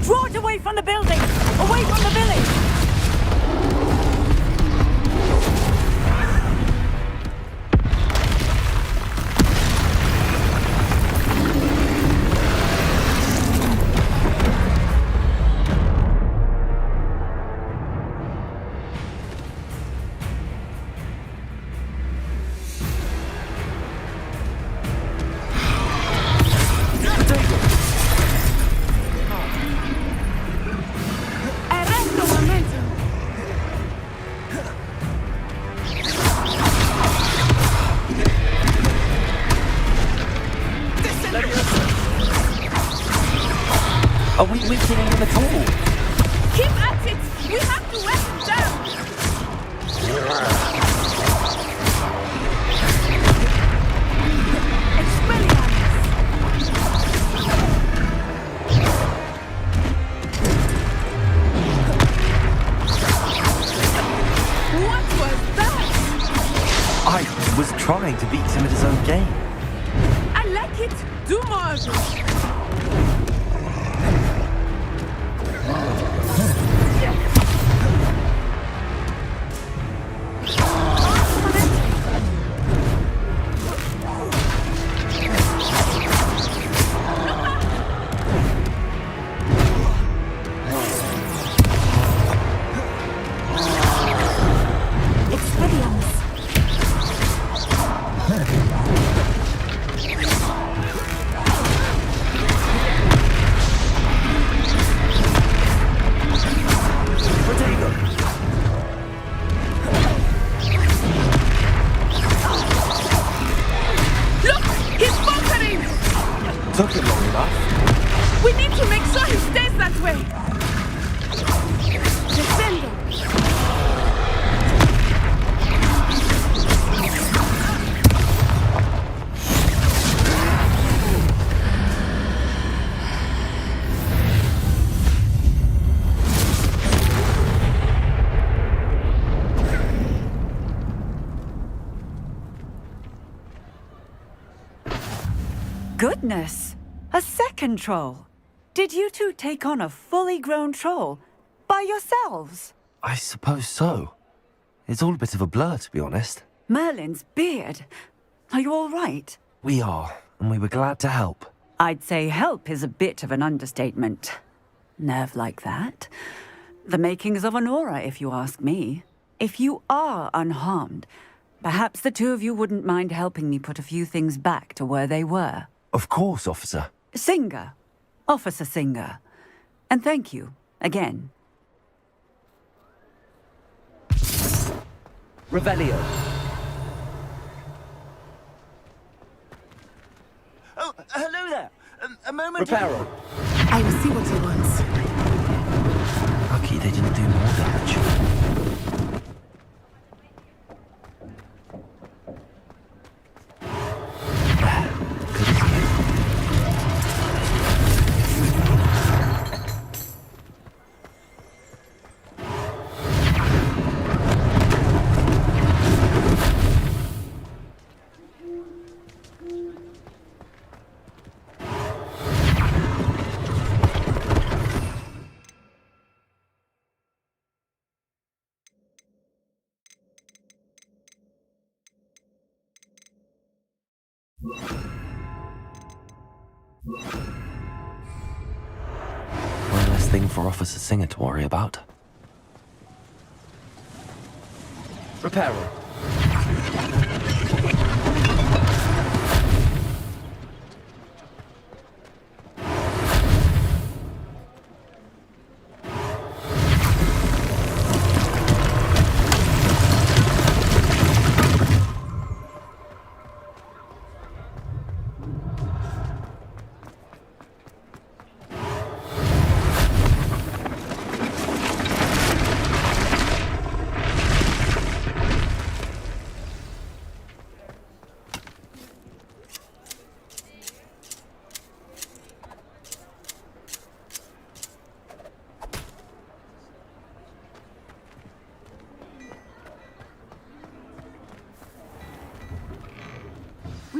Draw it away from the building! Away from the village! Are we weakening them at all? Keep at it! We have to wear them down! What was that? I was trying to beat him at his own game. I like it! Do more of it! Took it long enough. We need to make sure he stays that way! Defender! Goodness! A second troll! Did you two take on a fully grown troll? By yourselves? I suppose so. It's all a bit of a blur, to be honest. Merlin's beard. Are you all right? We are, and we were glad to help. I'd say help is a bit of an understatement. Nerve like that. The makings of an aura, if you ask me. If you are unharmed, perhaps the two of you wouldn't mind helping me put a few things back to where they were. Of course, officer. Singer. Officer Singer. And thank you, again. Revelio. Oh, hello there. A moment. Reparo. I will see what he wants. Lucky they didn't do more damage. One less thing for Officer Singer to worry about. Reparo.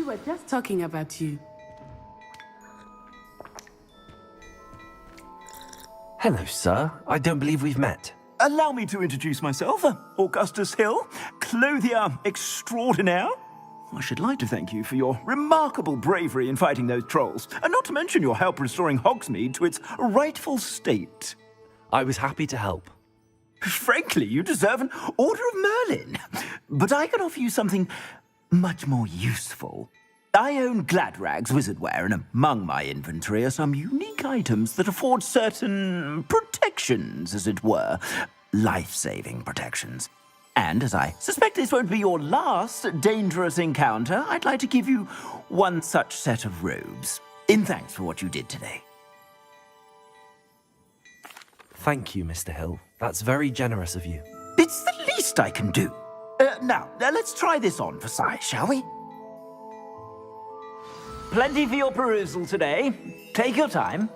We were just talking about you. Hello, sir. I don't believe we've met. Allow me to introduce myself. Augustus Hill, clothier extraordinaire. I should like to thank you for your remarkable bravery in fighting those trolls, and not to mention your help restoring Hogsmeade to its rightful state. I was happy to help. Frankly, you deserve an Order of Merlin. But I can offer you something much more useful. I own Gladrag's wizardware, and among my inventory are some unique items that afford certain protections, as it were. Life-saving protections. And as I suspect this won't be your last dangerous encounter, I'd like to give you one such set of robes, in thanks for what you did today. Thank you, Mr. Hill. That's very generous of you. It's the least I can do. Now, let's try this on for size, shall we? Plenty for your perusal today. Take your time.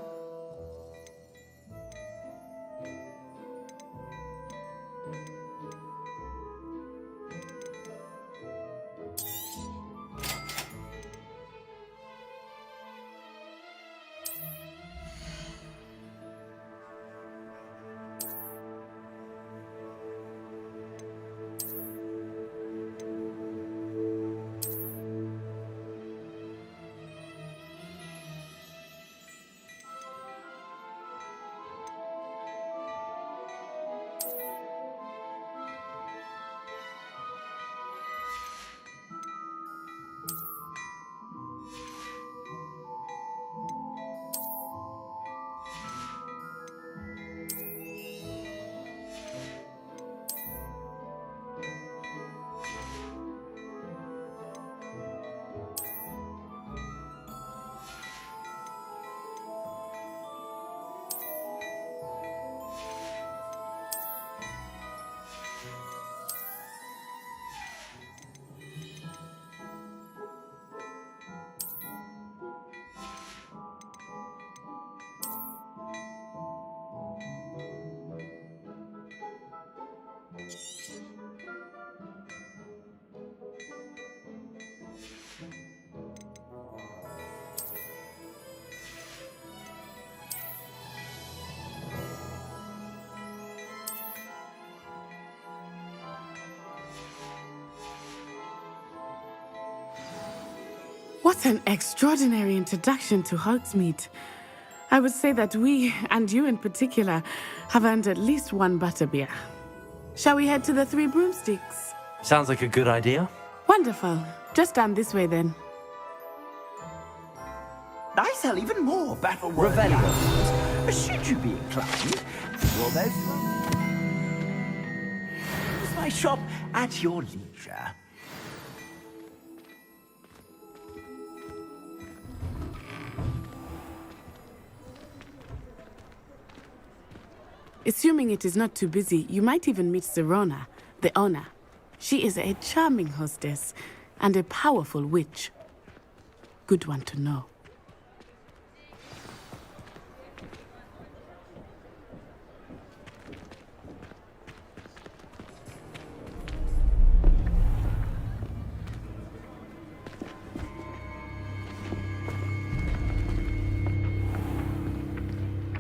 What an extraordinary introduction to Hogsmeade. I would say that we, and you in particular, have earned at least one butterbeer. Shall we head to the Three Broomsticks? Sounds like a good idea. Wonderful. Just down this way then. I sell even more battle-worthy items. Should you be inclined, well, there's my shop at your leisure. Assuming it is not too busy, you might even meet Serona, the owner. She is a charming hostess and a powerful witch. Good one to know.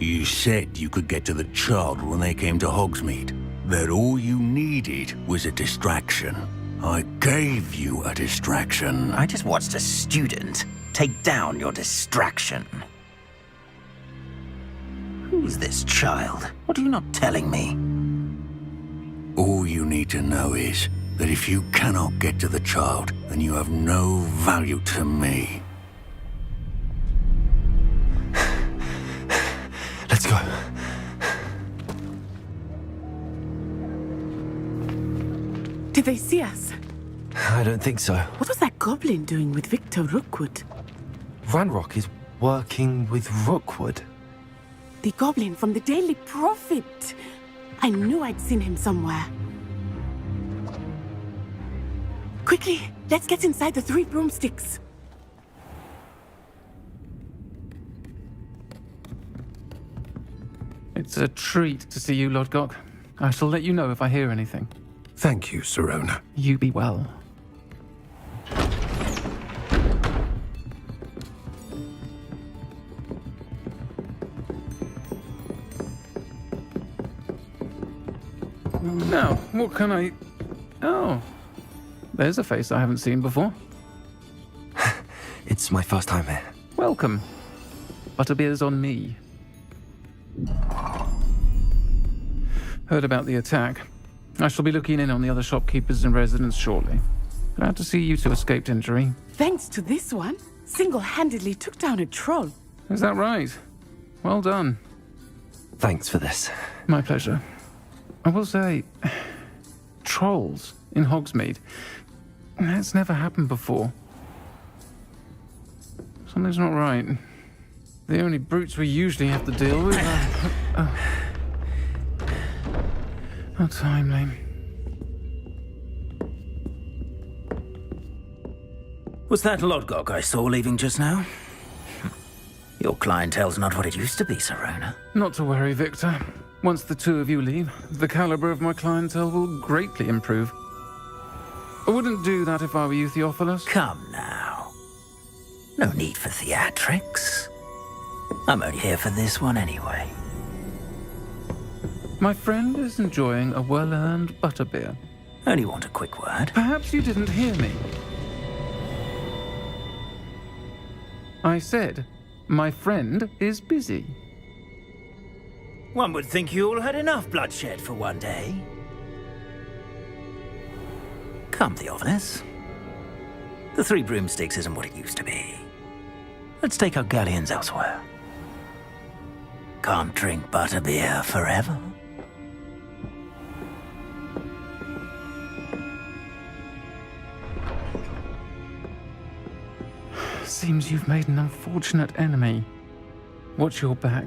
You said you could get to the child when they came to Hogsmeade. That all you needed was a distraction. I gave you a distraction. I just watched a student take down your distraction. Who's this child? What are you not telling me? All you need to know is that if you cannot get to the child, then you have no value to me. Let's go. Did they see us? I don't think so. What was that goblin doing with Victor Rookwood? Ranrock is working with Rookwood. The goblin from the Daily Prophet. I knew I'd seen him somewhere. Quickly, let's get inside the Three Broomsticks. It's a treat to see you, Lodgok. I shall let you know if I hear anything. Thank you, Serona. You be well. Now, what can I... Oh, there's a face I haven't seen before. It's my first time here. Welcome. Butterbeer's on me. Heard about the attack. I shall be looking in on the other shopkeepers and residents shortly. Glad to see you two escaped injury. Thanks to this one, single-handedly took down a troll. Is that right? Well done. Thanks for this. My pleasure. I will say, trolls in Hogsmeade. That's never happened before. Something's not right. The only brutes we usually have to deal with are... How timely. Was that Lodgok I saw leaving just now? Your clientele's not what it used to be, Serona. Not to worry, Victor. Once the two of you leave, the caliber of my clientele will greatly improve. I wouldn't do that if I were you, Theophilus. Come now. No need for theatrics. I'm only here for this one anyway. My friend is enjoying a well-earned butterbeer. Only want a quick word. Perhaps you didn't hear me. I said, my friend is busy. One would think you all had enough bloodshed for one day. Come, Theophilus. The Three Broomsticks isn't what it used to be. Let's take our galleons elsewhere. Can't drink butterbeer forever. Seems you've made an unfortunate enemy. Watch your back.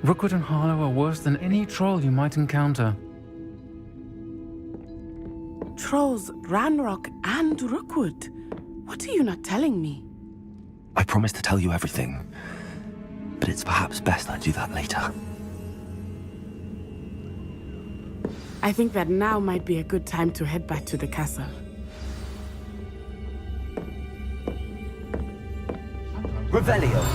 Rookwood and Harlow are worse than any troll you might encounter. Trolls, Ranrock, and Rookwood. What are you not telling me? I promised to tell you everything, but it's perhaps best I do that later. I think that now might be a good time to head back to the castle. Revelio.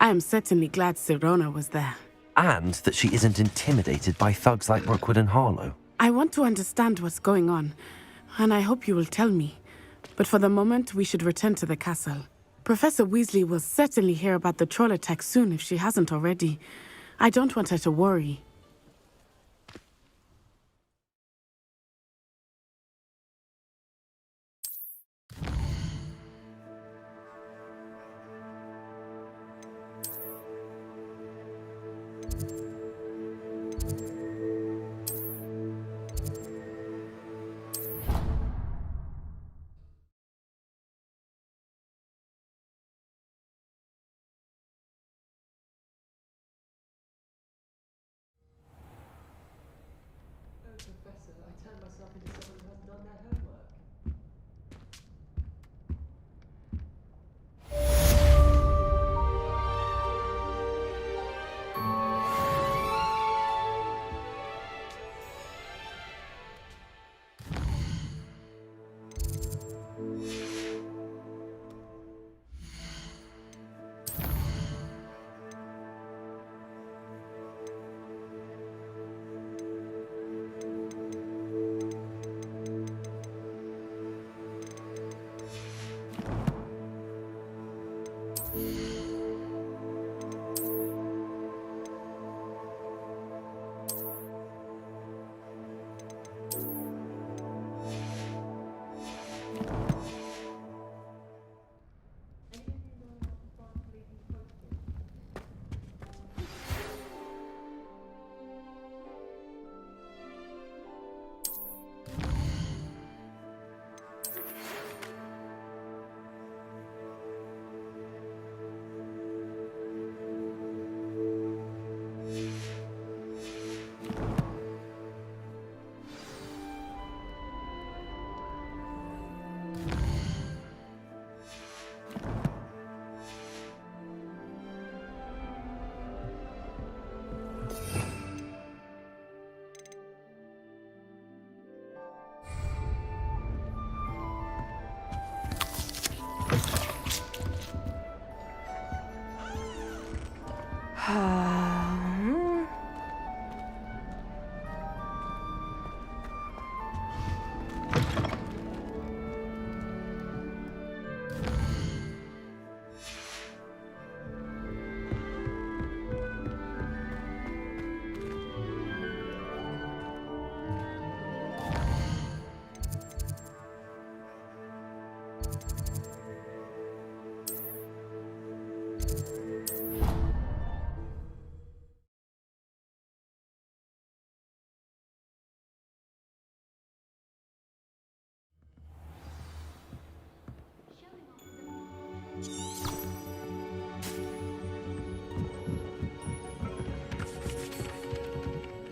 I am certainly glad Serona was there. And that she isn't intimidated by thugs like Rookwood and Harlow. I want to understand what's going on, and I hope you will tell me. But for the moment, we should return to the castle. Professor Weasley will certainly hear about the troll attack soon if she hasn't already. I don't want her to worry. Professor, I turned myself into someone who hasn't done their homework.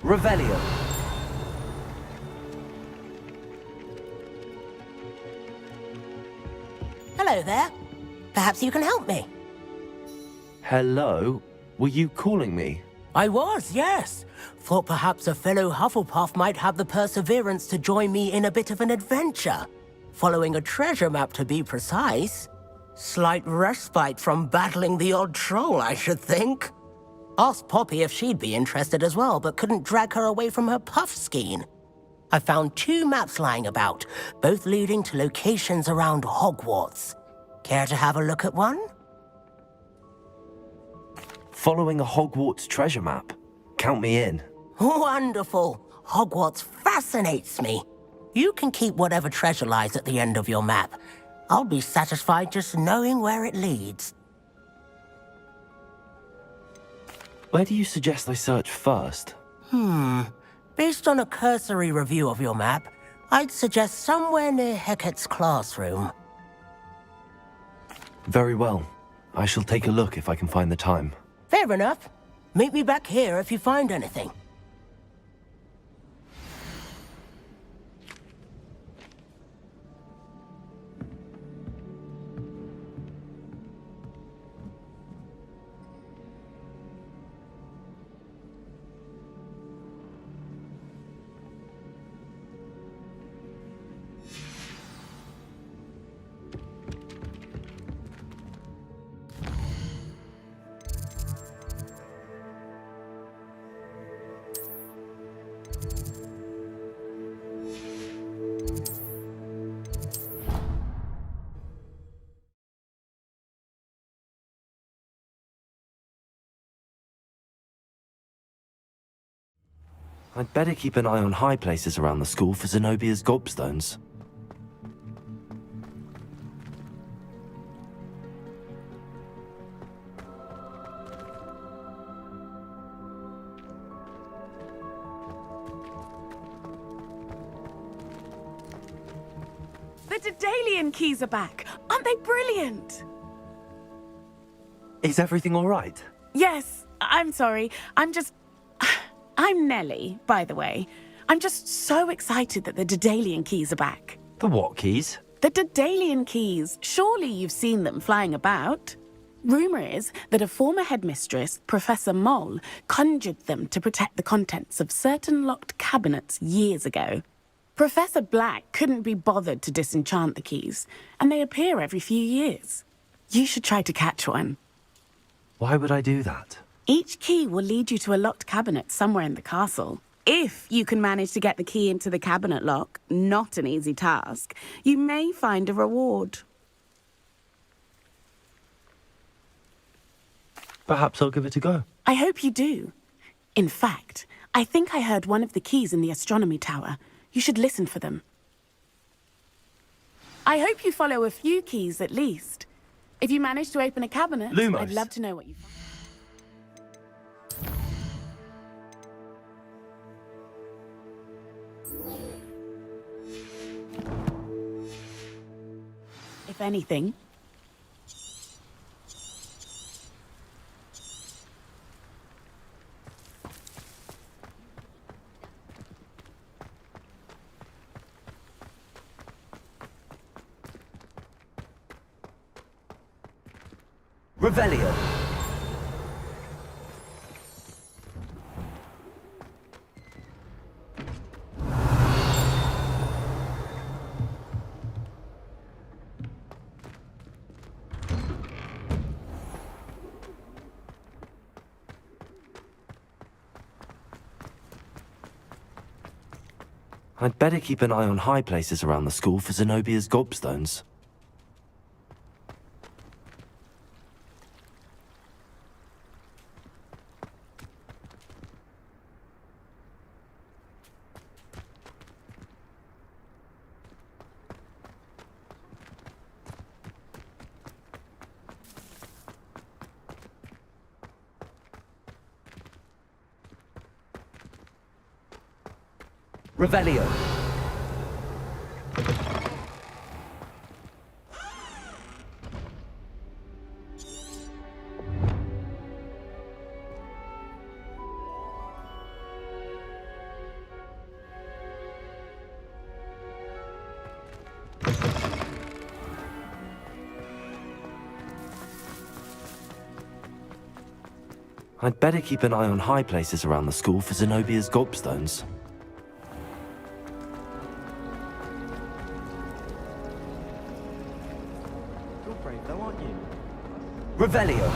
Revelio. Hello there. Perhaps you can help me. Hello? Were you calling me? I was, yes. Thought perhaps a fellow Hufflepuff might have the perseverance to join me in a bit of an adventure. Following a treasure map, to be precise. Slight respite from battling the odd troll, I should think. Asked Poppy if she'd be interested as well, but couldn't drag her away from her puff skein. I found 2 maps lying about, both leading to locations around Hogwarts. Care to have a look at one? Following a Hogwarts treasure map. Count me in. Wonderful. Hogwarts fascinates me. You can keep whatever treasure lies at the end of your map. I'll be satisfied just knowing where it leads. Where do you suggest I search first? Based on a cursory review of your map, I'd suggest somewhere near Hecat's classroom. Very well. I shall take a look if I can find the time. Fair enough. Meet me back here if you find anything. I'd better keep an eye on high places around the school for Zenobia's gobstones. The Daedalian keys are back. Aren't they brilliant? Is everything all right? Yes, I'm sorry. I'm Nellie, by the way. I'm just so excited that the Daedalian keys are back. The what keys? The Daedalian keys. Surely you've seen them flying about. Rumour is that a former headmistress, Professor Moll, conjured them to protect the contents of certain locked cabinets years ago. Professor Black couldn't be bothered to disenchant the keys, and they appear every few years. You should try to catch one. Why would I do that? Each key will lead you to a locked cabinet somewhere in the castle. If you can manage to get the key into the cabinet lock, not an easy task, you may find a reward. Perhaps I'll give it a go. I hope you do. In fact, I think I heard one of the keys in the astronomy tower. You should listen for them. I hope you follow a few keys at least. If you manage to open a cabinet, Lumos. I'd love to know what you find. If anything. Revelio. I'd better keep an eye on high places around the school for Zenobia's gobstones. Revelio. I'd better keep an eye on high places around the school for Zenobia's gobstones. You're brave though, aren't you? Revelio.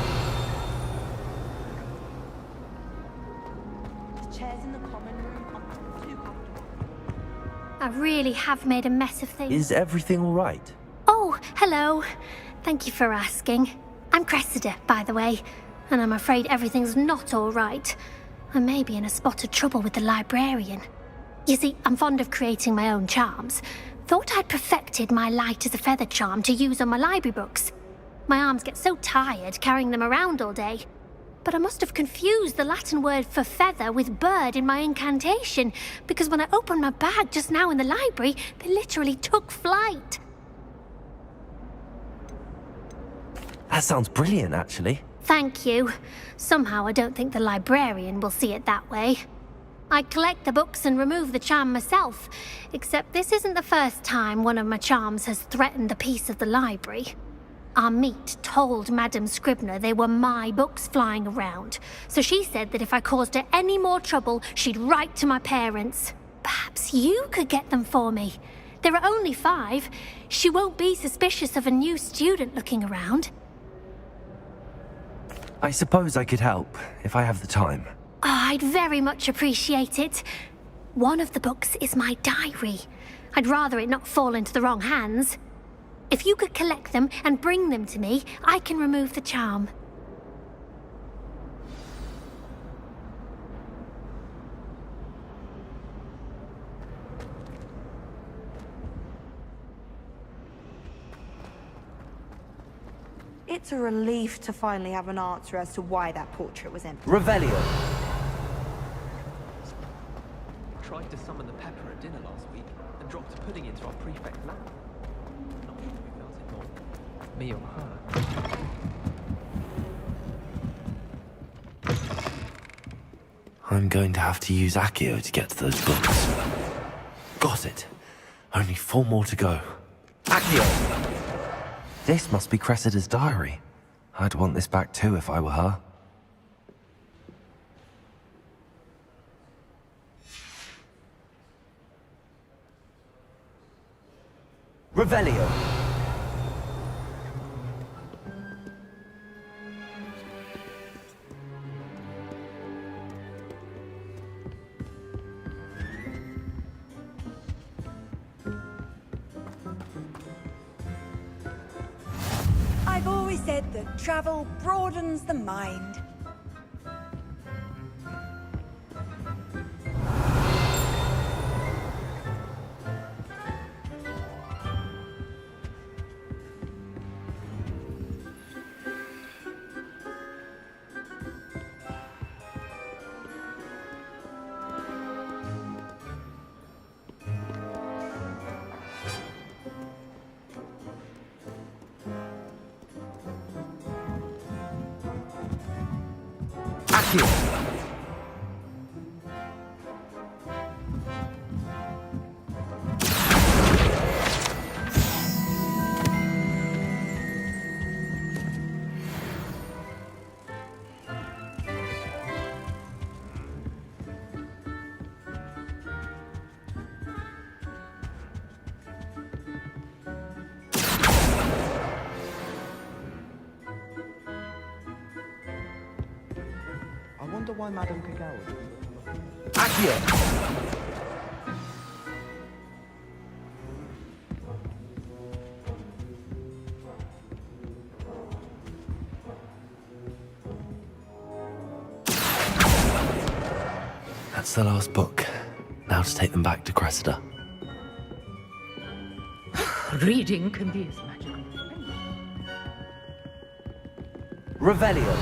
The chairs in the common room are too comfortable. I really have made a mess of things. Is everything all right? Oh, hello. Thank you for asking. I'm Cressida, by the way, and I'm afraid everything's not all right. I may be in a spot of trouble with the librarian. You see, I'm fond of creating my own charms. Thought I'd perfected my light as a feather charm to use on my library books. My arms get so tired carrying them around all day. But I must have confused the Latin word for feather with bird in my incantation, because when I opened my bag just now in the library, they literally took flight. That sounds brilliant, actually. Thank you. Somehow I don't think the librarian will see it that way. I collect the books and remove the charm myself, except this isn't the first time one of my charms has threatened the peace of the library. Our meet told Madame Scribner they were my books flying around, so she said that if I caused her any more trouble, she'd write to my parents. Perhaps you could get them for me. There are only 5. She won't be suspicious of a new student looking around. I suppose I could help, if I have the time. Oh, I'd very much appreciate it. One of the books is my diary. I'd rather it not fall into the wrong hands. If you could collect them and bring them to me, I can remove the charm. It's a relief to finally have an answer as to why that portrait was empty. Revelio. Tried to summon the pepper at dinner last week and dropped a pudding into our prefect's lap. Not sure who felt it more, me or her. I'm going to have to use Accio to get to those books. Got it. Only 4 more to go. Accio! This must be Cressida's diary. I'd want this back too if I were her. Revelio. I've always said that travel broadens the mind. I wonder why Madame Kagawa didn't Accio. That's the last book. Now to take them back to Cressida. Reading can be as magical. Revelio.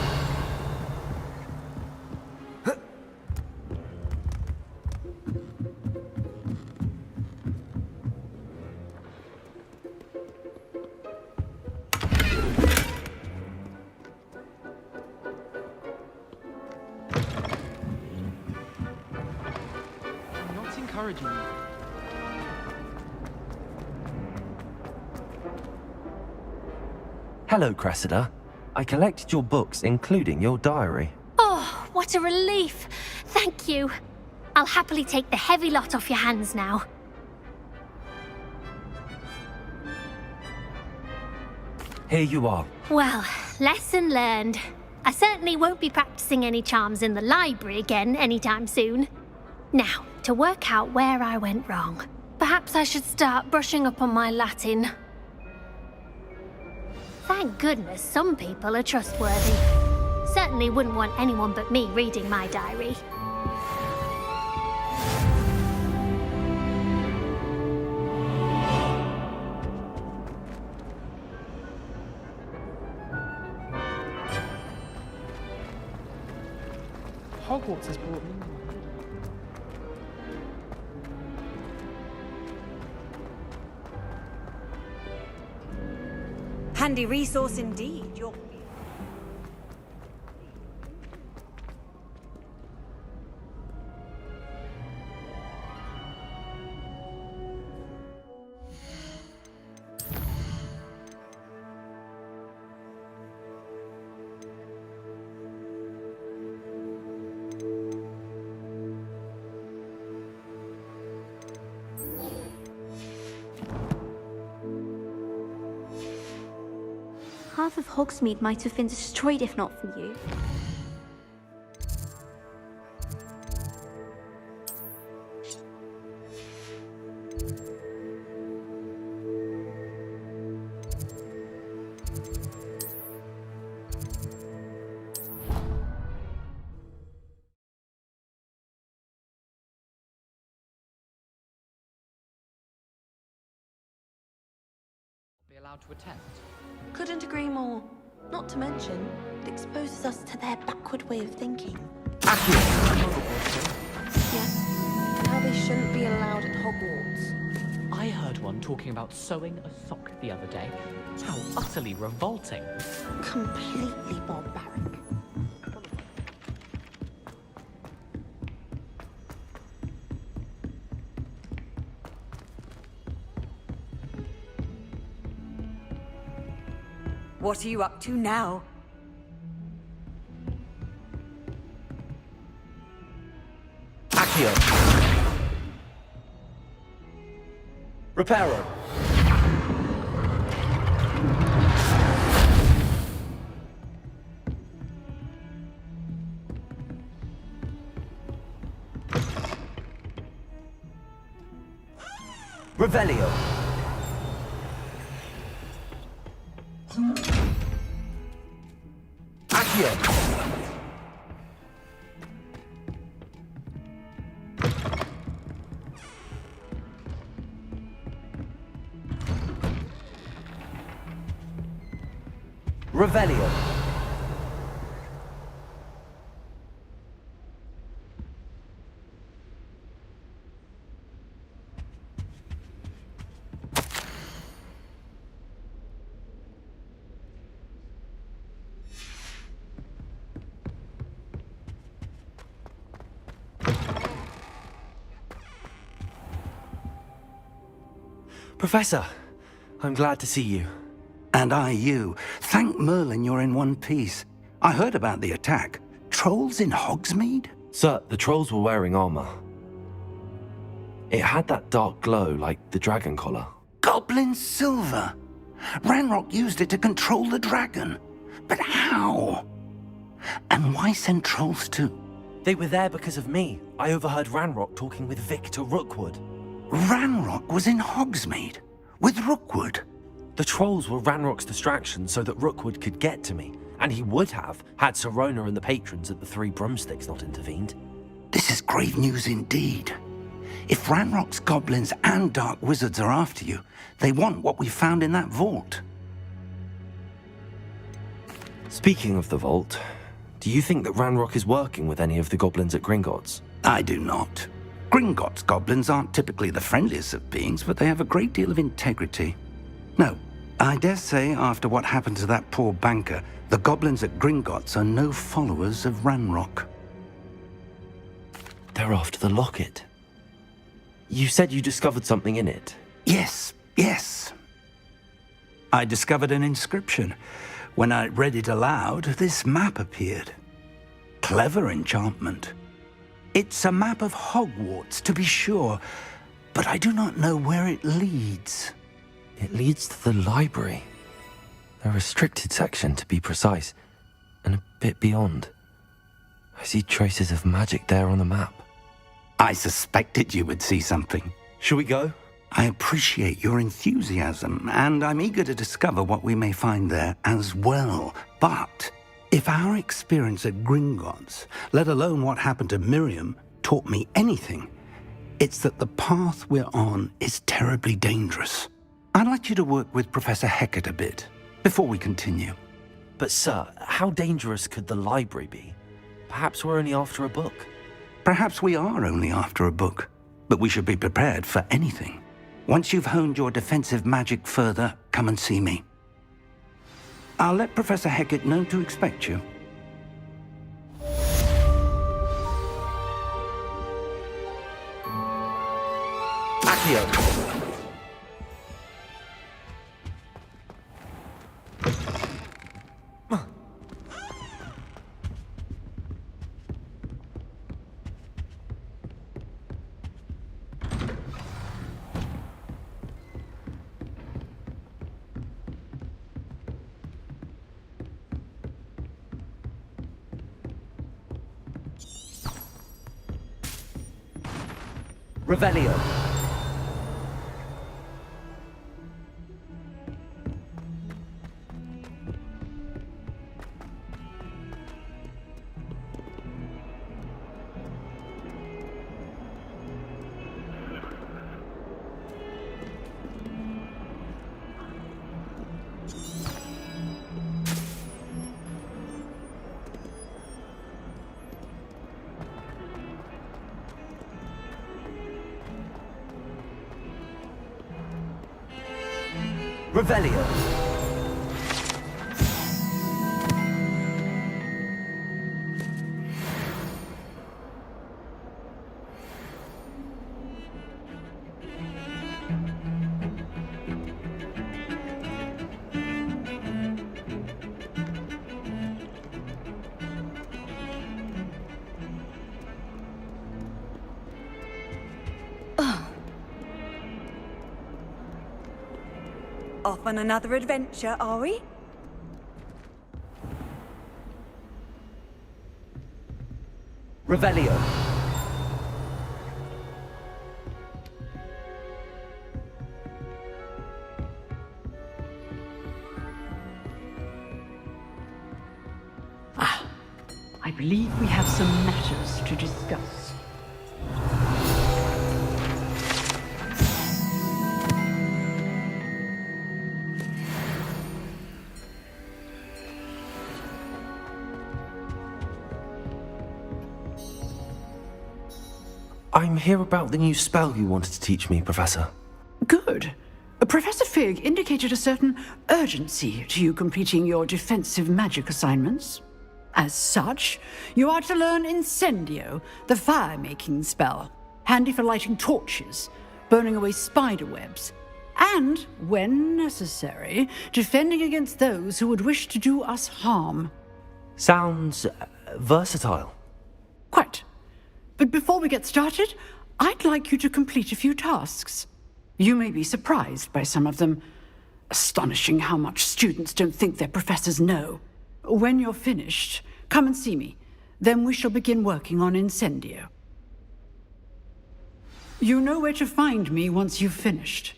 I'm not encouraging you. Hello, Cressida. I collected your books, including your diary. Oh, what a relief. Thank you. I'll happily take the heavy lot off your hands now. Here you are. Well, lesson learned. I certainly won't be practicing any charms in the library again anytime soon. Now, to work out where I went wrong. Perhaps I should start brushing up on my Latin. Thank goodness some people are trustworthy. Certainly wouldn't want anyone but me reading my diary. Hogwarts has brought me. Handy resource indeed. Your Half of Hogsmeade might have been destroyed if not for you. Be allowed to attend. Couldn't agree more. Not to mention, it exposes us to their backward way of thinking. Yes, and how they shouldn't be allowed at Hogwarts. I heard one talking about sewing a sock the other day. How utterly revolting. Completely barbaric. What are you up to now? Accio. Reparo. Revelio. Accio. Revelio. Professor, I'm glad to see you. And I you. Thank Merlin you're in one piece. I heard about the attack. Trolls in Hogsmeade? Sir, the trolls were wearing armor. It had that dark glow like the dragon collar. Goblin silver! Ranrock used it to control the dragon. But how? And why send trolls too? They were there because of me. I overheard Ranrock talking with Victor Rookwood. Ranrock was in Hogsmeade? With Rookwood? The trolls were Ranrock's distraction so that Rookwood could get to me. And he would have, had Sirona and the patrons at the Three Broomsticks not intervened. This is grave news indeed. If Ranrock's goblins and dark wizards are after you, they want what we found in that vault. Speaking of the vault, do you think that Ranrock is working with any of the goblins at Gringotts? I do not. Gringotts goblins aren't typically the friendliest of beings, but they have a great deal of integrity. No, I dare say after what happened to that poor banker, the goblins at Gringotts are no followers of Ranrock. They're after the locket. You said you discovered something in it. Yes, yes. I discovered an inscription. When I read it aloud, this map appeared. Clever enchantment. It's a map of Hogwarts, to be sure, but I do not know where it leads. It leads to the library. A restricted section, to be precise, and a bit beyond. I see traces of magic there on the map. I suspected you would see something. Shall we go? I appreciate your enthusiasm, and I'm eager to discover what we may find there as well. But if our experience at Gringotts, let alone what happened to Miriam, taught me anything, it's that the path we're on is terribly dangerous. I'd like you to work with Professor Hecat a bit before we continue. But sir, how dangerous could the library be? Perhaps we're only after a book. Perhaps we are only after a book, but we should be prepared for anything. Once you've honed your defensive magic further, come and see me. I'll let Professor Hecat know to expect you. Accio! Revelio. Revelio. Off on another adventure, are we? Revelio. I believe we have some matters to discuss. I'm here about the new spell you wanted to teach me, Professor. Good. Professor Fig indicated a certain urgency to you completing your defensive magic assignments. As such, you are to learn Incendio, the fire-making spell, handy for lighting torches, burning away spider webs, and, when necessary, defending against those who would wish to do us harm. Sounds versatile. Quite. But before we get started, I'd like you to complete a few tasks. You may be surprised by some of them. Astonishing how much students don't think their professors know. When you're finished, come and see me. Then we shall begin working on Incendio. You know where to find me once you've finished.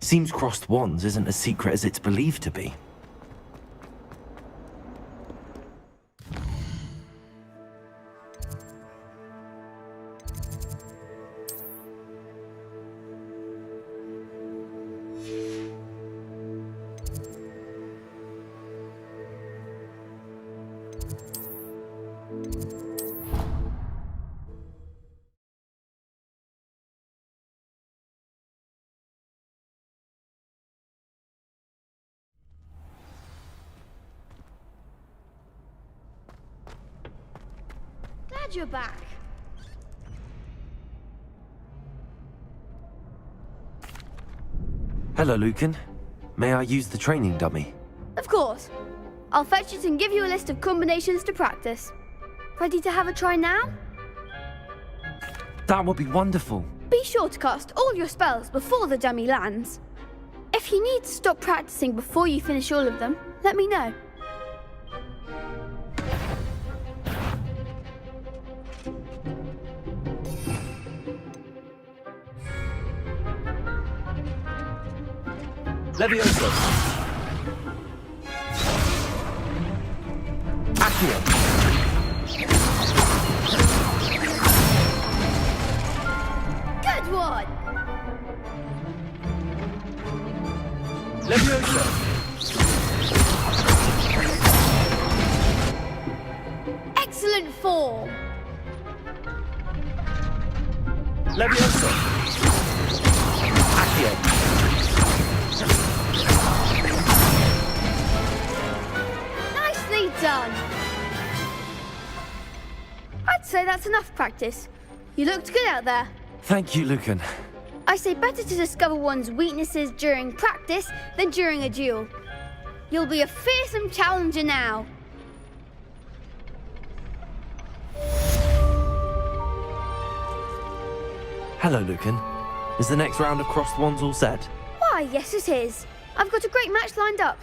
Seems crossed wands isn't as secret as it's believed to be. glad you're back. Hello, Lucan. May I use the training dummy? Of course. I'll fetch it and give you a list of combinations to practice. Ready to have a try now? That would be wonderful. Be sure to cast all your spells before the dummy lands. If you need to stop practicing before you finish all of them, let me know. Levioso. Accio. Good one! Levioso. Excellent form! Levioso. Accio. Nicely done! I'd say that's enough practice. You looked good out there. Thank you, Lucan. I say better to discover one's weaknesses during practice than during a duel. You'll be a fearsome challenger now. Hello, Lucan. Is the next round of Cross the Wands all set? Why, yes it is. I've got a great match lined up.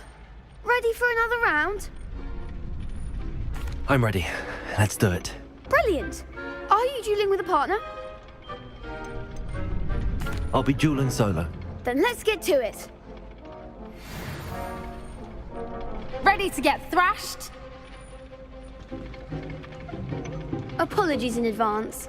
Ready for another round? I'm ready. Let's do it. Brilliant. Are you dueling with a partner? I'll be dueling solo. Then let's get to it. Ready to get thrashed? Apologies in advance.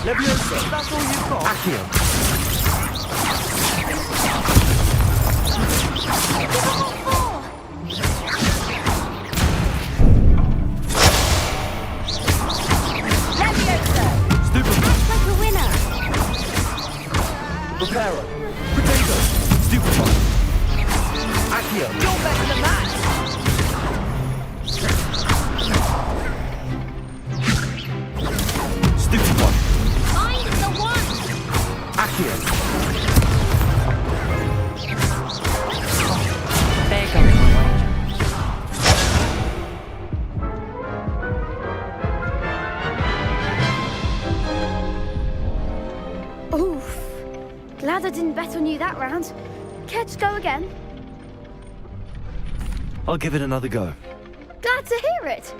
Levioso. That's all you've got? Accio. Like a winner. Reparo. Potato. Stupefy. Accio. You're better than that! Stupefy. Find the one! Accio. There goes my wager. Oof. Glad I didn't bet on you that round. Care to go again? I'll give it another go. Glad to hear it.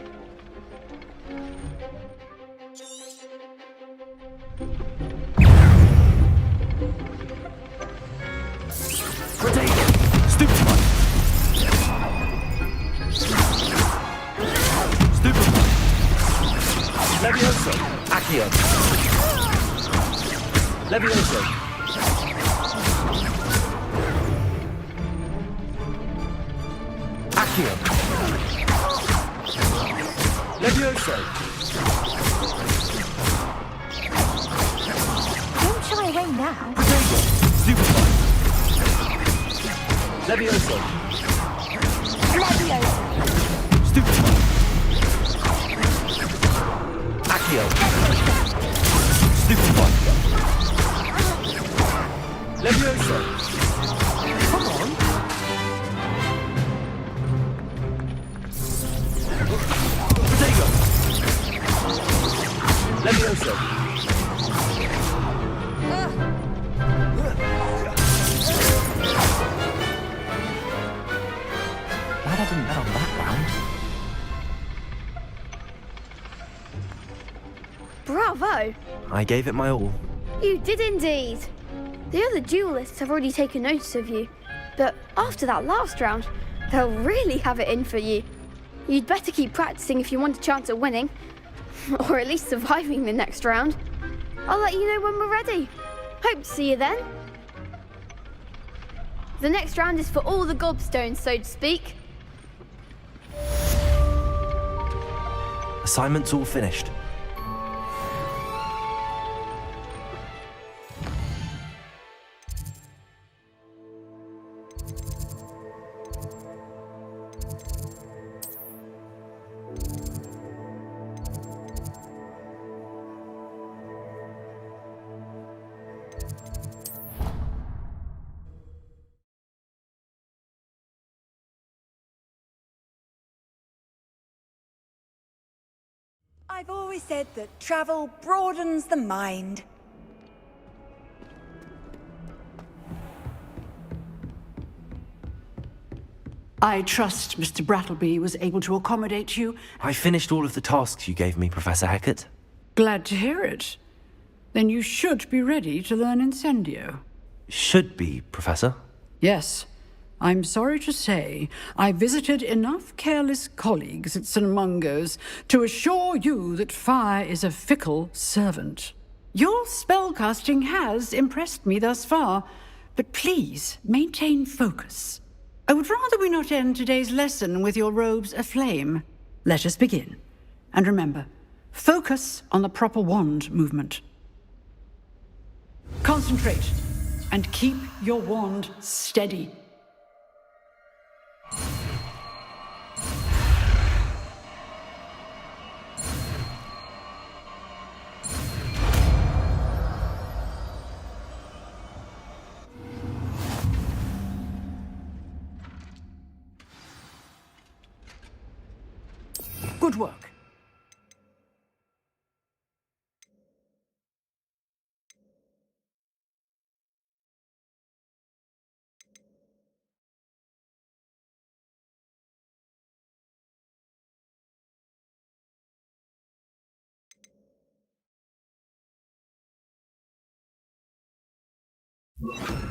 Potato. Stupefy. Stupefy. Levioso. Accio. Levioso. Accio. Levioso. Don't shy away now. Potato. Stupefy. Levioso. Levioso. Stupefy. Accio. Stupefy. Levioso. Come on. Potato. Levioso. Glad I didn't bet on that round. Bravo. I gave it my all. You did indeed. The other duelists have already taken notice of you, but after that last round, they'll really have it in for you. You'd better keep practicing if you want a chance at winning, or at least surviving the next round. I'll let you know when we're ready. Hope to see you then. The next round is for all the gobstones, so to speak. Assignment's all finished. I've always said that travel broadens the mind. I trust Mr. Brattleby was able to accommodate you. I finished all of the tasks you gave me, Professor Hecat. Glad to hear it. Then you should be ready to learn Incendio. Should be, Professor. Yes. I'm sorry to say, I visited enough careless colleagues at St. Mungo's to assure you that fire is a fickle servant. Your spellcasting has impressed me thus far, but please maintain focus. I would rather we not end today's lesson with your robes aflame. Let us begin. And remember, focus on the proper wand movement. Concentrate, and keep your wand steady. Good work. You